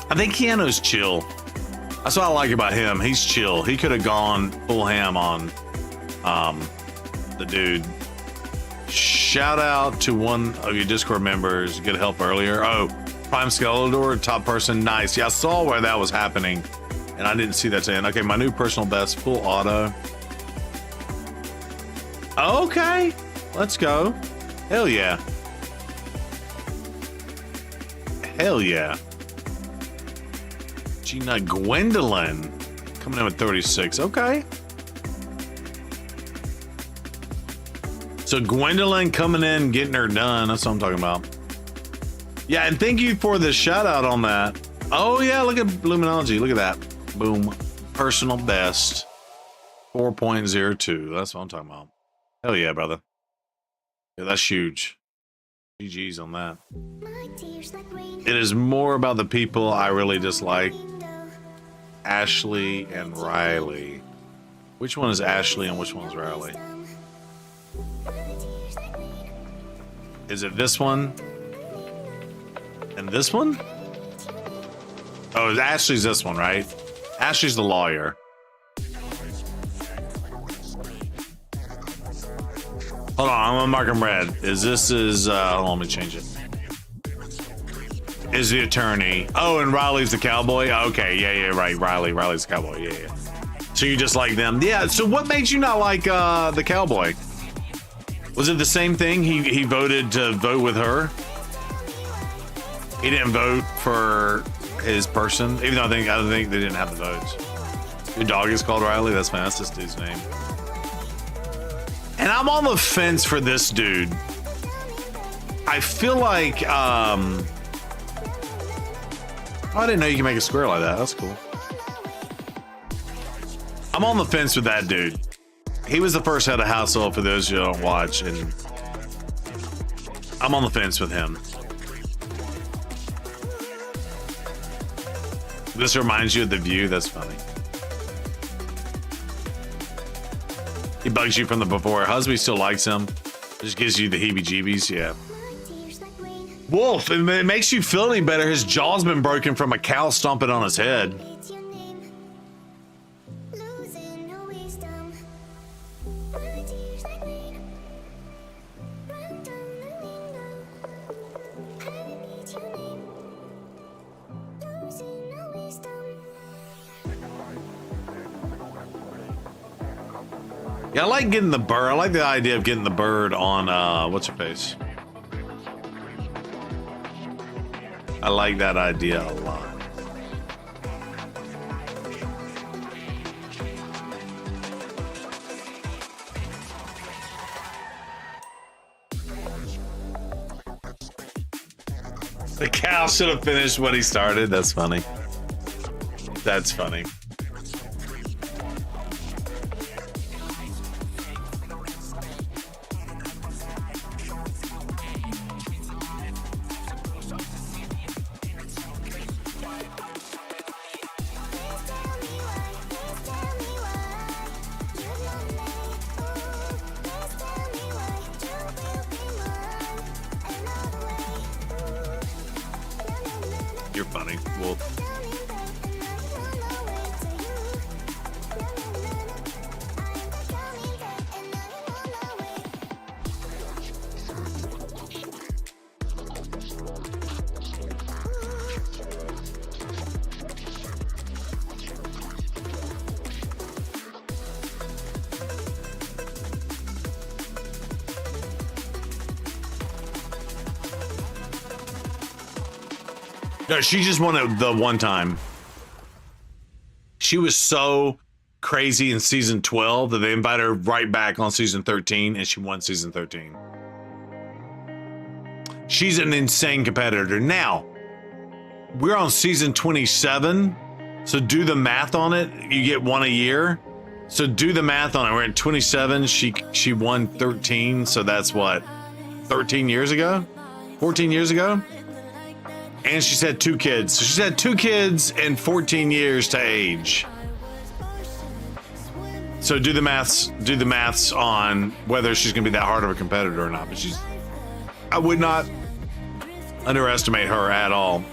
I think Keanu's chill. That's what I like about him. He's chill. He could have gone full ham on the dude. Shout out to one of your Discord members. Good help earlier. Oh, Prime Skeletor, top person. Nice. Yeah, I saw where that was happening. And I didn't see that saying, okay, my new personal best, full auto. Okay, let's go. Hell yeah. Hell yeah. Gina Gwendolyn coming in with 36. Okay. So Gwendolyn coming in, getting her done. That's what I'm talking about. Yeah, and thank you for the shout out on that. Oh yeah, look at Luminology. Look at that. Boom. Personal best 4.02. That's what I'm talking about. Hell yeah, brother. Yeah, that's huge. GG's on that. It is more about the people I really dislike. Ashley and Riley. Which one is Ashley and which one's Riley? Is it this one? And this one? Oh, Ashley's this one, right? Ashley's the lawyer. Hold on, I'm gonna mark him red. Hold on, let me change it. Is the attorney. Oh, and Riley's the cowboy? Okay, yeah, right. Riley's the cowboy, yeah. So you just like them. Yeah, so what made you not like the cowboy? Was it the same thing? He voted to vote with her? He didn't vote for his person, even though I don't think they didn't have the votes. Your dog is called Riley? That's fine. That's this dude's name. And I'm on the fence for this dude. I feel like, oh, I didn't know you can make a square like that. That's cool. I'm on the fence with that dude. He was the first head of household for those who don't watch, and I'm on the fence with him. This reminds you of The View? That's funny. He bugs you from the before. Husby still likes him. Just gives you the heebie-jeebies. Yeah. Wolf, if it makes you feel any better, his jaw's been broken from a cow stomping on his head. Yeah, I like getting the bird. I like the idea of getting the bird on, what's her face? I like that idea a lot. The cow should have finished what he started. That's funny. That's funny. You're funny, Wolf. No, she just won it the one time. She was so crazy in season 12 that they invited her right back on season 13, and she won season 13. She's an insane competitor. Now, we're on season 27, so do the math on it. You get one a year. So do the math on it. We're at 27. She won 13, so that's what, 13 years ago? 14 years ago? And she's had 2 kids. So she's had 2 kids and 14 years to age. So do the maths on whether she's gonna be that hard of a competitor or not. But I would not underestimate her at all.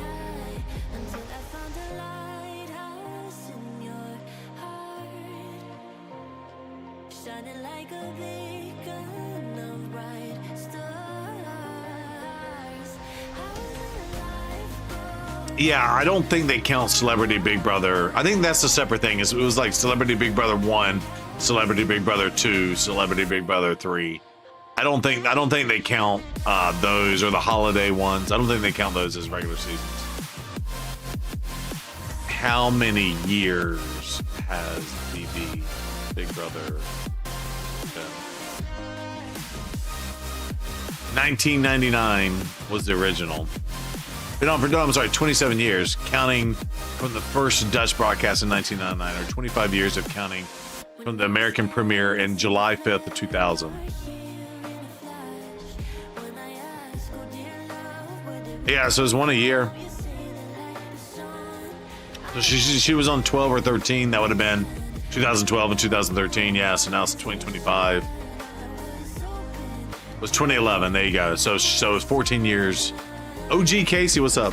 Yeah, I don't think they count Celebrity Big Brother. I think that's a separate thing. It was like Celebrity Big Brother 1, Celebrity Big Brother 2, Celebrity Big Brother 3. I don't think they count those, or the holiday ones. I don't think they count those as regular seasons. How many years has BB Big Brother been? 1999 was the original. I'm sorry, 27 years, counting from the first Dutch broadcast in 1999, or 25 years of counting from the American premiere in July 5th of 2000. Yeah, so it was one a year. So she was on 12 or 13. That would have been 2012 and 2013. Yeah, so now it's 2025. It was 2011. There you go. So it's 14 years. OG Casey, what's up?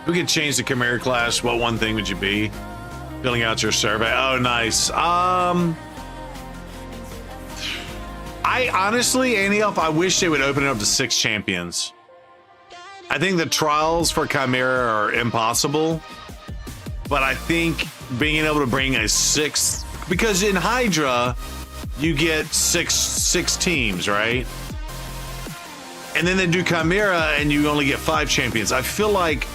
We could change the Chimera Clash. What one thing would you be? Filling out your survey. Oh, nice. I honestly, Annie Elf, I wish they would open it up to 6 champions. I think the trials for Chimera are impossible. But I think being able to bring a 6th, because in Hydra, you get six teams, right? And then they do Chimera and you only get 5 champions. I feel like,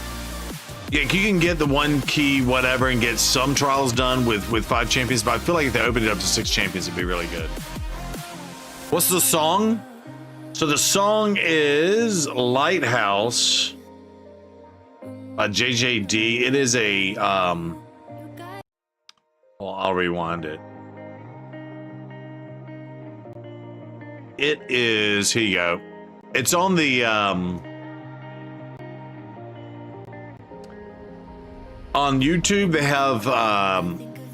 yeah, you can get the 1 key, whatever, and get some trials done with 5 champions, but I feel like if they opened it up to 6 champions, it'd be really good. What's the song? So the song is Lighthouse. JJD. It is a well, I'll rewind it. It is, here you go. It's on the on YouTube. They have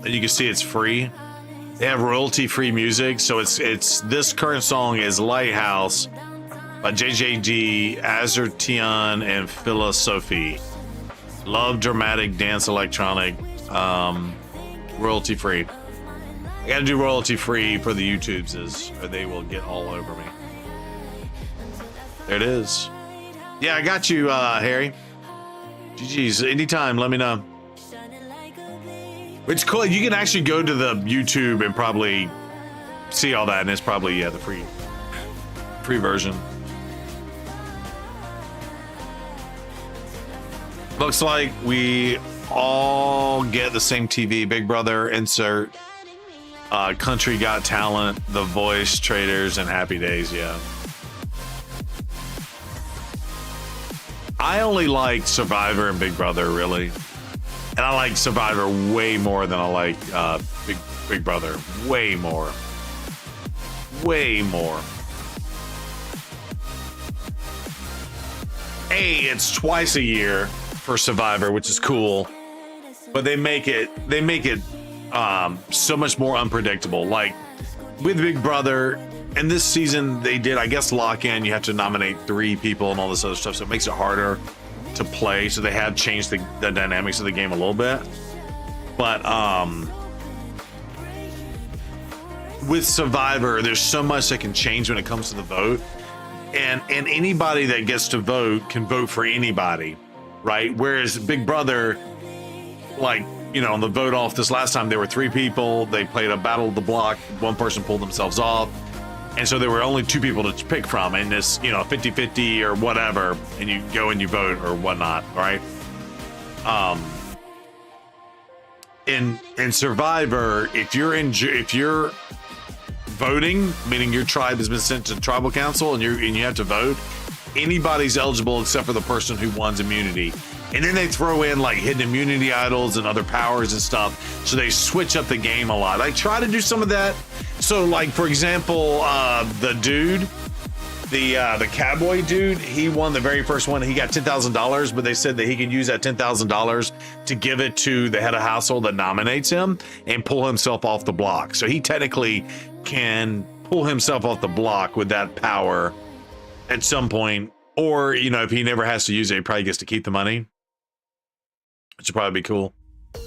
you can see it's free. They have royalty free music. So it's this current song is Lighthouse by JJD, Azertion, and Philosophy. Love dramatic dance electronic, royalty free. I gotta do royalty free for the YouTubes, or they will get all over me. There it is. Yeah, I got you, Harry. GG's. Anytime, let me know. It's cool. You can actually go to the YouTube and probably see all that, and it's probably the free version. Looks like we all get the same TV. Big Brother, insert, Country Got Talent, The Voice, Traders, and Happy Days. Yeah. I only like Survivor and Big Brother, really. And I like Survivor way more than I like Big Brother. Way more. Way more. It's twice a year for Survivor, which is cool. But they make it so much more unpredictable. Like with Big Brother, and this season they did, I guess, lock in. You have to nominate 3 people and all this other stuff, so it makes it harder to play. So they have changed the dynamics of the game a little bit. But with Survivor, there's so much that can change when it comes to the vote. And anybody that gets to vote can vote for anybody, right? Whereas Big Brother, like, you know, on the vote off this last time, there were 3 people. They played a battle of the block. One person pulled themselves off. And so there were only 2 people to pick from, and this, you know, 50-50 or whatever, and you go and you vote or whatnot, right? In Survivor, if you're voting, meaning your tribe has been sent to tribal council and you have to vote, anybody's eligible except for the person who wants immunity. And then they throw in like hidden immunity idols and other powers and stuff, so they switch up the game a lot. I try to do some of that. So like, for example, the dude, the cowboy dude, he won the very first one. He got $10,000, but they said that he could use that $10,000 to give it to the head of household that nominates him and pull himself off the block. So he technically can pull himself off the block with that power at some point. Or, you know, if he never has to use it, he probably gets to keep the money, which would probably be cool. I'm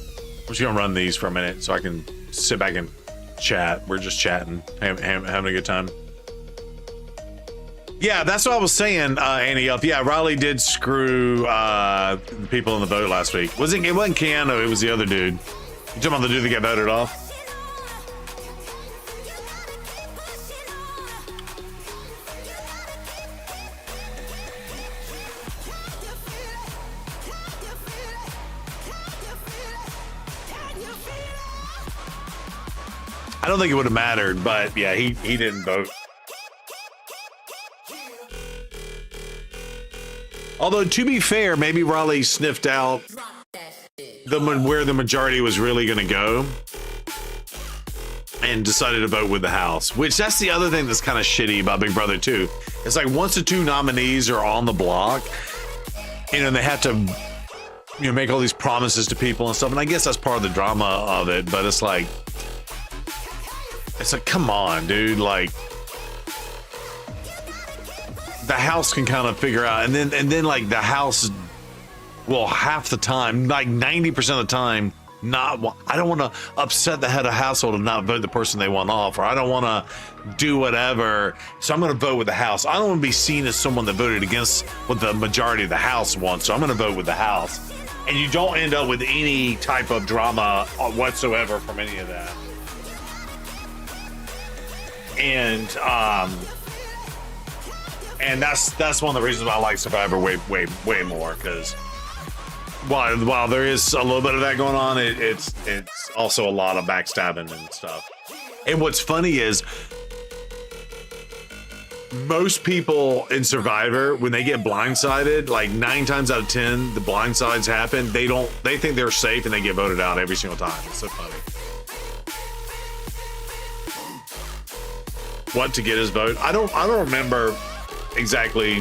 just gonna run these for a minute so I can sit back and chat. We're just chatting, having a good time. Yeah, that's what I was saying, Annie up. Yeah, Riley did screw the people in the vote last week. It wasn't Keanu, it was the other dude. You talking about the dude that got voted off? I don't think it would have mattered, but yeah, he didn't vote. Although, to be fair, maybe Raleigh sniffed out where the majority was really going to go and decided to vote with the House, which that's the other thing that's kind of shitty about Big Brother too. It's like once the 2 nominees are on the block, you know, they have to, you know, make all these promises to people and stuff. And I guess that's part of the drama of it, but it's like, come on, dude. Like, the House can kind of figure out, and then like the House, well, half the time, like 90% of the time, I don't want to upset the head of household and not vote the person they want off, or I don't want to do whatever, so I'm going to vote with the House. I don't want to be seen as someone that voted against what the majority of the House wants, so I'm going to vote with the House. And you don't end up with any type of drama whatsoever from any of that. And that's one of the reasons why I like Survivor way more, because while there is a little bit of that going on, it's also a lot of backstabbing and stuff. And what's funny is most people in Survivor, when they get blindsided, like 9 times out of 10, the blindsides happen. They think they're safe and they get voted out every single time. It's so funny. What to get his vote? I don't remember exactly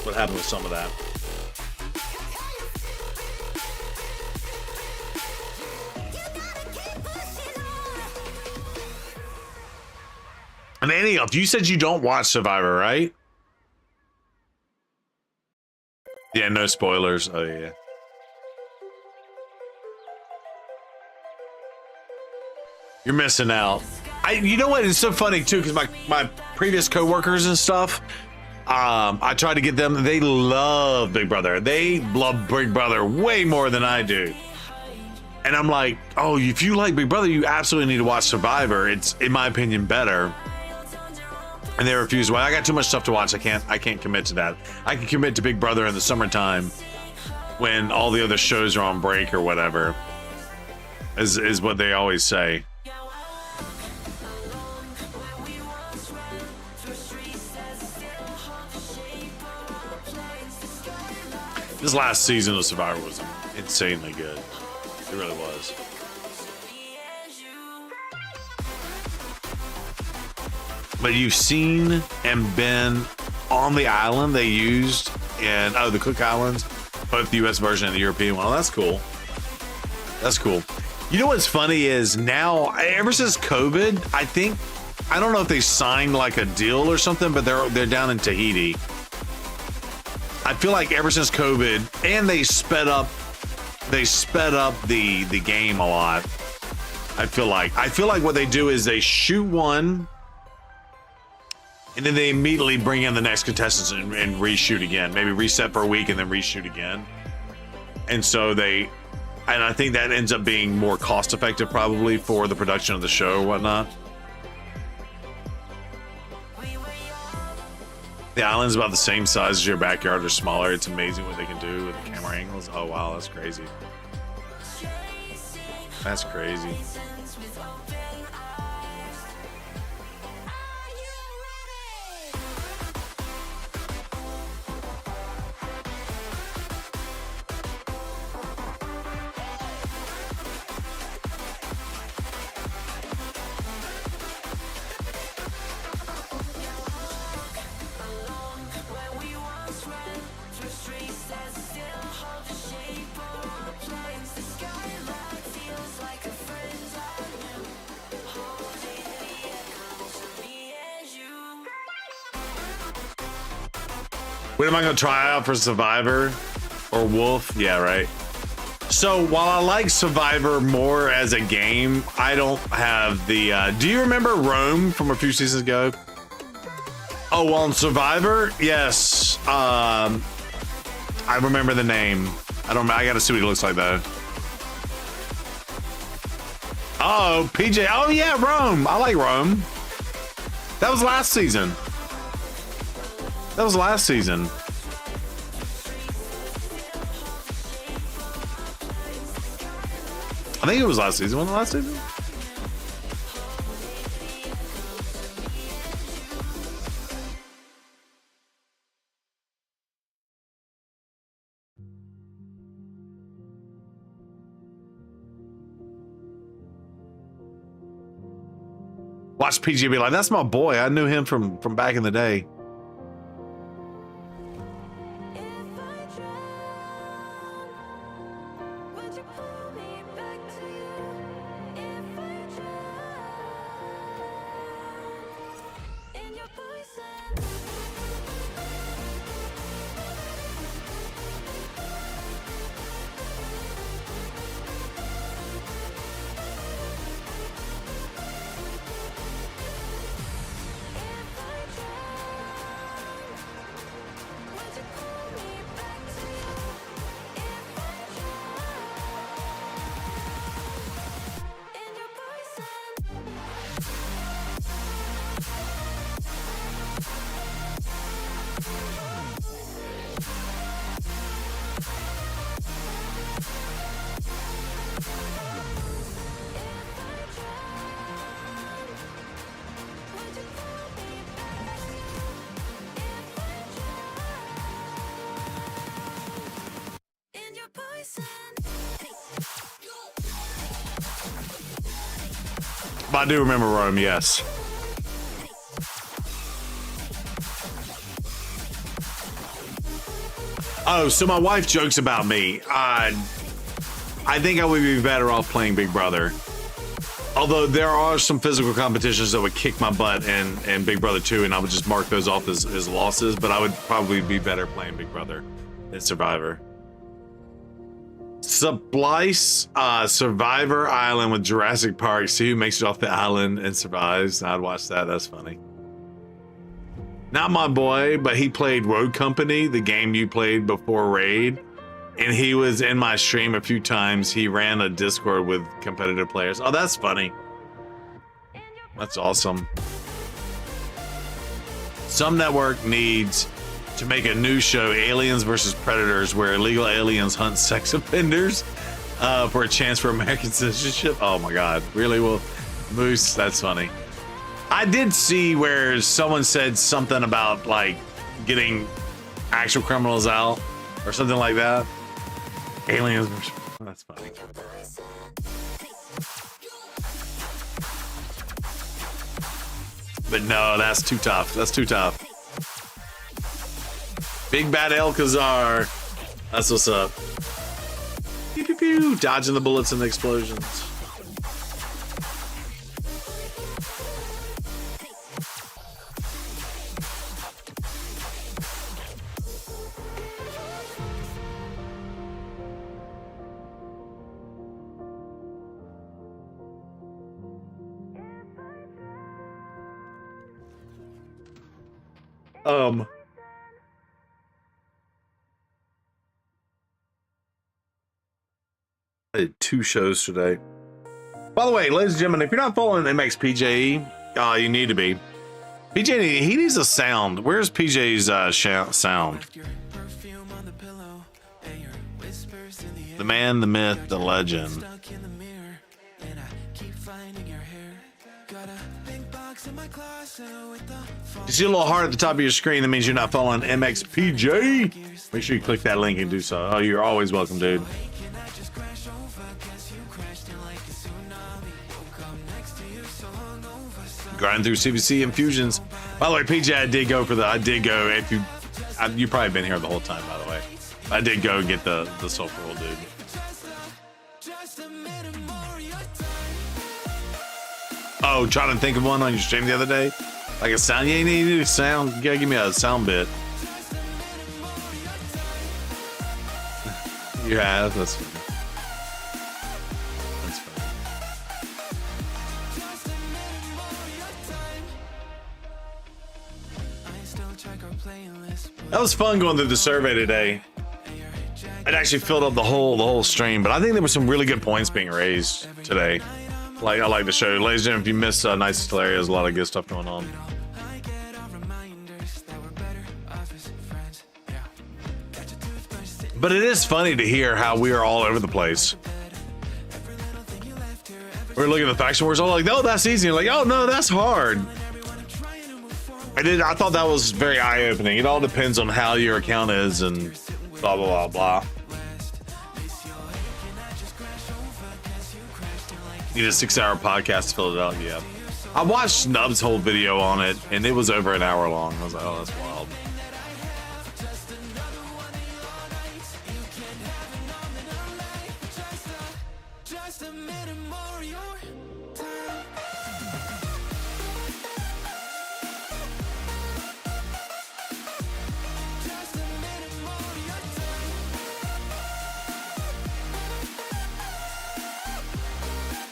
what happened with some of that. And Annie, you said you don't watch Survivor, right? Yeah, no spoilers. Oh yeah. You're missing out. You know what? It's so funny too, because my previous coworkers and stuff, I try to get them. They love Big Brother. They love Big Brother way more than I do. And I'm like, oh, if you like Big Brother, you absolutely need to watch Survivor. It's, in my opinion, better. And they refuse. Well, I got too much stuff to watch. I can't commit to that. I can commit to Big Brother in the summertime when all the other shows are on break or whatever. Is what they always say. This last season of Survivor was insanely good. It really was. But you've seen and been on the island they used in the Cook Islands, both the US version and the European one. Oh, that's cool. That's cool. You know what's funny is now, ever since COVID, I don't know if they signed like a deal or something, but they're down in Tahiti. I feel like ever since COVID, and they sped up the game a lot. I feel like what they do is they shoot one, and then they immediately bring in the next contestants and reshoot again. Maybe reset for a week and then reshoot again. And so I think that ends up being more cost effective probably for the production of the show or whatnot. The island's about the same size as your backyard or smaller. It's amazing what they can do with the camera angles. Oh wow, that's crazy. That's crazy. When am I going to try out for Survivor or Wolf? Yeah, right. So while I like Survivor more as a game, I don't have the, do you remember Rome from a few seasons ago? Oh, well, on Survivor, yes. I remember the name. I got to see what he looks like though. Oh, PJ. Oh yeah, Rome. I like Rome. That was last season. That was last season. I think it was last season. Wasn't it last season? Watch PG be like, that's my boy. I knew him from back in the day. I do remember Rome, yes. Oh, so my wife jokes about me. I think I would be better off playing Big Brother. Although there are some physical competitions that would kick my butt and Big Brother 2, and I would just mark those off as losses, but I would probably be better playing Big Brother than Survivor. Splice Survivor Island with Jurassic Park. See who makes it off the island and survives. I'd watch that. That's funny. Not my boy, but he played Road Company, the game you played before Raid. And he was in my stream a few times. He ran a Discord with competitive players. Oh, that's funny. That's awesome. Some network needs to make a new show, Aliens versus Predators, where illegal aliens hunt sex offenders for a chance for American citizenship. Oh my God, really? Well, Moose, that's funny. I did see where someone said something about like getting actual criminals out or something like that. Aliens versus... That's funny. But no, that's too tough. That's too tough. Big Bad Alcazar. That's what's up. Pew, pew, pew. Dodging the bullets and the explosions. I did 2 shows today. By the way, ladies and gentlemen, if you're not following MXPJE, you need to be. PJ, he needs a sound. Where's PJ's sound? The man, the myth, the legend. You see a little heart at the top of your screen, that means you're not following MXPJ. Make sure you click that link and do so. Oh, you're always welcome, dude. Grind through CVC infusions. By the way, PJ, I did go. If you probably been here the whole time, by the way. I did go get the sulfur roll, dude. Oh, trying to think of one on your stream the other day. Like a sound. Yeah, you need a sound. You gotta give me a sound bit. You have. That's funny. That's funny. That was fun going through the survey today. It actually filled up the whole stream, but I think there were some really good points being raised today. Like, I like the show. Ladies and gentlemen, if you missed Nice History, there's a lot of good stuff going on. But it is funny to hear how we are all over the place. We're looking at the faction wars, all like, oh, that's easy. You're like, oh, no, that's hard. I thought that was very eye-opening. It all depends on how your account is and blah, blah, blah, blah. Need a 6-hour podcast to fill it out. Yeah, I watched Snub's whole video on it, and it was over an hour long. I was like, oh, that's wild.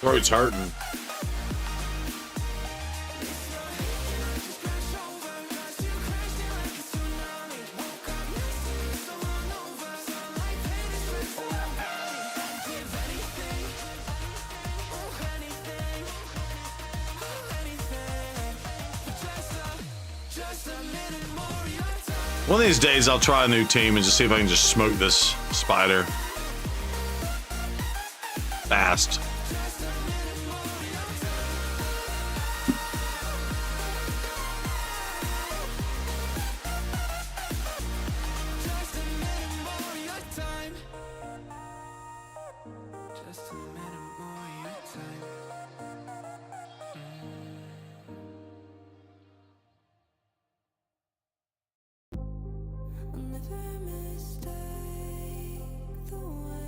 Throat's hurting. One of these days I'll try a new team and just see if I can just smoke this spider fast.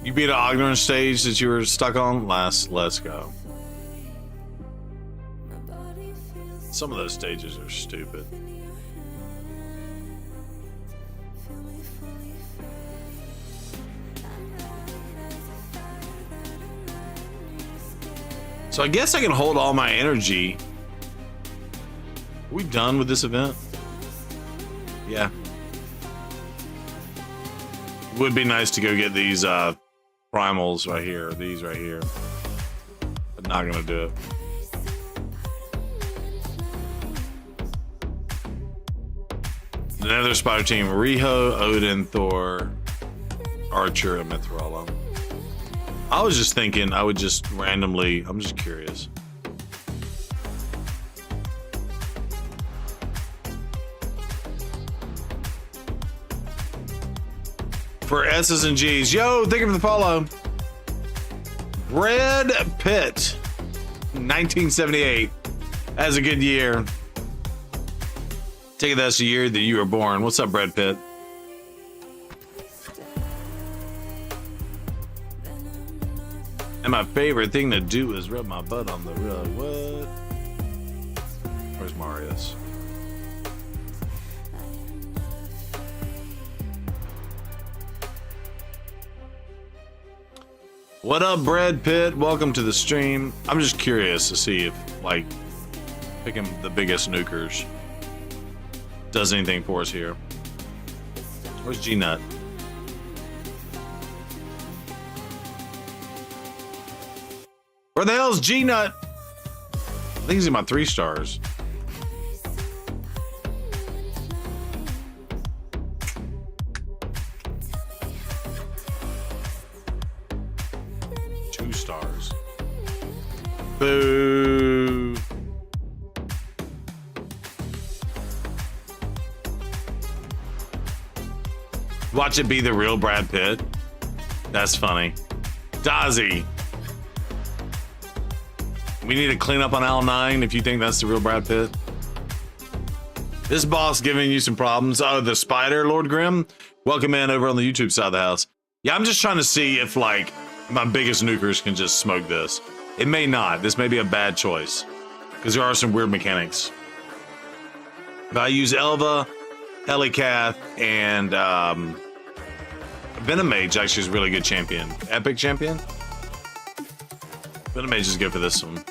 You beat an Ogden stage that you were stuck on? Let's go. Some of those stages are stupid. So I guess I can hold all my energy. Are we done with this event? Yeah. Would be nice to go get these primals right here, these right here. But not gonna do it. The Nether Spider team: Riho, Odin, Thor, Archer, and Mithrala. I was just thinking I would just randomly, I'm just curious. For S's and G's, yo, thank you for the follow. Brad Pitt, 1978. That's a good year. Take it that's the year that you were born. What's up, Brad Pitt? And my favorite thing to do is rub my butt on the rug. What? Where's Marius? What up, Brad Pitt? Welcome to the stream. I'm just curious to see if, like, picking the biggest nukers does anything for us here. Where's G-Nut? Where the hell's G-Nut? I think he's in my 3 stars. Stars. Boo. Watch it be the real Brad Pitt. That's funny. Dozzy. We need to clean up on aisle 9 if you think that's the real Brad Pitt. This boss giving you some problems. Oh, the spider, Lord Grimm. Welcome in over on the YouTube side of the house. Yeah, I'm just trying to see if, like, my biggest nukers can just smoke this. It may not. This may be a bad choice because there are some weird mechanics. But I use Elva, Helicath, and Venomage actually is a really good champion. Epic champion? Venomage is good for this one.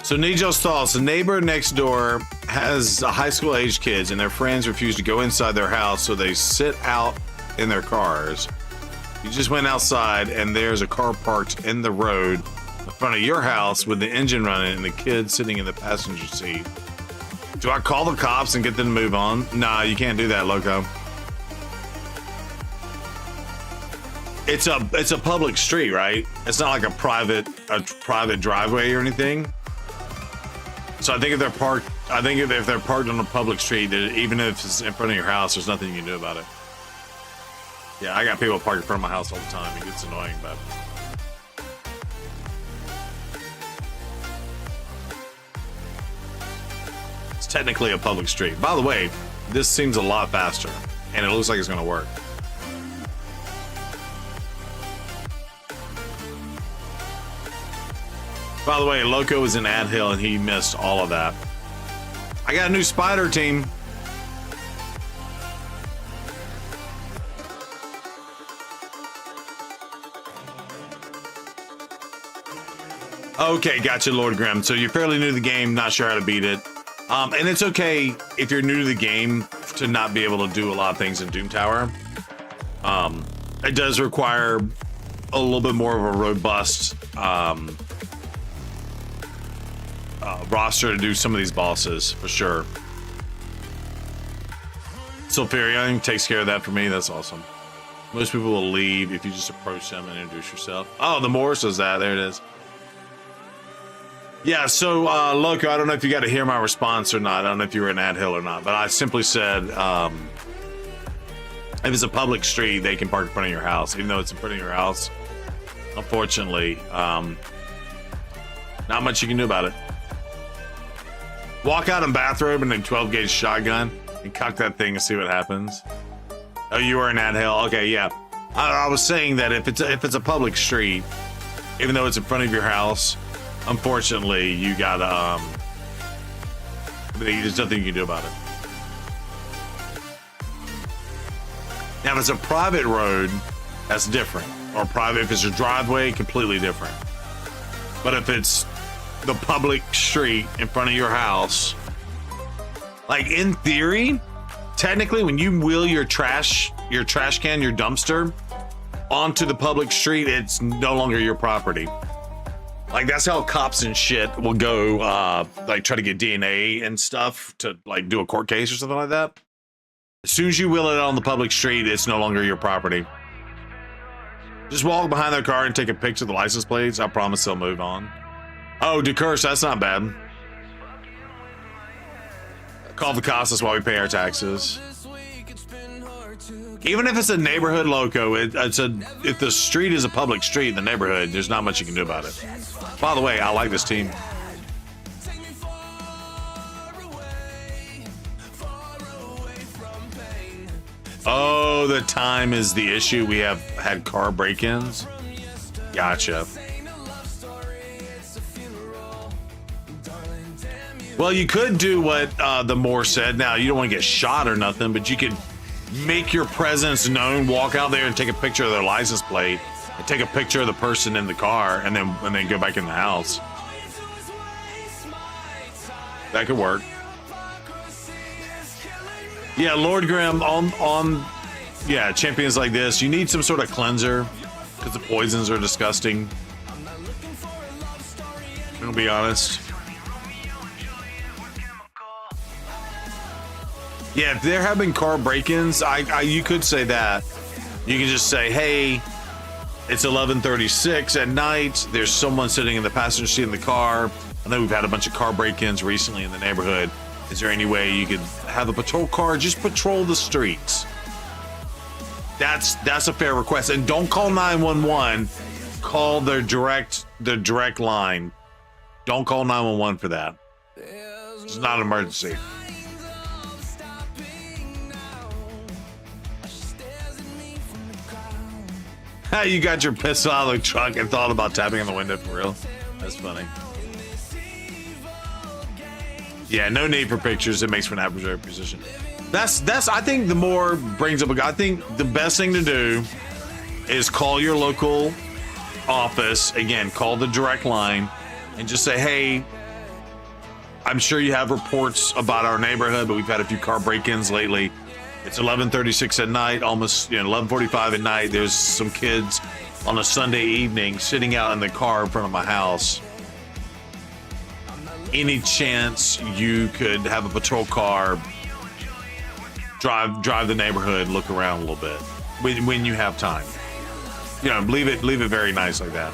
So Nigel's thoughts, the neighbor next door has high school age kids and their friends refuse to go inside their house, so they sit out in their cars. You just went outside and there's a car parked in the road in front of your house with the engine running and the kids sitting in the passenger seat. Do I call the cops and get them to move on? Nah, you can't do that, Loco. It's a public street, right? It's not like a private driveway or anything. So I think if they're parked, if they're parked on a public street, even if it's in front of your house, there's nothing you can do about it. Yeah, I got people parked in front of my house all the time. It gets annoying, but it's technically a public street. By the way, this seems a lot faster, and it looks like it's going to work. By the way, Loco was in Ad Hill and he missed all of that. I got a new spider team. Okay, gotcha, Lord Grimm. So you're fairly new to the game, not sure how to beat it. And it's okay if you're new to the game to not be able to do a lot of things in Doom Tower. It does require a little bit more of a robust roster to do some of these bosses, for sure. Sulfurion takes care of that for me. That's awesome. Most people will leave if you just approach them and introduce yourself. Oh, the Morris does that. There it is. Yeah, so, Loco, I don't know if you got to hear my response or not. I don't know if you were in Ad Hill or not, but I simply said, if it's a public street, they can park in front of your house, even though it's in front of your house. Unfortunately, not much you can do about it. Walk out in bathrobe and a 12 gauge shotgun. and cock that thing and see what happens. Oh, you were in that hell. Okay, yeah. I was saying that if it's a public street, even though it's in front of your house, unfortunately, you got there's nothing you can do about it. Now, if it's a private road, that's different. Or private, if it's your driveway, completely different. But if it's the public street in front of your house, like in theory, technically, when you wheel your trash can, your dumpster onto the public street, it's no longer your property. Like that's how cops and shit will go, like try to get DNA and stuff to like do a court case or something like that. As soon as you wheel it on the public street, it's no longer your property. Just walk behind their car and take a picture of the license plates. I promise they'll move on. Oh, curse, that's not bad. Call the cops, that's why we pay our taxes. Even if it's a neighborhood loco, if the street is a public street in the neighborhood, there's not much you can do about it. By the way, I like this team. Oh, the time is the issue. We have had car break-ins. Gotcha. Well, you could do what the Moore said. Now, you don't want to get shot or nothing, but you could make your presence known, walk out there and take a picture of their license plate, and take a picture of the person in the car, and then go back in the house. That could work. Yeah, Lord Grimm, on champions like this, you need some sort of cleanser because the poisons are disgusting. I'm gonna be honest. Yeah, if there have been car break-ins, you could say that. You can just say, hey, it's 11:36 at night. There's someone sitting in the passenger seat in the car. I know we've had a bunch of car break-ins recently in the neighborhood. Is there any way you could have a patrol car just patrol the streets? That's a fair request. And don't call 911. Call their direct line. Don't call 911 for that. It's not an emergency. How you got your pistol out of the truck and thought about tapping on the window for real? That's funny. Yeah, no need for pictures. It makes for an adversary position. That's I think the more brings up I think the best thing to do is call your local office. Again, call the direct line and just say, hey, I'm sure you have reports about our neighborhood, but we've had a few car break-ins lately. It's 11:36 at night, almost 11:45 at night. There's some kids on a Sunday evening sitting out in the car in front of my house. Any chance you could have a patrol car drive the neighborhood, look around a little bit when you have time? Leave it very nice like that.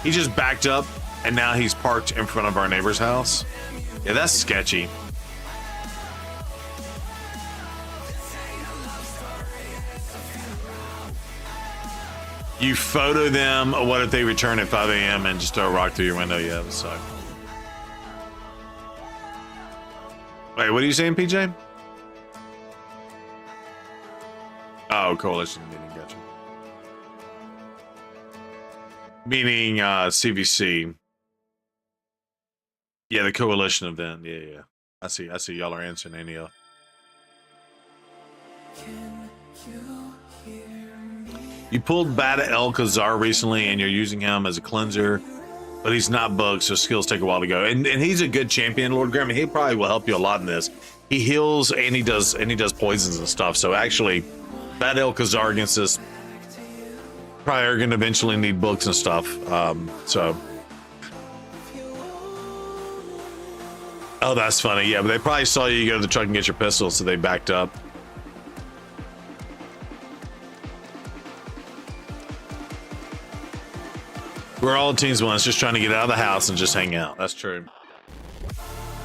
He just backed up and now he's parked in front of our neighbor's house. Yeah, that's sketchy. You photo them. What if they return at 5 a.m. and just throw a rock through your window? Yeah, that would suck. Wait, what are you saying, PJ? Oh, coalition meeting, gotcha. Meaning CVC. Yeah, the coalition event. Yeah. I see y'all are answering any. You pulled Bada El Khazar recently, and you're using him as a cleanser, but he's not bugged, so skills take a while to go. And he's a good champion, Lord Graham. He probably will help you a lot in this. He heals and he does poisons and stuff. So actually, Bada El Khazar against this probably are going to eventually need books and stuff. Oh, that's funny. Yeah, but they probably saw you go to the truck and get your pistol, so they backed up. We're all teams once, just trying to get out of the house and just hang out. That's true.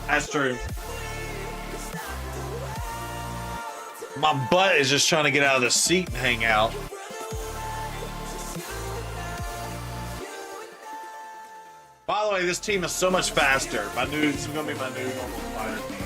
That's true. My butt is just trying to get out of the seat and hang out. By the way, this team is so much faster. This is gonna be my new normal fire team.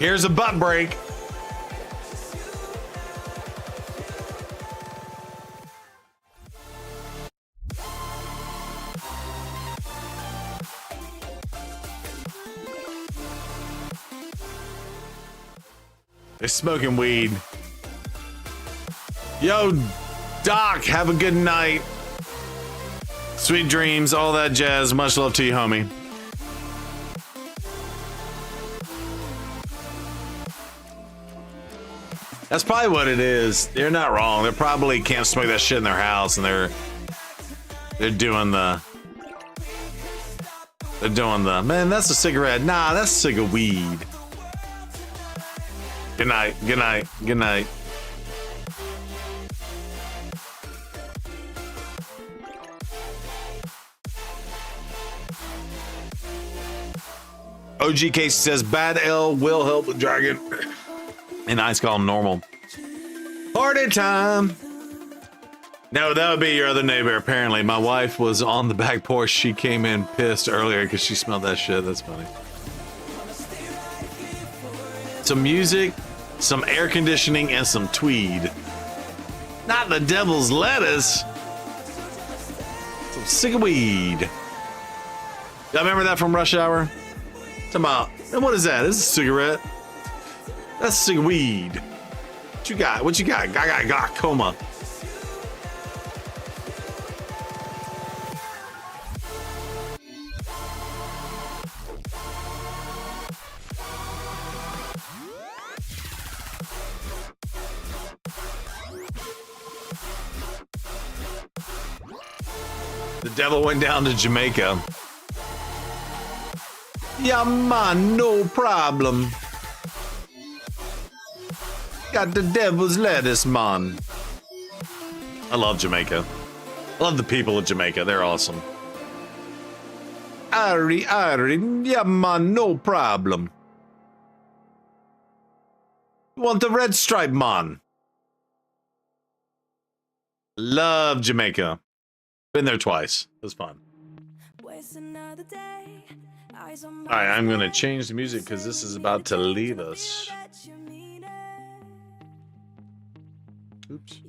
Here's a butt break. They're smoking weed. Yo, Doc, have a good night. Sweet dreams, all that jazz. Much love to you, homie. That's probably what it is. They're not wrong. They probably can't smoke that shit in their house, and they're doing the man. That's a cigarette. Nah, that's a cig of weed. Good night. Good night. Good night. OG Casey says bad L will help the dragon. And I call him normal. Party time. No, that would be your other neighbor. Apparently, my wife was on the back porch. She came in pissed earlier because she smelled that shit. That's funny. Some music, some air conditioning, and some tweed. Not the devil's lettuce. Some sick of weed. Y'all remember that from Rush Hour? Talking about, and what is that? This is a cigarette. That's a cig of weed. What you got? What you got? I got glaucoma. The devil went down to Jamaica. Yeah, man, no problem. Got the devil's lettuce, man. I love Jamaica. I love the people of Jamaica. They're awesome. Ari, yeah, man, no problem. You want the red stripe, man? Love Jamaica. Been there twice. It was fun. All right, I'm gonna change the music because this is about to leave us. Oops.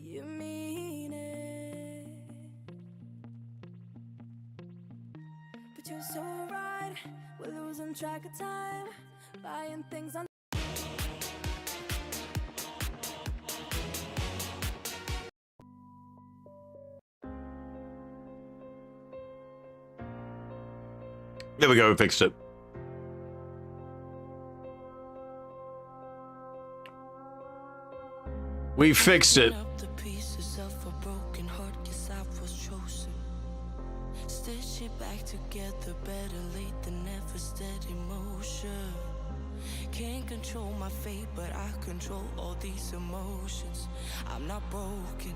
But you're so right, we're losing track of time, buying things on. There we go, we fixed it. We fixed it. Stitch it back together, better late than never, steady motion. Can't control my fate, but I control all these emotions. I'm not broken.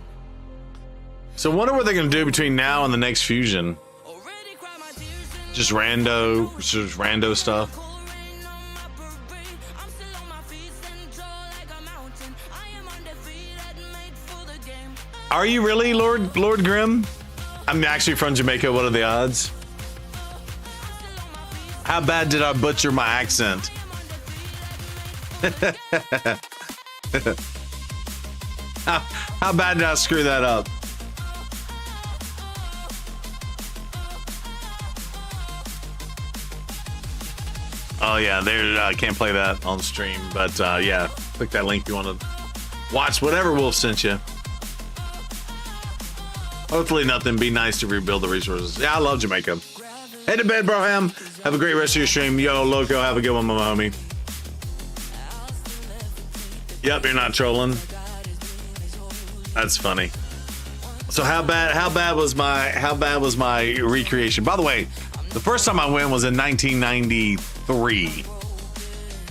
So I wonder what they're gonna do between now and the next fusion. Just rando stuff. Are you really, Lord Grimm? I'm actually from Jamaica. What are the odds? How bad did I butcher my accent? How bad did I screw that up? Oh yeah, there. I can't play that on stream, but yeah, click that link if you want to watch whatever Wolf sent you. Hopefully nothing. Be nice to rebuild the resources. Yeah, I love Jamaica. Head to bed, Broham. Have a great rest of your stream. Yo, Loco, have a good one, my homie. Yep, you're not trolling. That's funny. So how bad was my recreation? By the way, the first time I went was in 1993.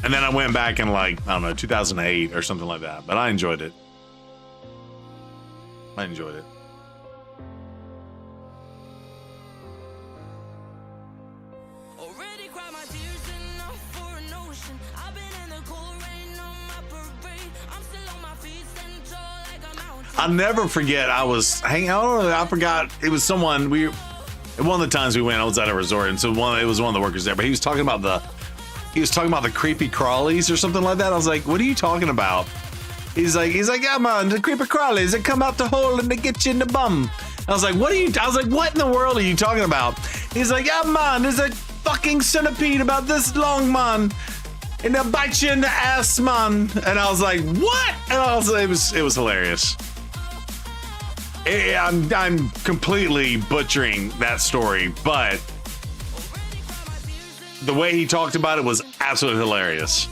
And then I went back in like, I don't know, 2008 or something like that. But I enjoyed it. I enjoyed it. I'll never forget. I was hanging out. I forgot. It was someone one of the times we went, I was at a resort, and so it was one of the workers there. But he was talking about he was talking about the creepy crawlies or something like that. I was like, what are you talking about? He's like, yeah, man, the creepy crawlies, they come out the hole and they get you in the bum. I was like, what in the world are you talking about? He's like, yeah, man, there's a fucking centipede about this long, man. And they'll bite you in the ass, man. And I was like, what? And I was like, it was hilarious. I'm completely butchering that story, but the way he talked about it was absolutely hilarious.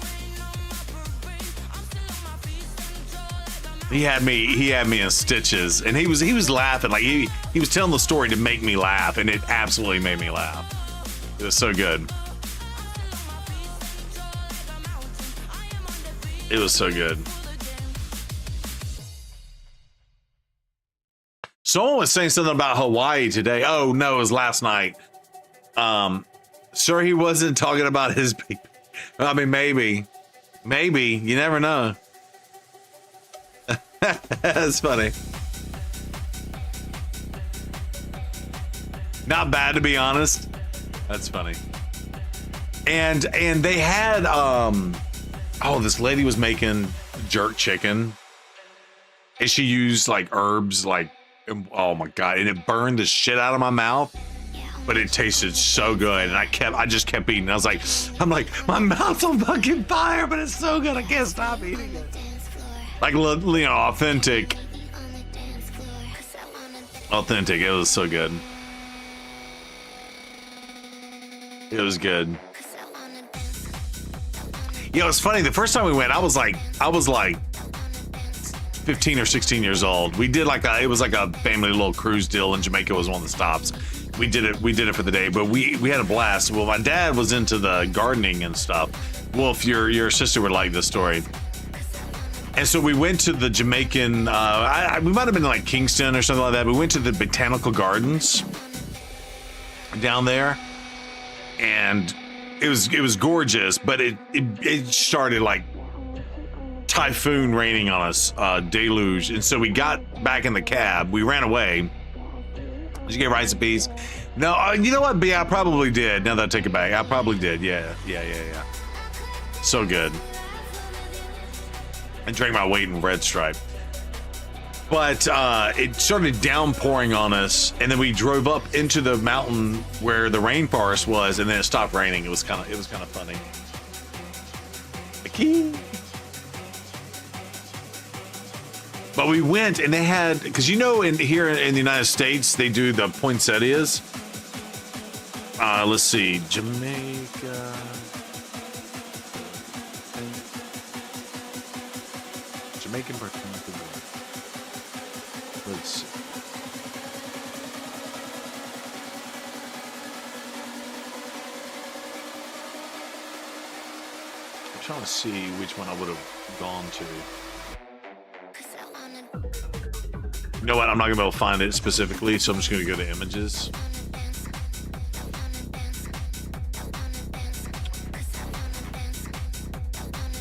He had me in stitches, and he was laughing. Like he was telling the story to make me laugh, and it absolutely made me laugh. It was so good. It was so good. Someone was saying something about Hawaii today. Oh no, it was last night. Sure, he wasn't talking about his baby. I mean, maybe, you never know. That's funny. Not bad, to be honest. That's funny. And they had this lady was making jerk chicken, and she used like herbs, like, oh my god, and it burned the shit out of my mouth, but it tasted so good, and I just kept eating. I'm like, my mouth's on fucking fire, but it's so good, I can't stop eating it. Like, you know, authentic. It was so good. It was good. Yeah, it was funny. The first time we went, I was like 15 or 16 years old. We did it was like a family little cruise deal, and Jamaica was one of the stops. We did it for the day, but we had a blast. Well, my dad was into the gardening and stuff. Wolf, your sister would like this story. And so we went to the Jamaican, we might have been like Kingston or something like that. We went to the botanical gardens down there, and it was gorgeous, but it started like typhoon raining on us, deluge. And so we got back in the cab. We ran away. Did you get rice and peas? No, you know what? Yeah, I probably did. Now that I take it back, I probably did. Yeah. So good. I drank my weight in Red Stripe. But it started downpouring on us, and then we drove up into the mountain where the rainforest was, and then it stopped raining. It was kind of funny. But we went, and they had, because you know, here in the United States they do the poinsettias. Let's see, Jamaica. Jamaican botanical garden. Let's see. I'm trying to see which one I would have gone to. You know what? I'm not gonna be able to find it specifically, so I'm just gonna go to images.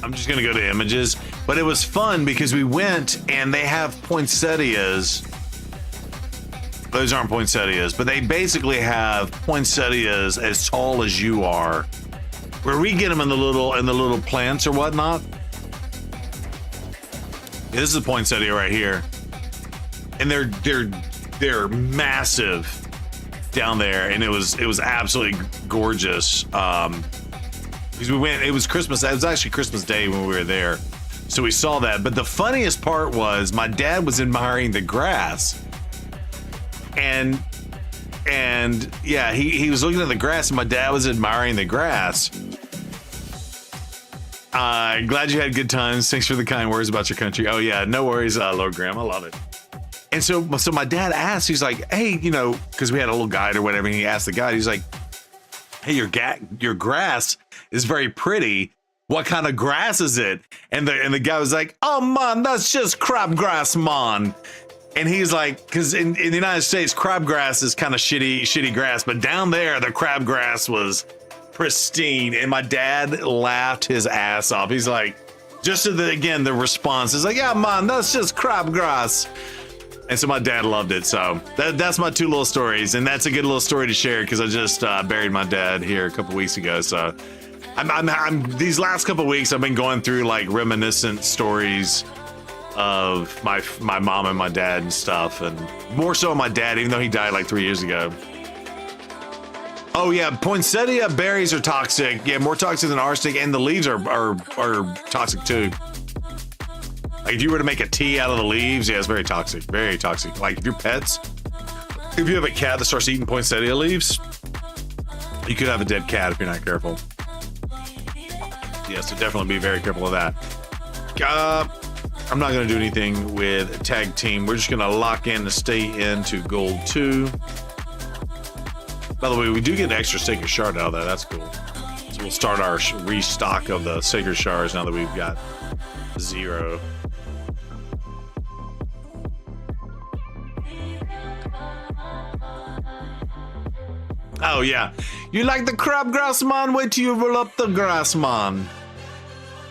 I'm just gonna go to images. But it was fun because we went and they have poinsettias. Those aren't poinsettias, but they basically have poinsettias as tall as you are, where we get them in the little plants or whatnot. Yeah, this is a poinsettia right here, and they're massive down there, and it was absolutely gorgeous. Because we went, it was Christmas. It was actually Christmas Day when we were there. So we saw that, but the funniest part was my dad was admiring the grass, and yeah, he was looking at the grass, and my dad was admiring the grass. Glad you had good times. Thanks for the kind words about your country. Oh yeah, no worries, Lord Graham. I love it. And so my dad asked, he's like, hey, you know, because we had a little guide or whatever, and he asked the guide, he's like, hey, your grass is very pretty. What kind of grass is it? And the guy was like, oh man, that's just crabgrass, man. And he's like, because in the United States, crabgrass is kind of shitty grass, but down there, the crabgrass was pristine. And my dad laughed his ass off. He's like, just to the response is like, yeah, man, that's just crabgrass. And so my dad loved it. So that's my two little stories, and that's a good little story to share because I just buried my dad here a couple weeks ago. So I'm these last couple weeks I've been going through like reminiscent stories of my mom and my dad and stuff, and more so my dad, even though he died like 3 years ago. Oh yeah, poinsettia berries are toxic. Yeah, more toxic than arsenic, and the leaves are toxic too. Like if you were to make a tea out of the leaves, yeah, it's very toxic, very toxic. Like if your pets, if you have a cat that starts eating poinsettia leaves, you could have a dead cat if you're not careful. Yeah, so definitely be very careful of that. I'm not going to do anything with tag team. We're just going to lock in to stay into gold 2. By the way, we do get an extra sacred shard out of that. That's cool. So we'll start our restock of the sacred shards now that we've got 0. Oh yeah, you like the crabgrass, man? Wait till you roll up the grass, man.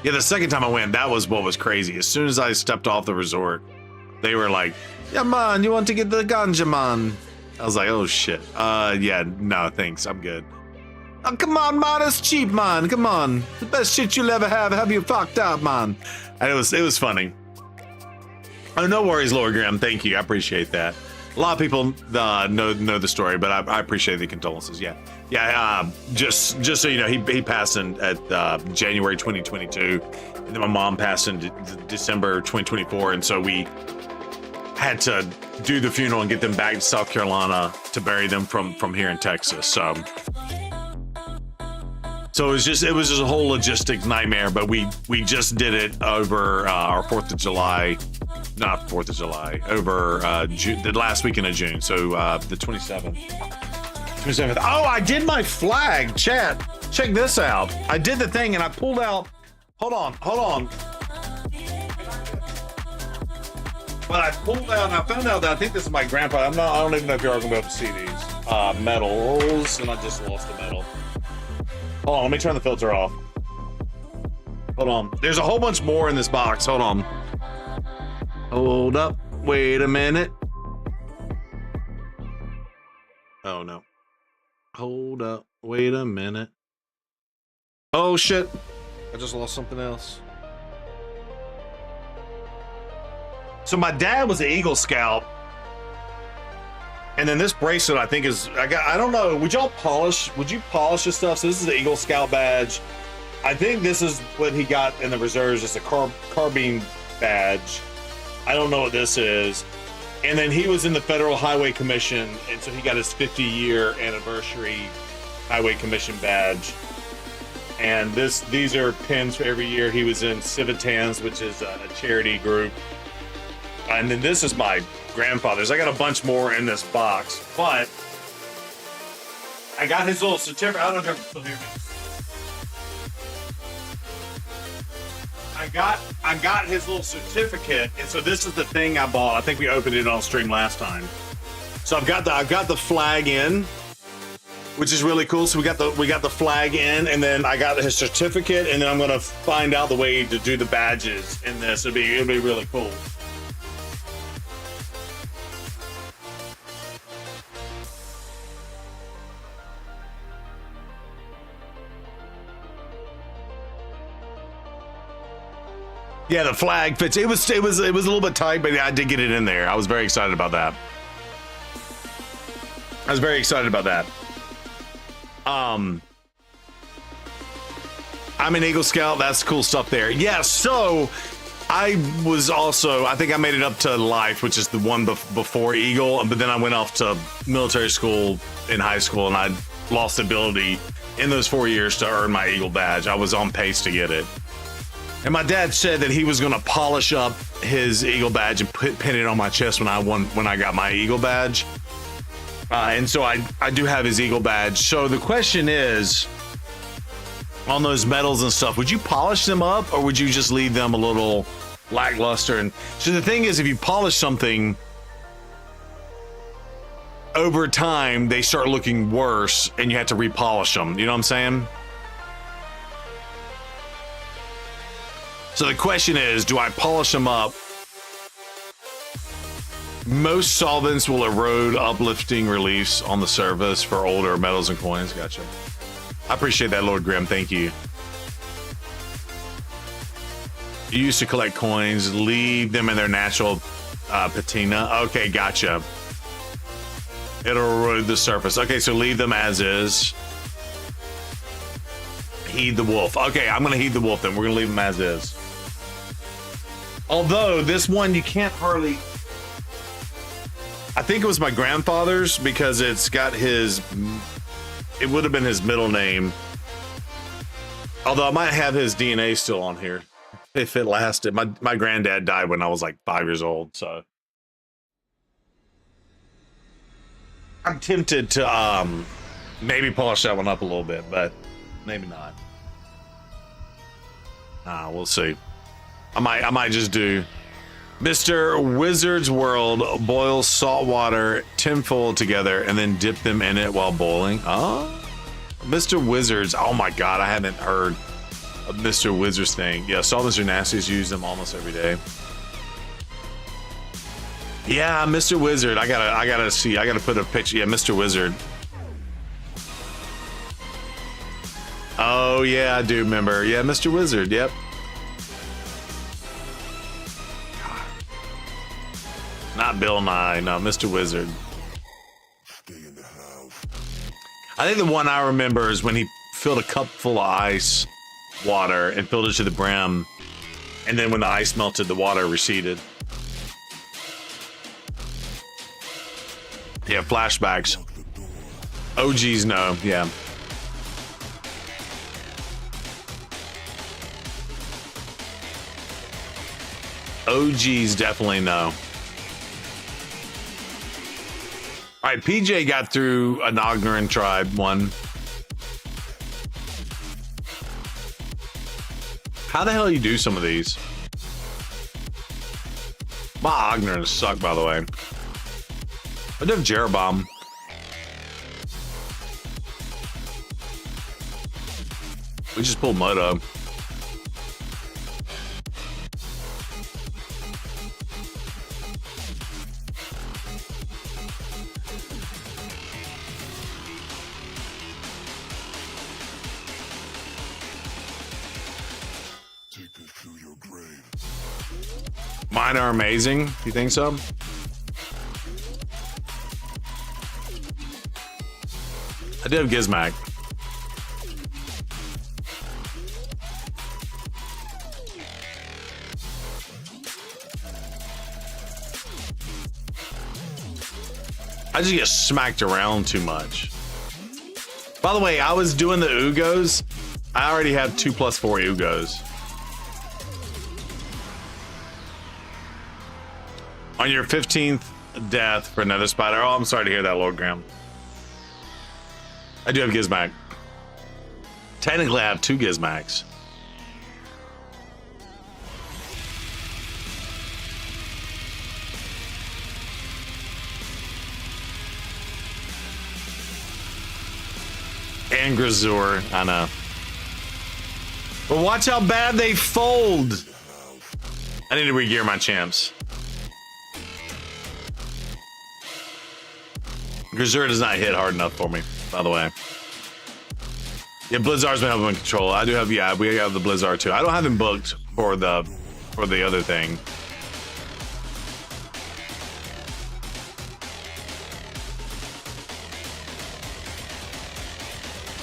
Yeah, the second time I went, that was what was crazy. As soon as I stepped off the resort, they were like, yeah, man, you want to get the ganja, man? I was like, oh shit. Yeah, no, thanks, I'm good. Oh, come on, man, it's cheap, man. Come on, the best shit you'll ever have you fucked up, man. And it was funny. Oh, no worries, Lord Graham. Thank you, I appreciate that. A lot of people know the story, but I appreciate the condolences. Yeah. Just so you know, he passed at January 2022, and then my mom passed in December 2024, and so we had to do the funeral and get them back to South Carolina to bury them from here in Texas. So it was just a whole logistic nightmare, but we just did it over our 4th of July. Not 4th of July, over the last weekend of June, so the 27th. Oh, I did my flag, chat. Check this out. I did the thing and I pulled out. Hold on. But I pulled out and I found out that I think this is my grandpa. I don't even know if you're gonna be able to see these medals, and I just lost the medal. Hold on, let me turn the filter off. Hold on. There's a whole bunch more in this box. Hold on. Hold up. Wait a minute. Oh no. Hold up. Wait a minute. Oh shit. I just lost something else. So my dad was an Eagle Scout. And then this bracelet I think is I don't know. Would you polish this stuff? So this is the Eagle Scout badge. I think this is what he got in the reserves, just a carbine badge. I don't know what this is. And then he was in the Federal Highway Commission, and so he got his 50-year anniversary Highway Commission badge. And these are pins for every year. He was in Civitans, which is a charity group. And then this is my grandfather's. I got a bunch more in this box, but I got his little certificate. I don't know if you can still hear me. I got his little certificate, and so this is the thing I bought. I think we opened it on stream last time. So I've got the flag in, which is really cool. So we got the flag in, and then I got his certificate, and then I'm gonna find out the way to do the badges in this. It'll be really cool. Yeah, the flag fits. It was a little bit tight, but I did get it in there. I was very excited about that. I'm an Eagle Scout. That's cool stuff there. Yeah, so I think I made it up to Life, which is the one before Eagle, but then I went off to military school in high school, and I lost the ability in those 4 years to earn my Eagle badge. I was on pace to get it. And my dad said that he was going to polish up his Eagle badge and pin it on my chest when I got my Eagle badge. And so I do have his Eagle badge. So the question is, on those medals and stuff, would you polish them up, or would you just leave them a little lackluster? And so the thing is, if you polish something, over time they start looking worse and you have to repolish them. You know what I'm saying? So the question is, do I polish them up? Most solvents will erode uplifting reliefs on the surface for older metals and coins. Gotcha. I appreciate that, Lord Grimm. Thank you. You used to collect coins, leave them in their natural patina. Okay, gotcha. It'll erode the surface. Okay, so leave them as is. Heed the wolf. Okay, I'm gonna heed the wolf then. We're gonna leave them as is. Although this one you can't hardly. I think it was my grandfather's because it's got his. It would have been his middle name. Although I might have his DNA still on here if it lasted. My granddad died when I was like 5 years old, so I'm tempted to maybe polish that one up a little bit, but maybe not. We'll see. I might just do Mr. Wizard's World, boil salt water tinfoil together and then dip them in it while boiling. Oh, Mr. Wizard's. Oh my God, I haven't heard of Mr. Wizard's thing. Yeah, saw Mr. Nasty's use them almost every day. Yeah, Mr. Wizard. I gotta see. I gotta put a picture. Yeah, Mr. Wizard. Oh yeah, I do remember. Yeah, Mr. Wizard. Yep. Not Bill Nye, no, Mr. Wizard. I think the one I remember is when he filled a cup full of ice water and filled it to the brim, and then when the ice melted, the water receded. Yeah, flashbacks. OGs know, yeah. OGs definitely know. All right, PJ got through an Ogneran tribe one. How the hell you do some of these? My Ognerans suck, by the way. I do have Jeroboam. We just pulled Moto. Mine are amazing. You think so? I do have Gizmac. I just get smacked around too much. By the way, I was doing the Ugos. I already have 2+4 Ugos. On your 15th death for another spider. Oh, I'm sorry to hear that, Lord Graham. I do have Gizmac. Technically, I have 2 Gizmacs. And Grazur, I know. But watch how bad they fold. I need to re-gear my champs. Grazur does not hit hard enough for me, by the way. Yeah, Blizzard's been helping control. I do have, yeah, we have the Blizzard too. I don't have him booked for the other thing.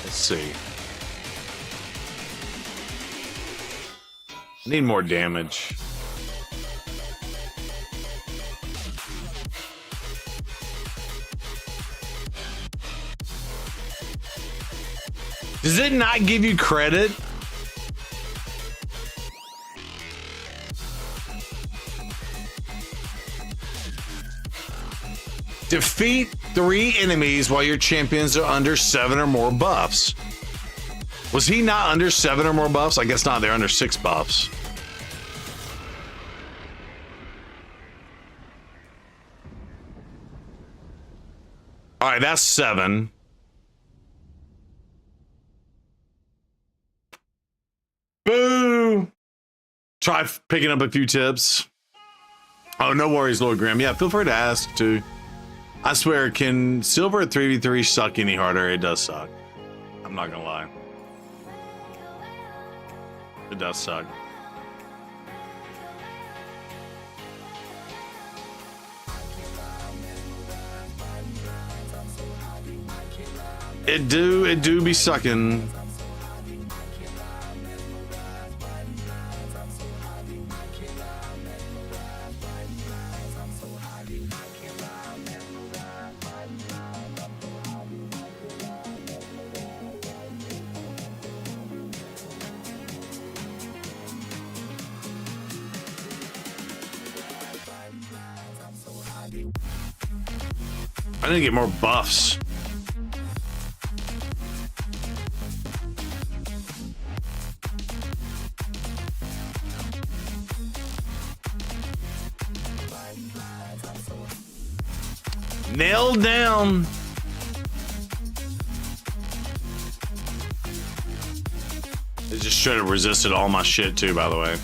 Let's see. Need more damage. Does it not give you credit? Defeat 3 enemies while your champions are under 7 or more buffs. Was he not under 7 or more buffs? I guess not. They're under 6 buffs. All right, that's 7. Boo! Try picking up a few tips. Oh, no worries, Lord Grim. Yeah, feel free to ask, too. I swear, can Silver at 3v3 suck any harder? It does suck. I'm not gonna lie. It does suck. It do be sucking. I need to get more buffs. Nailed down. It just straight up resisted all my shit too, by the way.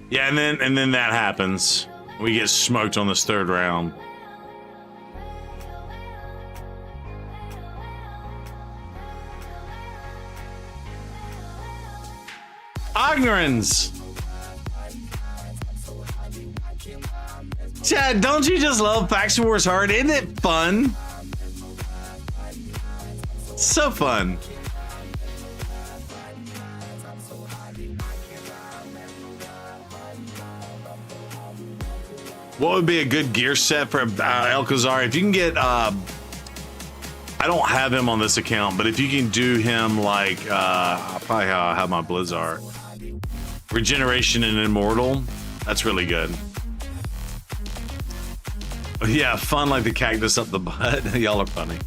Yeah, and then that happens. We get smoked on this third round. Ignorance. Chad, don't you just love Faction Wars Hard? Isn't it fun? So fun. What would be a good gear set for Alcazar? If you can get, I don't have him on this account, but if you can do him like, probably how I have my Blizzard. Regeneration and Immortal, that's really good. Yeah, fun like the cactus up the butt. Y'all are funny.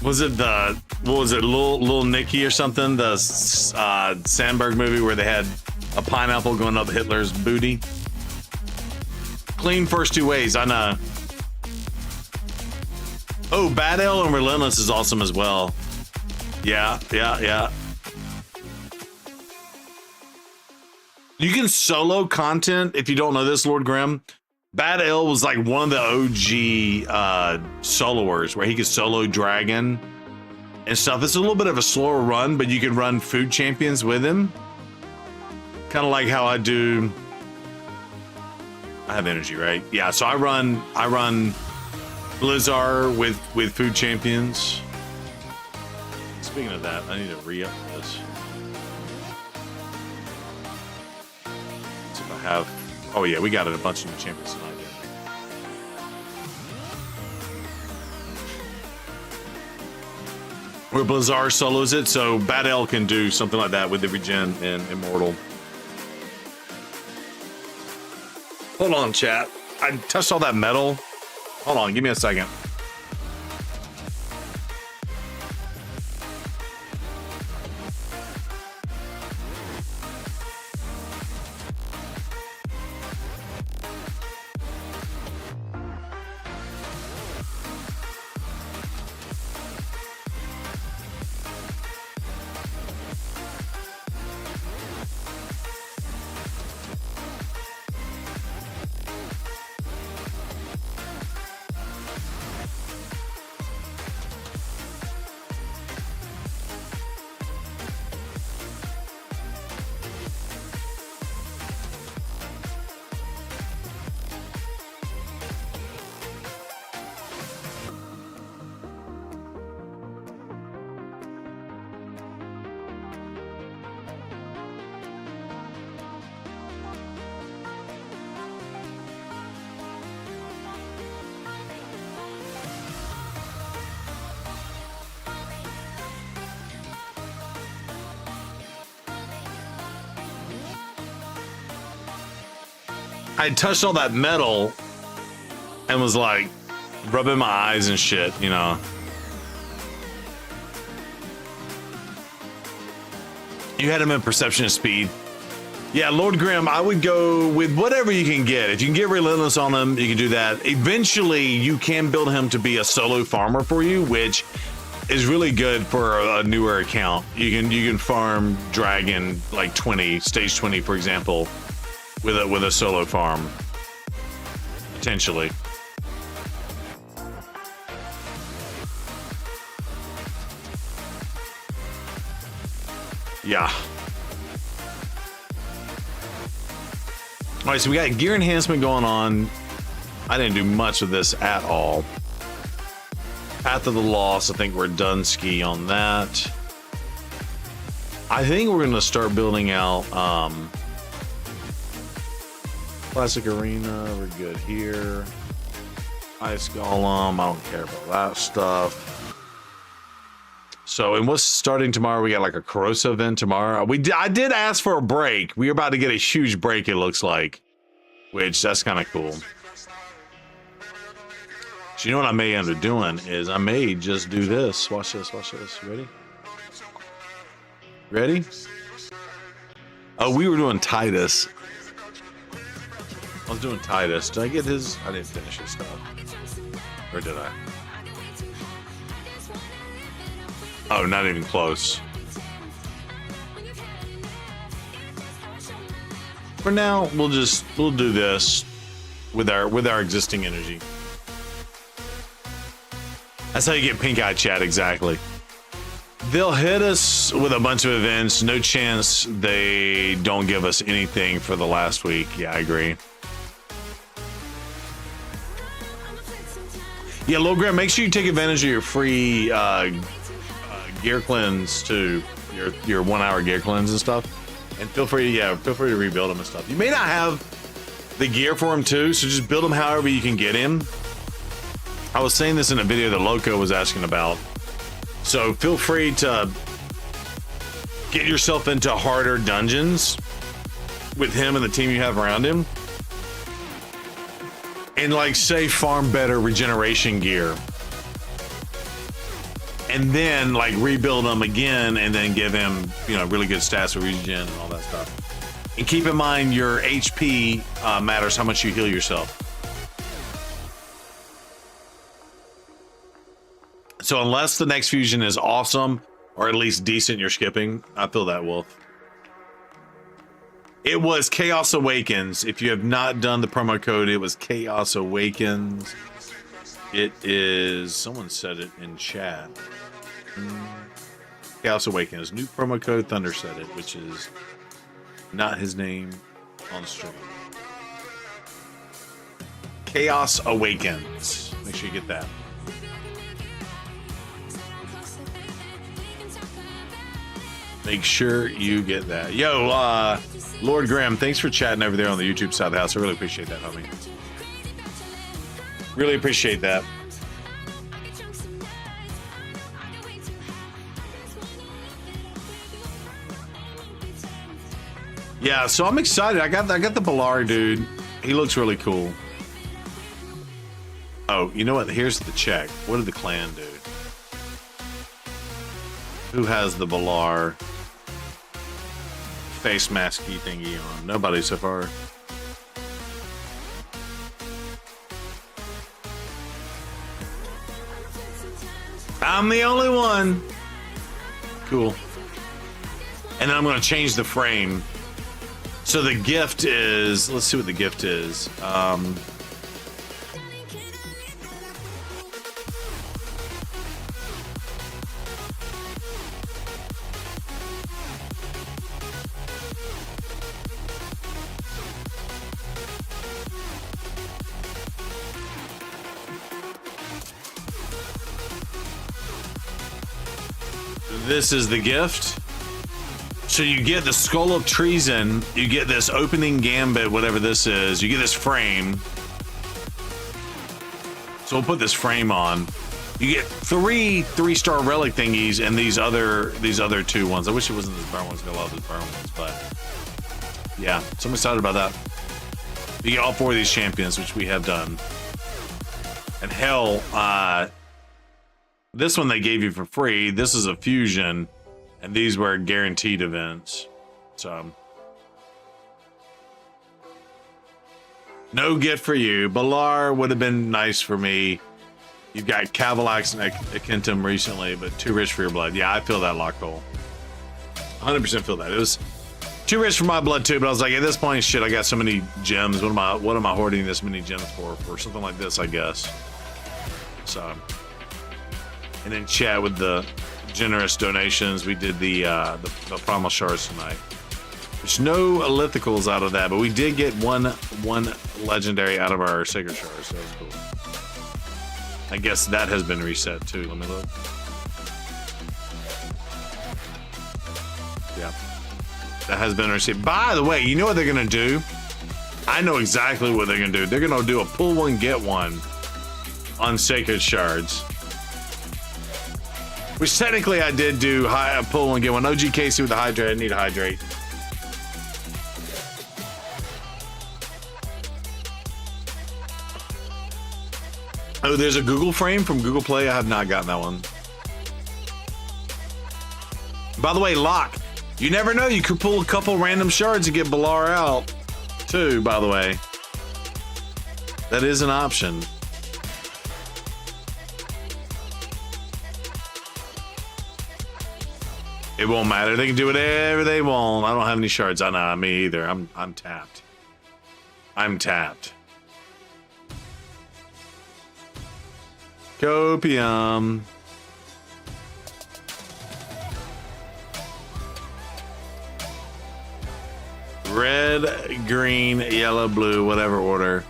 Was it the, what was it, Lil Nicky or something? The Sandberg movie where they had a pineapple going up Hitler's booty? Clean first two ways, I know. Oh, Bad Ale and Relentless is awesome as well. Yeah. You can solo content if you don't know this, Lord Grimm. Bad Ale was like one of the OG soloers where he could solo Dragon and stuff. It's a little bit of a slower run, but you can run food champions with him. Kind of like how I do. I have energy, right? Yeah, so I run Blizzard with food champions. Speaking of that, I need to re-up this. See if I have. Oh yeah, we got a bunch of new champions tonight. Where Blizzard solos it, so Bad L can do something like that with the regen and Immortal. Hold on, chat. I touched all that metal. Hold on, give me a second. I touched all that metal and was like rubbing my eyes and shit, you know. You had him in perception of speed. Yeah, Lord Grimm, I would go with whatever you can get. If you can get Relentless on him, you can do that. Eventually, you can build him to be a solo farmer for you, which is really good for a newer account. You can farm Dragon like 20, stage 20, for example, with a solo farm, potentially. Yeah. All right, so we got gear enhancement going on. I didn't do much of this at all. Path of the Lost, I think we're done ski on that. I think we're gonna start building out Classic Arena, we're good here. Ice Golem, I don't care about that stuff. So, and what's starting tomorrow? We got like a corrosive event tomorrow. I did ask for a break. We're about to get a huge break, it looks like, which that's kind of cool. So you know what I may end up doing is I may just do this. Watch this, watch this. Ready? Ready? Oh, we were doing Titus. I was doing Titus. Did I get his? I didn't finish his stuff. Or did I? Oh, not even close. For now, we'll do this with our existing energy. That's how you get pink eye chat, exactly. They'll hit us with a bunch of events. No chance they don't give us anything for the last week. Yeah, I agree. Yeah, Lil Graham, make sure you take advantage of your free gear cleanse too. Your 1 hour gear cleanse and stuff. And feel free to rebuild them and stuff. You may not have the gear for them too, so just build them however you can get him. I was saying this in a video that Loco was asking about. So feel free to get yourself into harder dungeons with him and the team you have around him. And like say farm better regeneration gear. And then like rebuild them again and then give him, you know, really good stats for regen and all that stuff. And keep in mind your HP matters how much you heal yourself. So unless the next fusion is awesome, or at least decent, you're skipping. I feel that, Wolf. It was Chaos Awakens. If you have not done the promo code, it was Chaos Awakens. It is, someone said it in chat. Chaos Awakens. New promo code, Thunder said it, which is not his name on stream. Chaos Awakens. Make sure you get that. Make sure you get that. Yo, Lord Graham, thanks for chatting over there on the YouTube side of the house. I really appreciate that, homie. Really appreciate that. Yeah, so I'm excited. I got the Balar dude. He looks really cool. Oh, you know what? Here's the check. What did the clan do? Who has the Balar face masky thingy on? Nobody so far. I'm the only one. Cool. And then I'm going to change the frame. So the gift is, let's see what the gift is. This is the gift. So you get the Skull of Treason, you get this opening gambit, whatever this is, you get this frame. So we'll put this frame on. You get three-star relic thingies and these other two ones. I wish it wasn't this burn ones, I love these burn ones, but yeah, so I'm excited about that. You get all 4 of these champions, which we have done. And hell, this one they gave you for free. This is a fusion, and these were guaranteed events. So no gift for you. Balar would have been nice for me. You've got Cavalax and Akentum recently, but too rich for your blood. Yeah, I feel that, Lockhole. 100% feel that. It was too rich for my blood too, but I was like, at this point, shit, I got so many gems. What am I hoarding this many gems for? For something like this, I guess. So. And then chat with the generous donations. We did the primal shards tonight. There's no ellipticals out of that, but we did get one legendary out of our sacred shards, so that was cool. I guess that has been reset too. Let me look. Yeah, that has been reset. By the way, you know what they're gonna do? I know exactly what they're gonna do. They're gonna do a pull one get one on sacred shards. Which technically I did do pull one get one. OG Casey with the hydrate. I need a hydrate. Oh, there's a Google frame from Google Play. I have not gotten that one. By the way, Locke, you never know. You could pull a couple random shards and get Balar out, too, by the way. That is an option. It won't matter. They can do whatever they want. I don't have any shards. I know, me either. I'm tapped. I'm tapped. Copium. Red, green, yellow, blue, whatever order.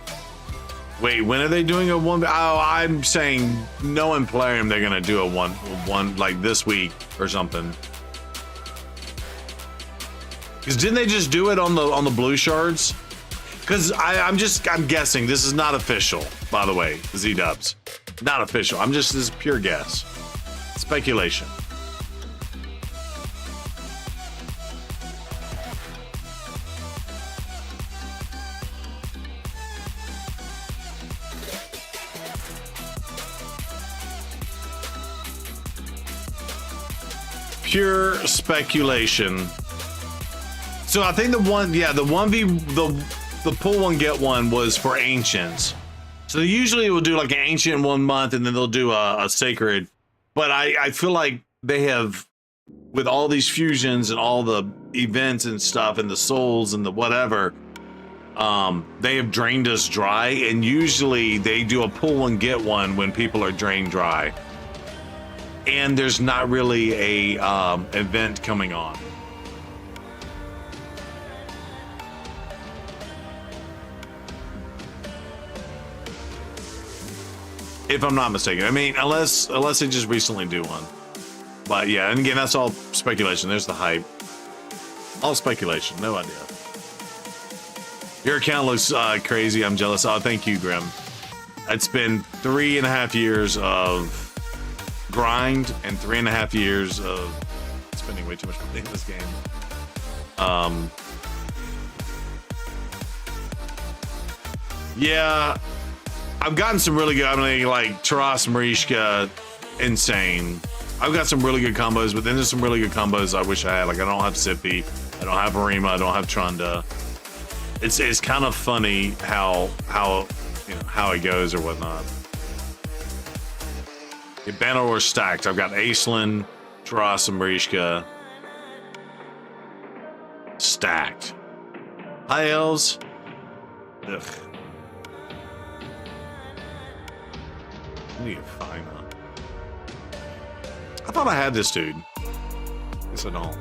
Wait, when are they doing a one? Oh, I'm saying no in Plarium. They're gonna do a one like this week or something. Because didn't they just do it on the blue shards? Because I'm guessing this is not official. By the way, Z-Dubs. Not official. This is pure guess. Speculation. Pure speculation. So I think the 1v the pull one get one was for ancients. So they usually will do like an ancient 1 month and then they'll do a sacred. But I feel like they have, with all these fusions and all the events and stuff and the souls and the whatever, they have drained us dry. And usually they do a pull one get one when people are drained dry. And there's not really a event coming on. If I'm not mistaken. I mean, unless they just recently do one. But yeah, and again, that's all speculation. There's the hype. All speculation. No idea. Your account looks crazy. I'm jealous. Oh, thank you, Grim. It's been 3.5 years of grind and 3.5 years of spending way too much money in this game. Yeah. I've gotten some really good, I mean, like Taras, Marishka, insane. I've got some really good combos, but then there's some really good combos I wish I had. Like I don't have Sippy, I don't have Arima, I don't have Trunda. It's kind of funny how it goes or whatnot. If Banner were stacked, I've got Aislinn, Taras, and Marishka stacked. High elves. Ugh. I need to find one. I thought I had this dude. Guess I don't.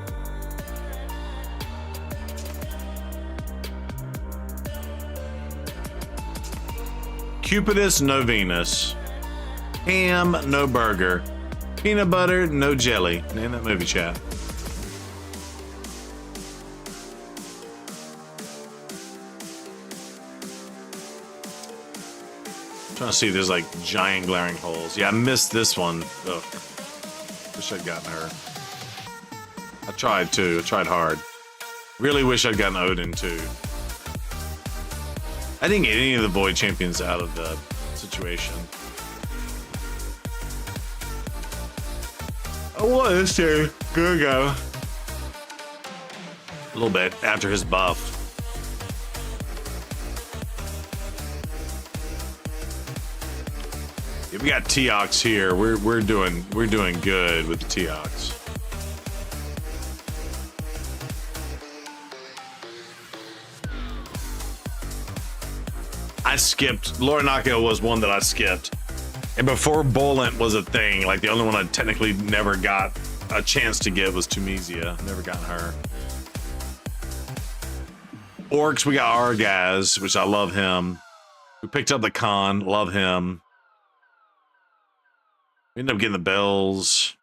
Cupidus, no Venus. Ham, no burger. Peanut butter, no jelly. Name that movie, chat. Trying to see if there's like giant glaring holes. Yeah, I missed this one. Ugh. Wish I'd gotten her. I tried too. I tried hard. Really wish I'd gotten Odin too. I didn't get any of the Void champions out of the situation. Oh, what is this? Good go. A little bit after his buff. Yeah, we got Teox here. We're doing good with the Teox. I skipped. Lorinako was one that I skipped. And before Bolant was a thing, like the only one I technically never got a chance to get was Tunisia. Never gotten her. Orcs, we got Argaz, which I love him. We picked up the Khan, love him. We ended up getting the bells.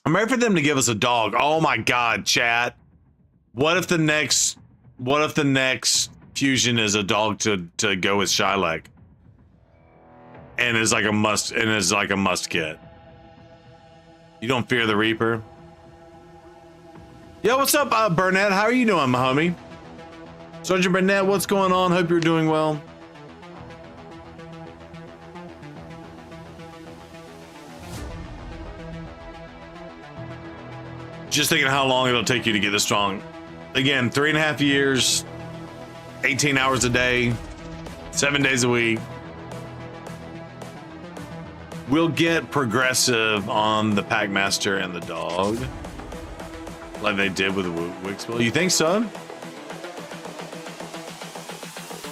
I'm ready for them to give us a dog. Oh my god, chat. What if the next fusion is a dog to go with Shylek? And is like a must kit. You don't fear the Reaper? Yo, what's up, Burnett? How are you doing, my homie? Sergeant Burnett, what's going on? Hope you're doing well. Just thinking how long it'll take you to get this strong. Again, 3.5 years, 18 hours a day, 7 days a week. We'll get progressive on the Packmaster and the dog, like they did with the Wixwell. You think so?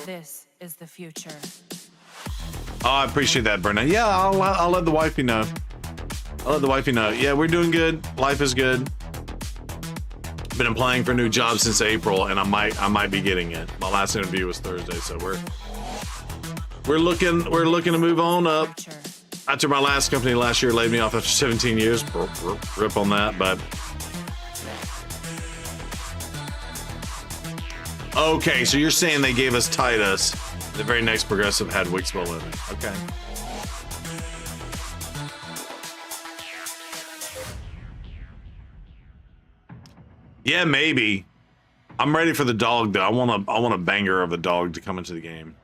This is the future. Oh, I appreciate that, Burnett. Yeah, I'll let the wifey know. I'll let the wifey know. Yeah, we're doing good. Life is good. Been applying for a new job since April, and I might be getting it. My last interview was Thursday, so we're looking to move on up. After my last company last year laid me off after 17 years. Rip on that, but okay. So you're saying they gave us Titus. The very next progressive had Wixwell in it. Okay. Yeah, maybe. I'm ready for the dog though. I want a banger of the dog to come into the game.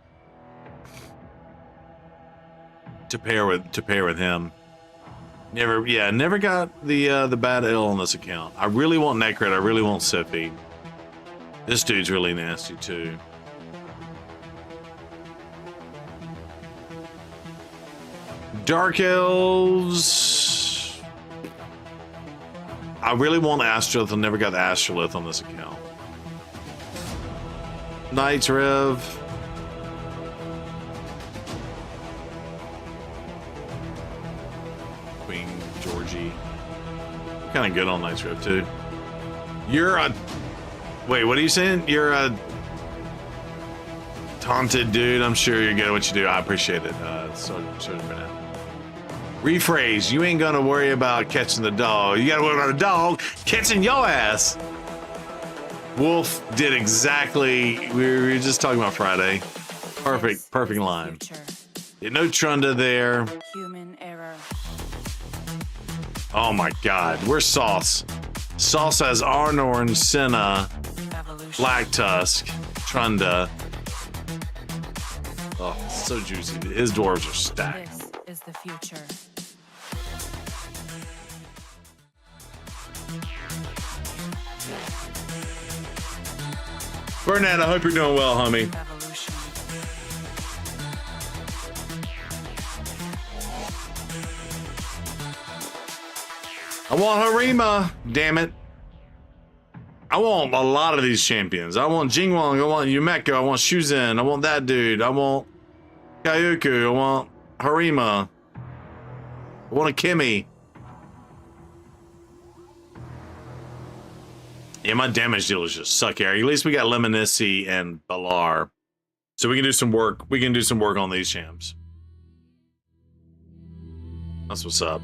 To pair with him. Never got the bad L on this account. I really want Necrit, I really want Sippy. This dude's really nasty too. Dark Elves. I really want Astrolith. I never got the Astrolith on this account. Knights Rev. Queen Georgie. Kind of good on Knights Rev too. You're a... Wait, what are you saying? You're a taunted dude. I'm sure you're good at what you do. I appreciate it. Sorry for that. Rephrase, you ain't gonna worry about catching the dog. You gotta worry about the dog catching your ass. Wolf did exactly, we were just talking about Friday. Perfect line. Yeah, no Trunda there. Human error. Oh my god, where's Sauce? Sauce has Arnorn, Senna, Black Tusk, Trunda. Oh, so juicy. His dwarves are stacked. This is the future. Burnett, I hope you're doing well, homie. I want Harima, damn it. I want a lot of these champions. I want Jingwong, I want Yumeko, I want Shuzhen, I want that dude, I want Kayuku, I want Harima, I want a Kimmy. Yeah, my damage dealers just suck here. At least we got Lemonissi and Balar. So we can do some work. We can do some work on these champs. That's what's up.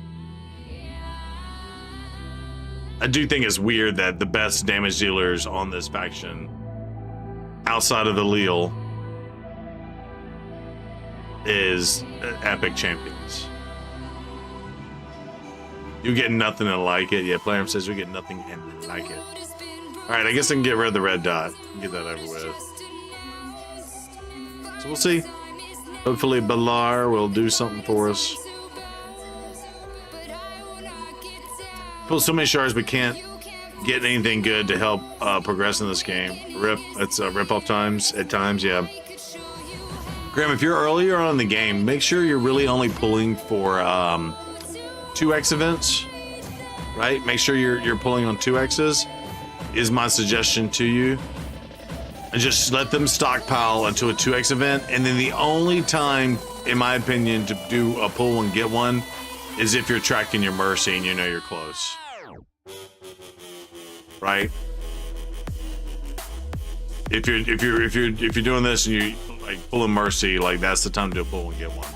I do think it's weird that the best damage dealers on this faction, outside of the Leal, is epic champions. You get nothing and like it. Yeah, Player says we get nothing and like it. Alright, I guess I can get rid of the red dot. Get that over with. So we'll see. Hopefully Balar will do something for us. Pull so many shards we can't get anything good to help progress in this game. Rip, it's rip-off times at times, yeah. Graham, if you're earlier on in the game, make sure you're really only pulling for 2x events, right? Make sure you're pulling on 2x's. Is my suggestion to you, and just let them stockpile until a 2x event, and then the only time, in my opinion, to do a pull and get one is if you're tracking your mercy and you know you're close, right? if you're doing this and you like pulling mercy, like that's the time to do a pull and get one.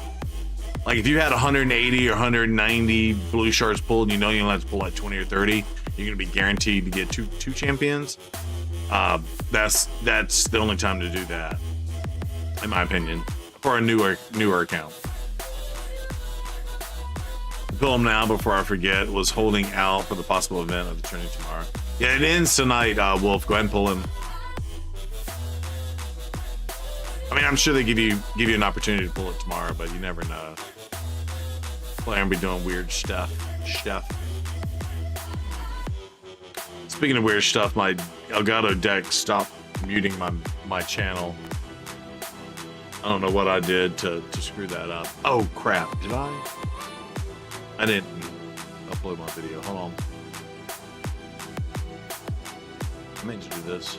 Like if you had 180 or 190 blue shards pulled, and you know you only have to pull like 20 or 30, you're gonna be guaranteed to get two champions. That's the only time to do that, in my opinion, for a newer account. Pull them now before I forget. Was holding out for the possible event of the tourney tomorrow. Yeah, it ends tonight. Wolf, go ahead and pull him. I mean, I'm sure they give you an opportunity to pull it tomorrow, but you never know. Player be doing weird stuff. Speaking of weird stuff, my Elgato deck stopped muting my channel. I don't know what I did to screw that up. Oh crap! Did I? I didn't upload my video. Hold on. I meant to do this.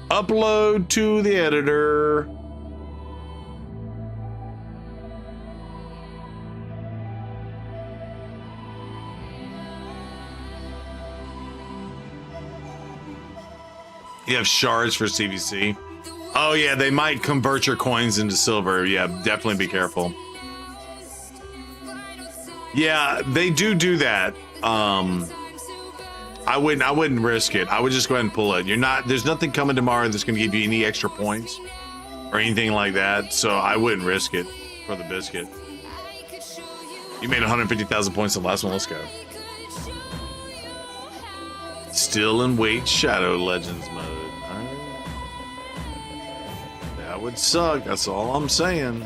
Upload to the editor. You have shards for CVC. Oh yeah, they might convert your coins into silver. Yeah, definitely be careful. Yeah, they do that. I wouldn't risk it. I would just go ahead and pull it. There's nothing coming tomorrow that's gonna give you any extra points or anything like that. So I wouldn't risk it for the biscuit. You made 150,000 points in the last one. Let's go. Still in Wait Shadow Legends mode. That would suck. That's all I'm saying.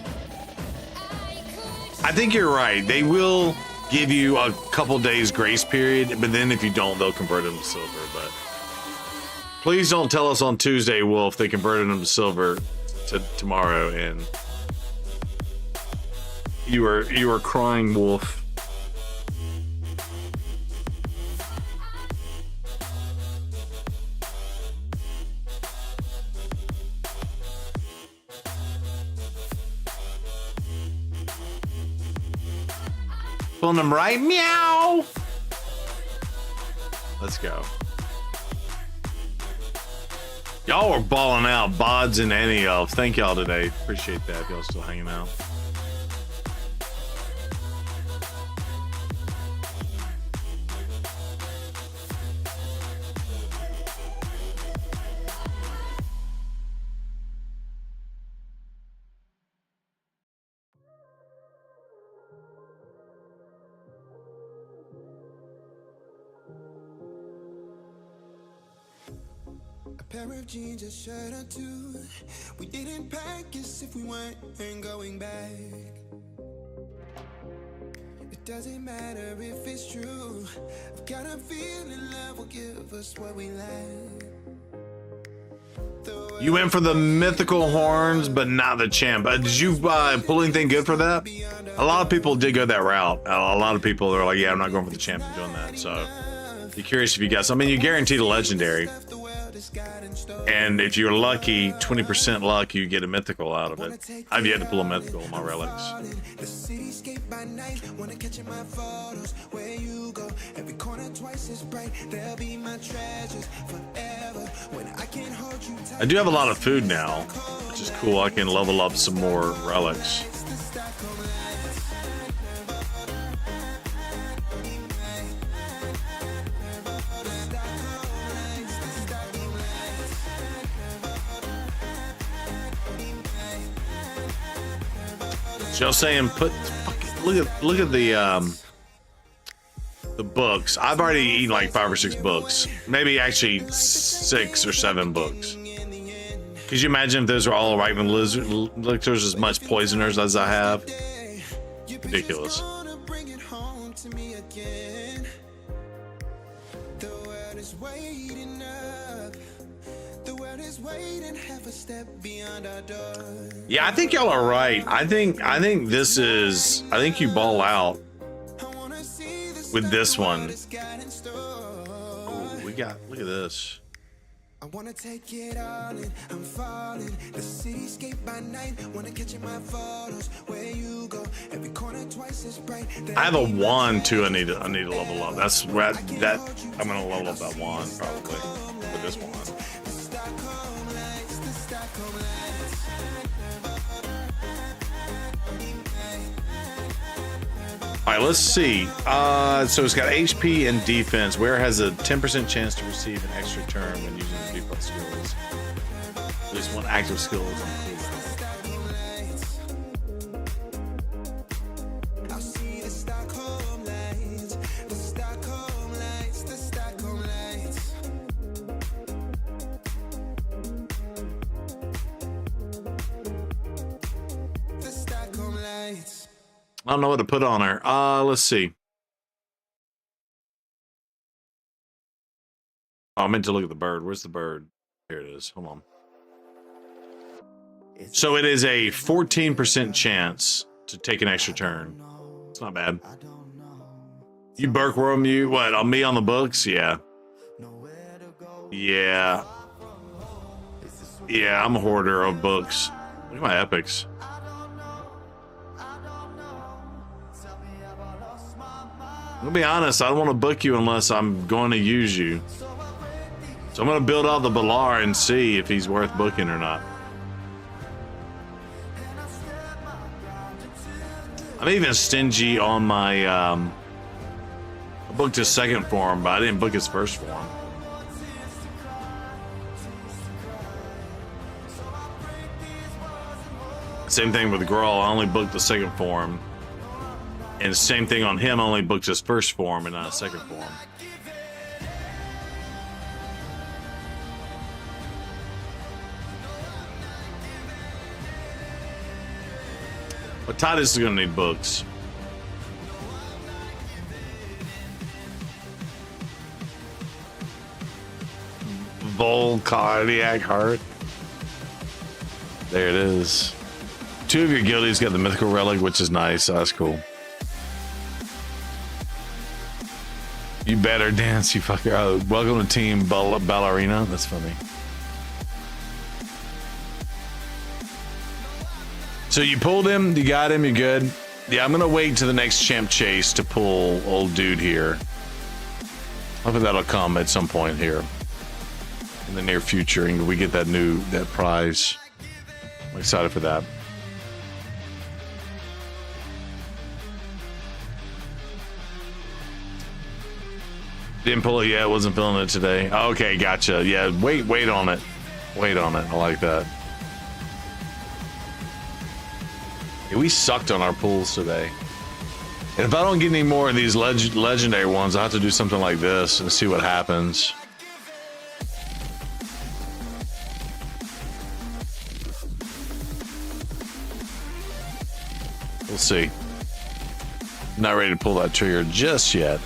I think you're right. They will give you a couple days grace period, but then if you don't, they'll convert them to silver. But please don't tell us on Tuesday, Wolf, they converted them to silver tomorrow, and you were crying wolf. Pulling them right, meow. Let's go. Y'all are balling out, Bods and Any Elf. Thank y'all today. Appreciate that. Y'all still hanging out. Pair of jeans, a shirt or two. We didn't pack as if we weren't going back. It doesn't matter if it's true. I've got a feeling love will give us what we lack. You went for the mythical horns, but not the champ. Did you pull anything good for that? A lot of people did go that route. A lot of people are like, yeah, I'm not going for the champ and doing that. So, be curious if you guys. I mean, you guaranteed a legendary. And if you're lucky, 20% luck, you get a mythical out of it. I've yet to pull a mythical in my relics. I do have a lot of food now, which is cool. I can level up some more relics. Joe saying, look at the books. I've already eaten like 5 or 6 books, maybe actually 6 or 7 books. Could you imagine if those were all right when there's as much poisoners as I have? Ridiculous. Yeah, I think y'all are right. I think you ball out with this one. Oh, look at this. I wanna take it all in, I'm falling. The cityscape by night, wanna catch in my photos. Where you go, every corner twice as bright. I have a wand too. I need to level up. That's where that I'm gonna level up that wand probably with this wand. All right, let's see. So it's got HP and defense. Where has a 10% chance to receive an extra turn when using the default skills? At least one active skill is on I'll see the Stockholm lights, the Stockholm lights, the Stockholm lights. The Stockholm lights. I don't know what to put on her. Let's see. Oh, I meant to look at the bird. Where's the bird? Here it is. Hold on. So it is a 14% chance to take an extra turn. It's not bad. You Berkworm, you what? On me on the books? Yeah. Yeah. Yeah, I'm a hoarder of books. Look at my epics. I'll be honest, I don't want to book you unless I'm going to use you. So I'm going to build out the Balar and see if he's worth booking or not. I'm even stingy on my, I booked his second form, but I didn't book his first form. Same thing with Grawl, I only booked the second form. And same thing on him, I only booked his first form and not a second form. But Titus is gonna need books. Vol Cardiac Heart. There it is. 2 of your guildies got the mythical relic, which is nice. So that's cool. You better dance, you fucker. Oh, welcome to Team Ballerina. That's funny. So you pulled him, you got him, you're good. Yeah, I'm gonna wait to the next champ chase to pull old dude here. Hopefully that'll come at some point here in the near future, and we get that prize. I'm excited for that. Didn't pull it yet, wasn't feeling it today. Okay, gotcha. Yeah, wait on it. Wait on it. I like that. Yeah, we sucked on our pulls today. And if I don't get any more of these legendary ones, I'll have to do something like this and see what happens. We'll see. Not ready to pull that trigger just yet.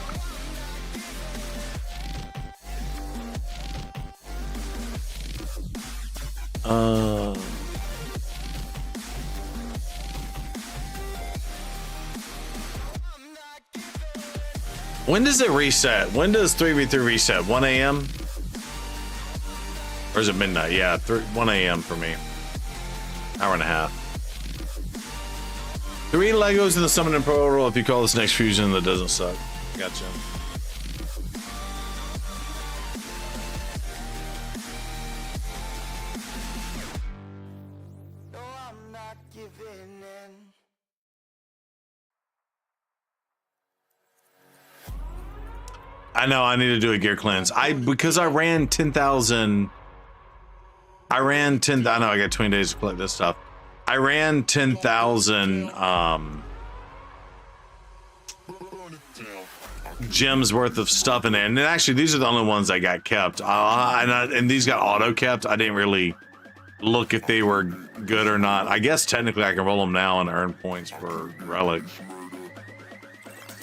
When does it reset? When does 3v3 reset? 1 a.m.? Or is it midnight? Yeah, 1 a.m. for me. Hour and a half. 3 Legos in the summon and portal if you call this next fusion that doesn't suck. Gotcha. I know I need to do a gear cleanse. Because I ran 10,000. I know I got 20 days to collect this stuff. I ran 10,000 gems worth of stuff in there, and then actually these are the only ones that got kept. And these got auto kept. I didn't really look if they were good or not. I guess technically I can roll them now and earn points for relic.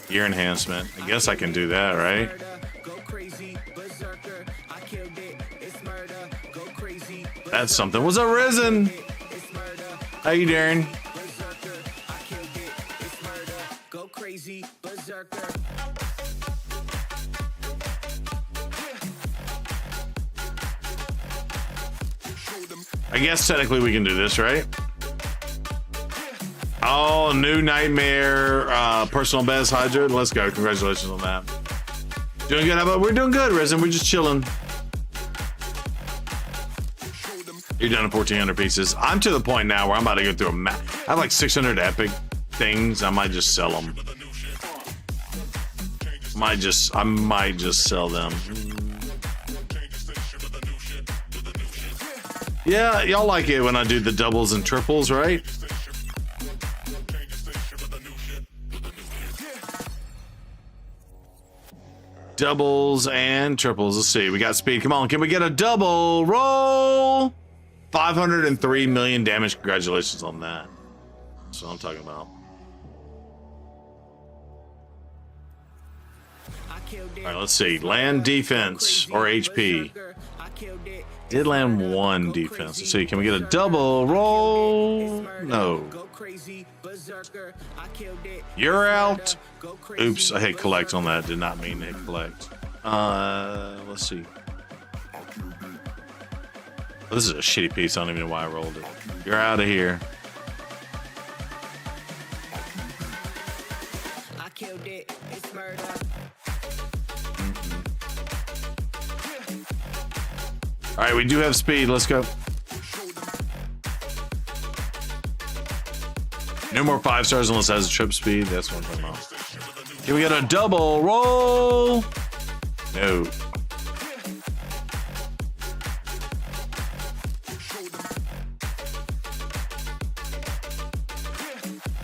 Gear enhancement. I guess I can do that, right? That's something. Was Arisen? How you doing? Go crazy, berserker. guess technically we can do this, right? Oh, new nightmare, personal best Hydra. Let's go. Congratulations on that. Doing good. How about we're doing good, Resin? We're just chilling. You're done in 1,400 pieces. I'm to the point now where I'm about to go through a map. I have like 600 epic things. I might just sell them. I might just sell them. Yeah, y'all like it when I do the doubles and triples, right? Doubles and triples. Let's see. We got speed. Come on. Can we get a double roll? 503 million damage. Congratulations on that. That's what I'm talking about. All right, let's see. Land defense or HP. Did land 1 defense. Let's see. Can we get a double roll? No. You're out. Oops, I hit collect on that. Did not mean to hit collect. Let's see. Oh, this is a shitty piece. I don't even know why I rolled it. You're out of here. I killed it. It's murder. All right, we do have speed. Let's go. No more 5 stars unless it has a trip speed. That's what I'm talking about. Can we get a double roll? No.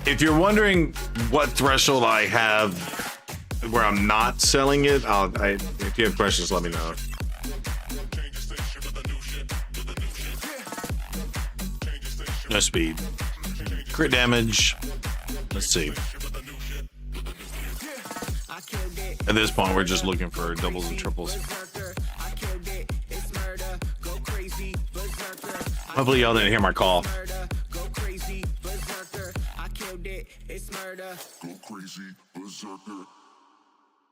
If you're wondering what threshold I have where I'm not selling it, if you have questions, let me know. No speed. Crit damage. Let's see. At this point, we're just looking for doubles and triples. Hopefully y'all didn't hear my call.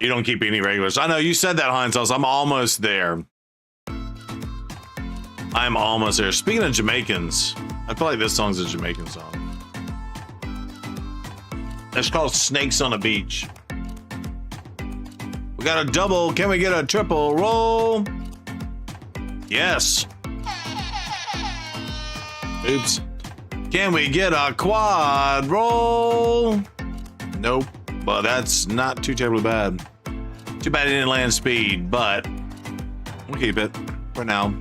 You don't keep any regulars. I know you said that, Heinz. I'm almost there. I'm almost there. Speaking of Jamaicans, I feel like this song's a Jamaican song. It's called Snakes on a Beach. We got a double. Can we get a triple roll? Yes. Oops. Can we get a quad roll? Nope. But that's not too terribly bad. Too bad it didn't land speed, but we'll keep it for now.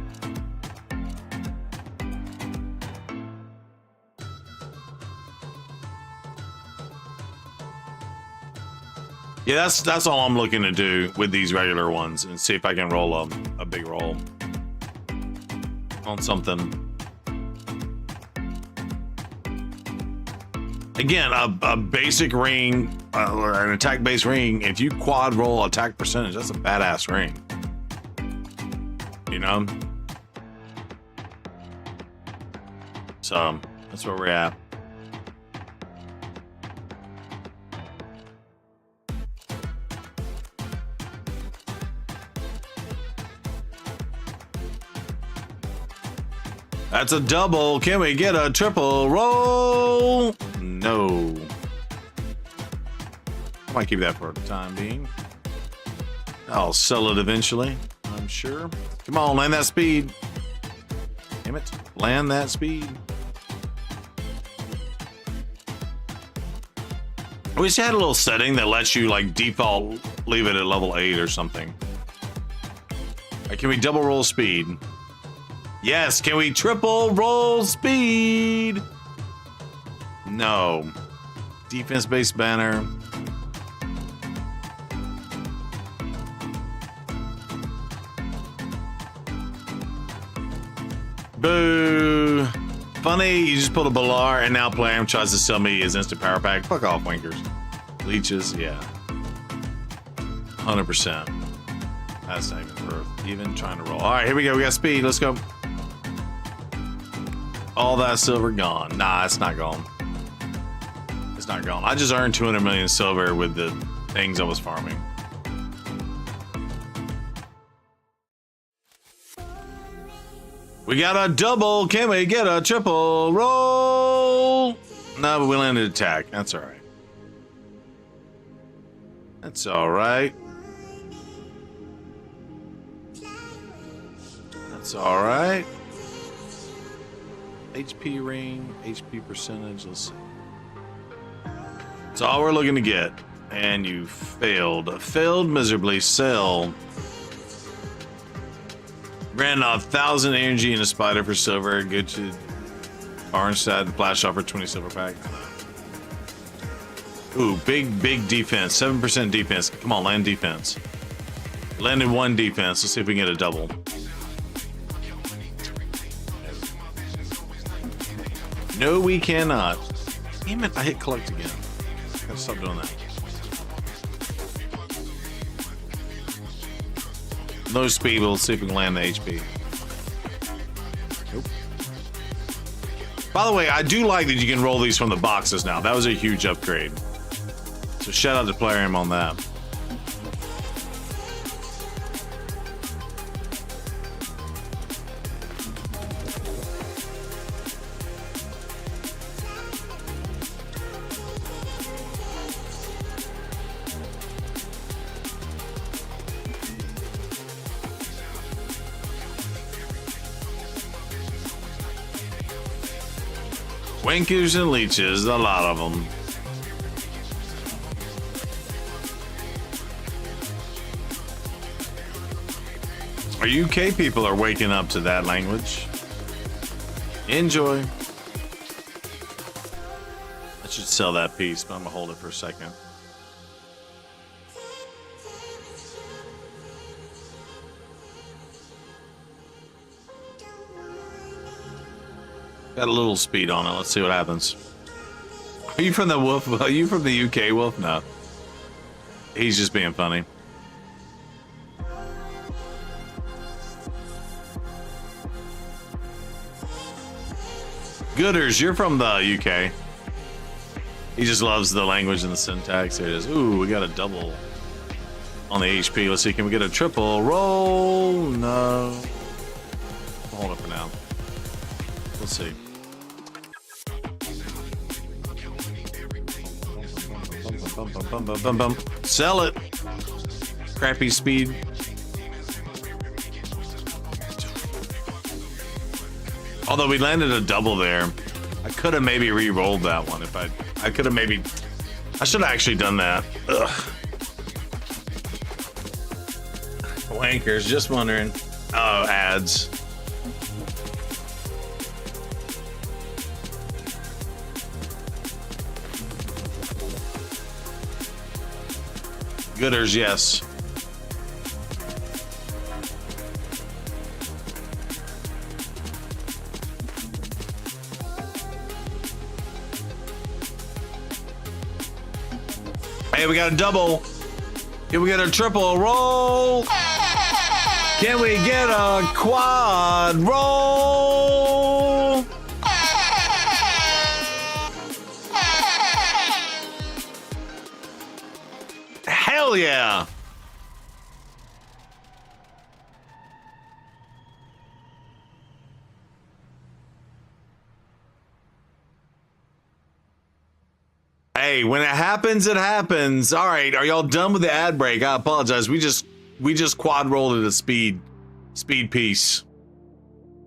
Yeah, that's all I'm looking to do with these regular ones and see if I can roll a big roll on something. Again, a basic ring or an attack base ring, if you quad roll attack percentage, that's a badass ring. You know? So that's where we're at. That's a double. Can we get a triple roll? No. I might keep that for the time being. I'll sell it eventually, I'm sure. Come on, land that speed. Damn it. Land that speed. I wish I had a little setting that lets you like default leave it at level 8 or something. All right, can we double roll speed? Yes, can we triple roll speed? No. Defense-based banner. Boo. Funny, you just pulled a Balar and now Plam tries to sell me his instant power pack. Fuck off, wankers. Leeches, yeah. 100%. That's not even worth even trying to roll. All right, here we go. We got speed. Let's go. All that silver gone. Nah, it's not gone. It's not gone. I just earned 200 million silver with the things I was farming. We got a double. Can we get a triple roll? No, but we landed attack. That's all right. That's all right. That's all right. HP ring, HP percentage. Let's see. That's all we're looking to get. And you failed. Failed miserably. Sell. Ran 1,000 energy in a spider for silver. Good to Barnstead. Flash offer 20 silver pack. Ooh, big defense. 7% defense. Come on, land defense. Landed 1 defense. Let's see if we can get a double. No, we cannot. Damn it, I hit collect again. Gotta stop doing that. No speed, we'll see if we can land the HP. Nope. By the way, I do like that you can roll these from the boxes now. That was a huge upgrade. So shout out to Plarium on that. Winkers and leeches, a lot of them. Our UK people are waking up to that language. Enjoy. I should sell that piece, but I'm gonna hold it for a second. Got a little speed on it. Let's see what happens. Are you from the Wolf? Are you from the UK, Wolf? No. He's just being funny. Gooders, you're from the UK. He just loves the language and the syntax. There it is. Ooh, we got a double on the HP. Let's see. Can we get a triple roll? No. Hold it for now. Let's see. Bum. Sell it. Crappy speed. Although we landed a double there. I could have maybe re-rolled that one if I could have maybe. I should have actually done that. Ugh. Wankers, just wondering. Oh, ads. Gooders, yes. Hey, we got a double. Here we get a triple roll. Can we get a quad roll? Hell yeah. Hey, when it happens, it happens. All right, are y'all done with the ad break? I apologize. We just quad rolled it a speed piece.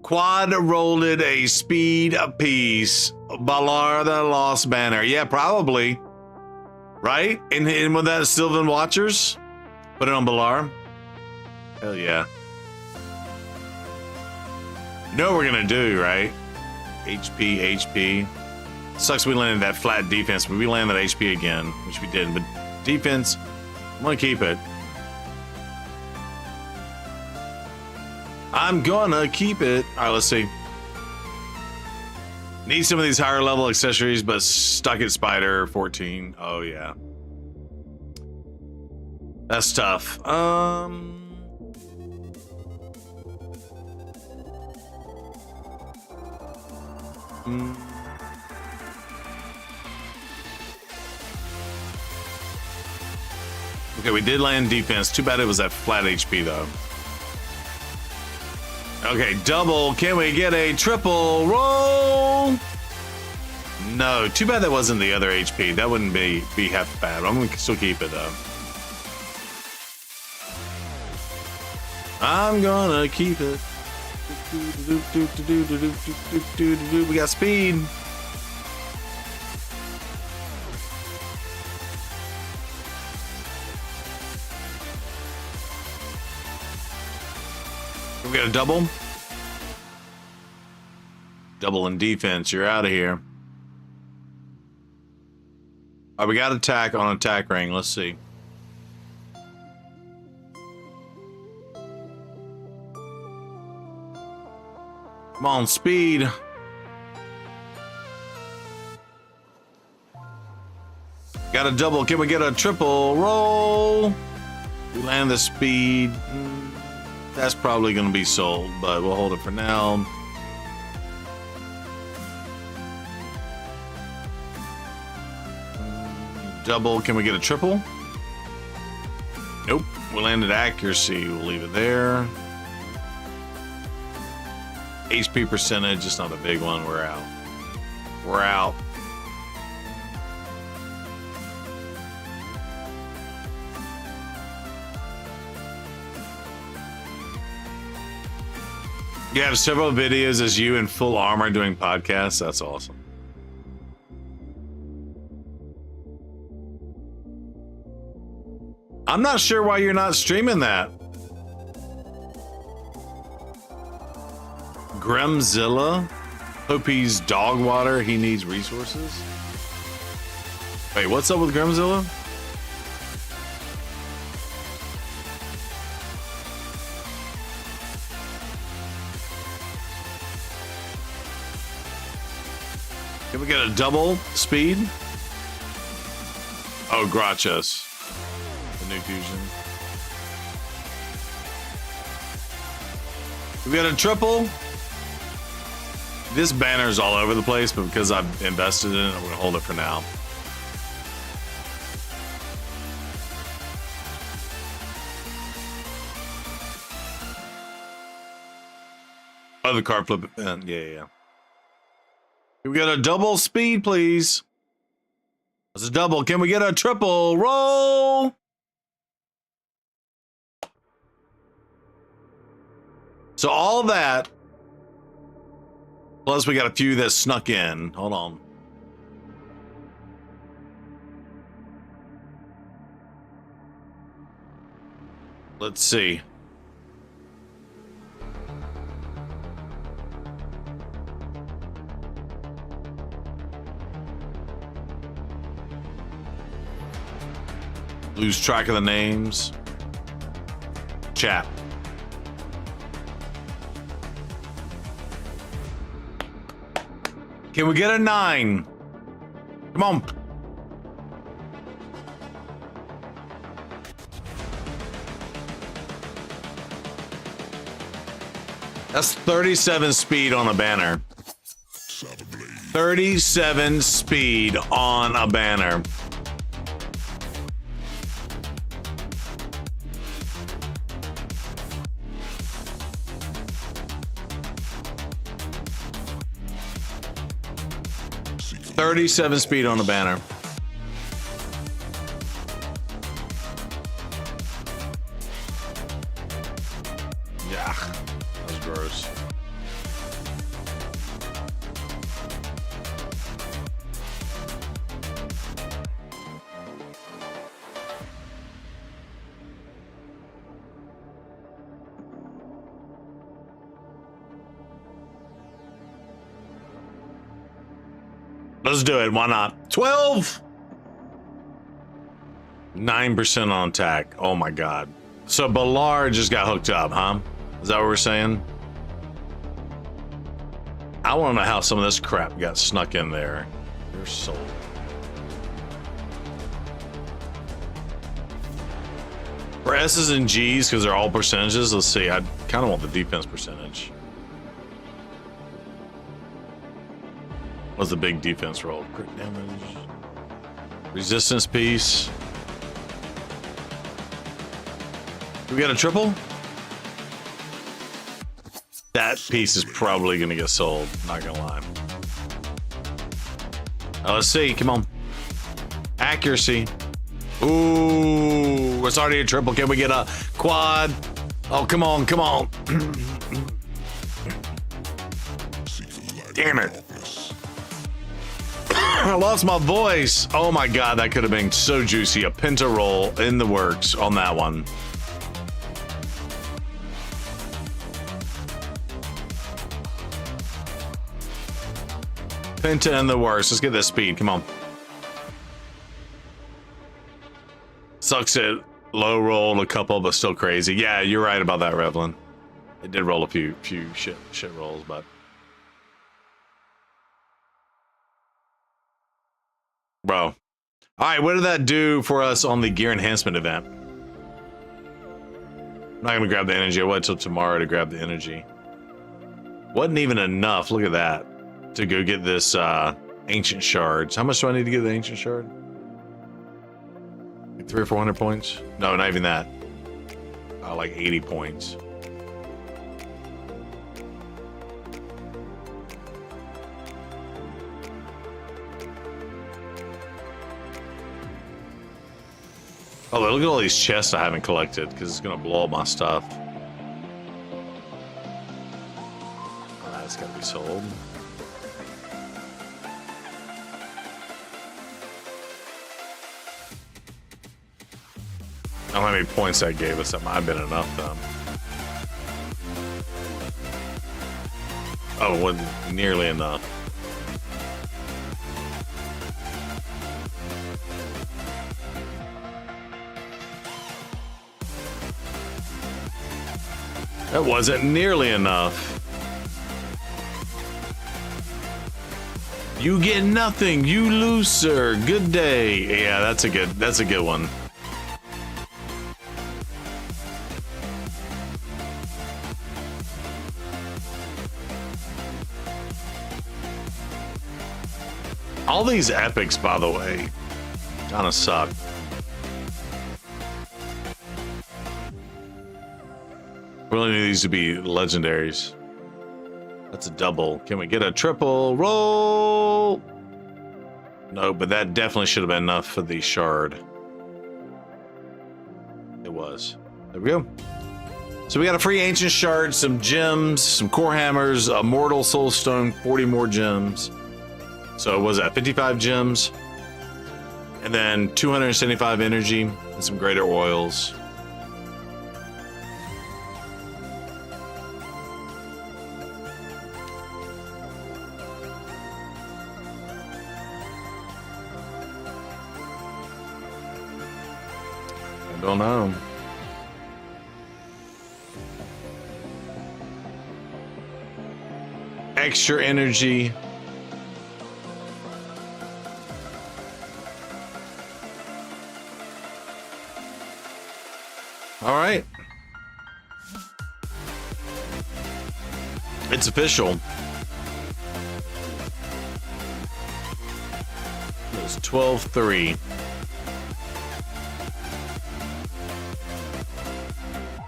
Quad rolled it a speed piece. Balar the Lost Banner. Yeah, probably. Right? And with that Sylvan Watchers? Put it on Balar. Hell yeah. You know what we're gonna do, right? HP. Sucks we landed that flat defense, but we landed that HP again, which we did. But defense, I'm gonna keep it. I'm gonna keep it. All right, let's see. Need some of these higher level accessories, but stuck at Spider 14. Oh yeah. That's tough. Okay, we did land defense. Too bad it was that flat HP though. Okay, double. Can we get a triple roll? No, too bad that wasn't the other HP. That wouldn't be half bad. I'm gonna still keep it though. I'm gonna keep it. We got speed. We got a double. Double in defense. You're out of here. All right, we got attack on attack ring. Let's see. Come on, speed. Got a double. Can we get a triple roll? We land the speed. That's probably going to be sold, but we'll hold it for now. Double. Can we get a triple? Nope. We landed accuracy. We'll leave it there. HP percentage, it's not a big one. We're out. We're out. You have several videos as you in full armor doing podcasts. That's awesome. I'm not sure why you're not streaming that. Gremzilla. Hope he's dog water. He needs resources. Wait, what's up with Gremzilla? Can we get a double speed? Oh, Grachus. The new fusion. We got a triple. This banner's all over the place, but because I've invested in it, I'm gonna hold it for now. Oh, the card flip event. Yeah. Can we get a double speed, please? That's a double. Can we get a triple roll? So all that, plus we got a few that snuck in. Hold on. Let's see. Lose track of the names. Chat. Can we get a 9? Come on. That's 37 speed on a banner. 37 speed on a banner. .37 speed on the banner. Yeah, that was gross. Let's do it. Why not? 12. 9% on attack. Oh my god. So Ballard just got hooked up, huh? Is that what we're saying? I want to know how some of this crap got snuck in there. You're sold. For S's and G's, because they're all percentages, let's see. I kind of want the defense percentage. What's the big defense roll? Crit damage. Resistance piece. Do we got a triple? That piece is probably gonna get sold, not gonna lie. Let's see, come on. Accuracy. Ooh, it's already a triple. Can we get a quad? Oh, come on, come on. Damn it. I lost my voice. Oh my God, that could have been so juicy. A Penta roll in the works on that one. Penta in the works. Let's get this speed. Come on. Sucks it. Low rolled a couple, but still crazy. Yeah, you're right about that, Revlin. It did roll a few shit rolls, but. Bro. All right, what did that do for us on the gear enhancement event? I'm not gonna grab the energy. I wait till tomorrow to grab the energy. Wasn't even enough. Look at that. To go get this ancient shards. How much do I need to get the ancient shard? Like 300 or 400 points? No, not even that. Like 80 points. Oh, look at all these chests I haven't collected because it's gonna blow up my stuff. Oh, that's gotta be sold. I don't know how many points that gave us. That might have been enough, though. Oh, it wasn't nearly enough. That wasn't nearly enough. You get nothing, you lose, sir. Good day. Yeah, that's a good one. All these epics, by the way, kind of suck. Really need these to be legendaries. That's a double. Can we get a triple roll? No, but that definitely should have been enough for the shard. It was. There we go. So we got a free ancient shard, some gems, some core hammers, a mortal soul stone, 40 more gems. So what was that, 55 gems? And then 275 energy and some greater oils. I don't know. Extra energy. All right. It's official. It's 12-3.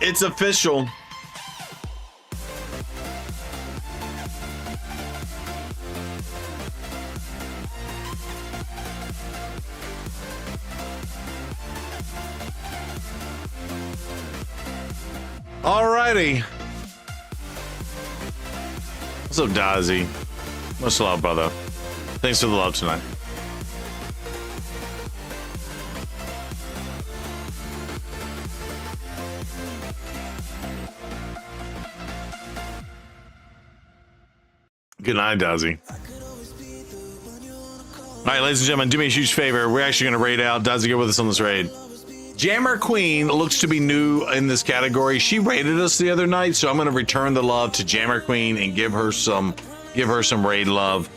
It's official. Alrighty. What's up, Dazzy? Much love, brother. Thanks for the love tonight. Good night, Dazzy. All right, ladies and gentlemen, do me a huge favor. We're actually going to raid out. Dazzy, get with us on this raid. Jammer Queen looks to be new in this category. She raided us the other night, so I'm going to return the love to Jammer Queen and give her some raid love.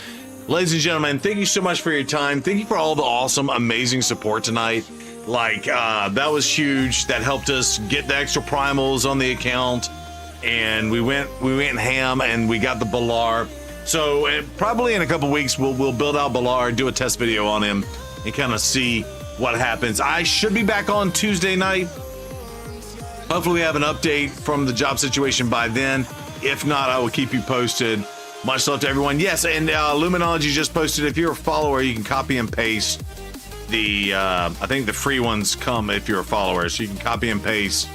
Ladies and gentlemen, thank you so much for your time. Thank you for all the awesome, amazing support tonight. Like, that was huge. That helped us get the extra primals on the account, and we went ham, and we got the Balar. So probably in a couple weeks, we'll build out Balar, do a test video on him, and kind of see what happens. I should be back on Tuesday night. Hopefully we have an update from the job situation by then. If not, I will keep you posted. Much love to everyone. Yes, and Luminology just posted, if you're a follower, you can copy and paste the, I think the free ones come if you're a follower, so you can copy and paste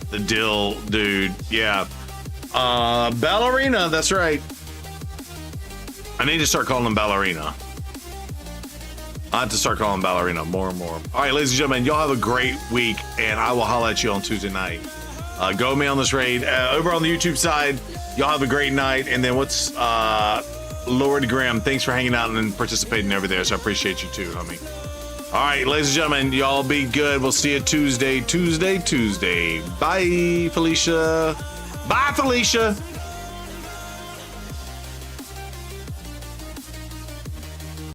the Dill dude. Yeah. Ballerina, that's right. I need to start calling him Ballerina. I have to start calling Ballerina more and more. All right, ladies and gentlemen, y'all have a great week, and I will holler at you on Tuesday night. Go with me on this raid. Over on the YouTube side, y'all have a great night. And then what's Lord Graham, thanks for hanging out and participating over there. So I appreciate you too, homie. All right, ladies and gentlemen, y'all be good. We'll see you Tuesday. Bye, Felicia. Bye, Felicia.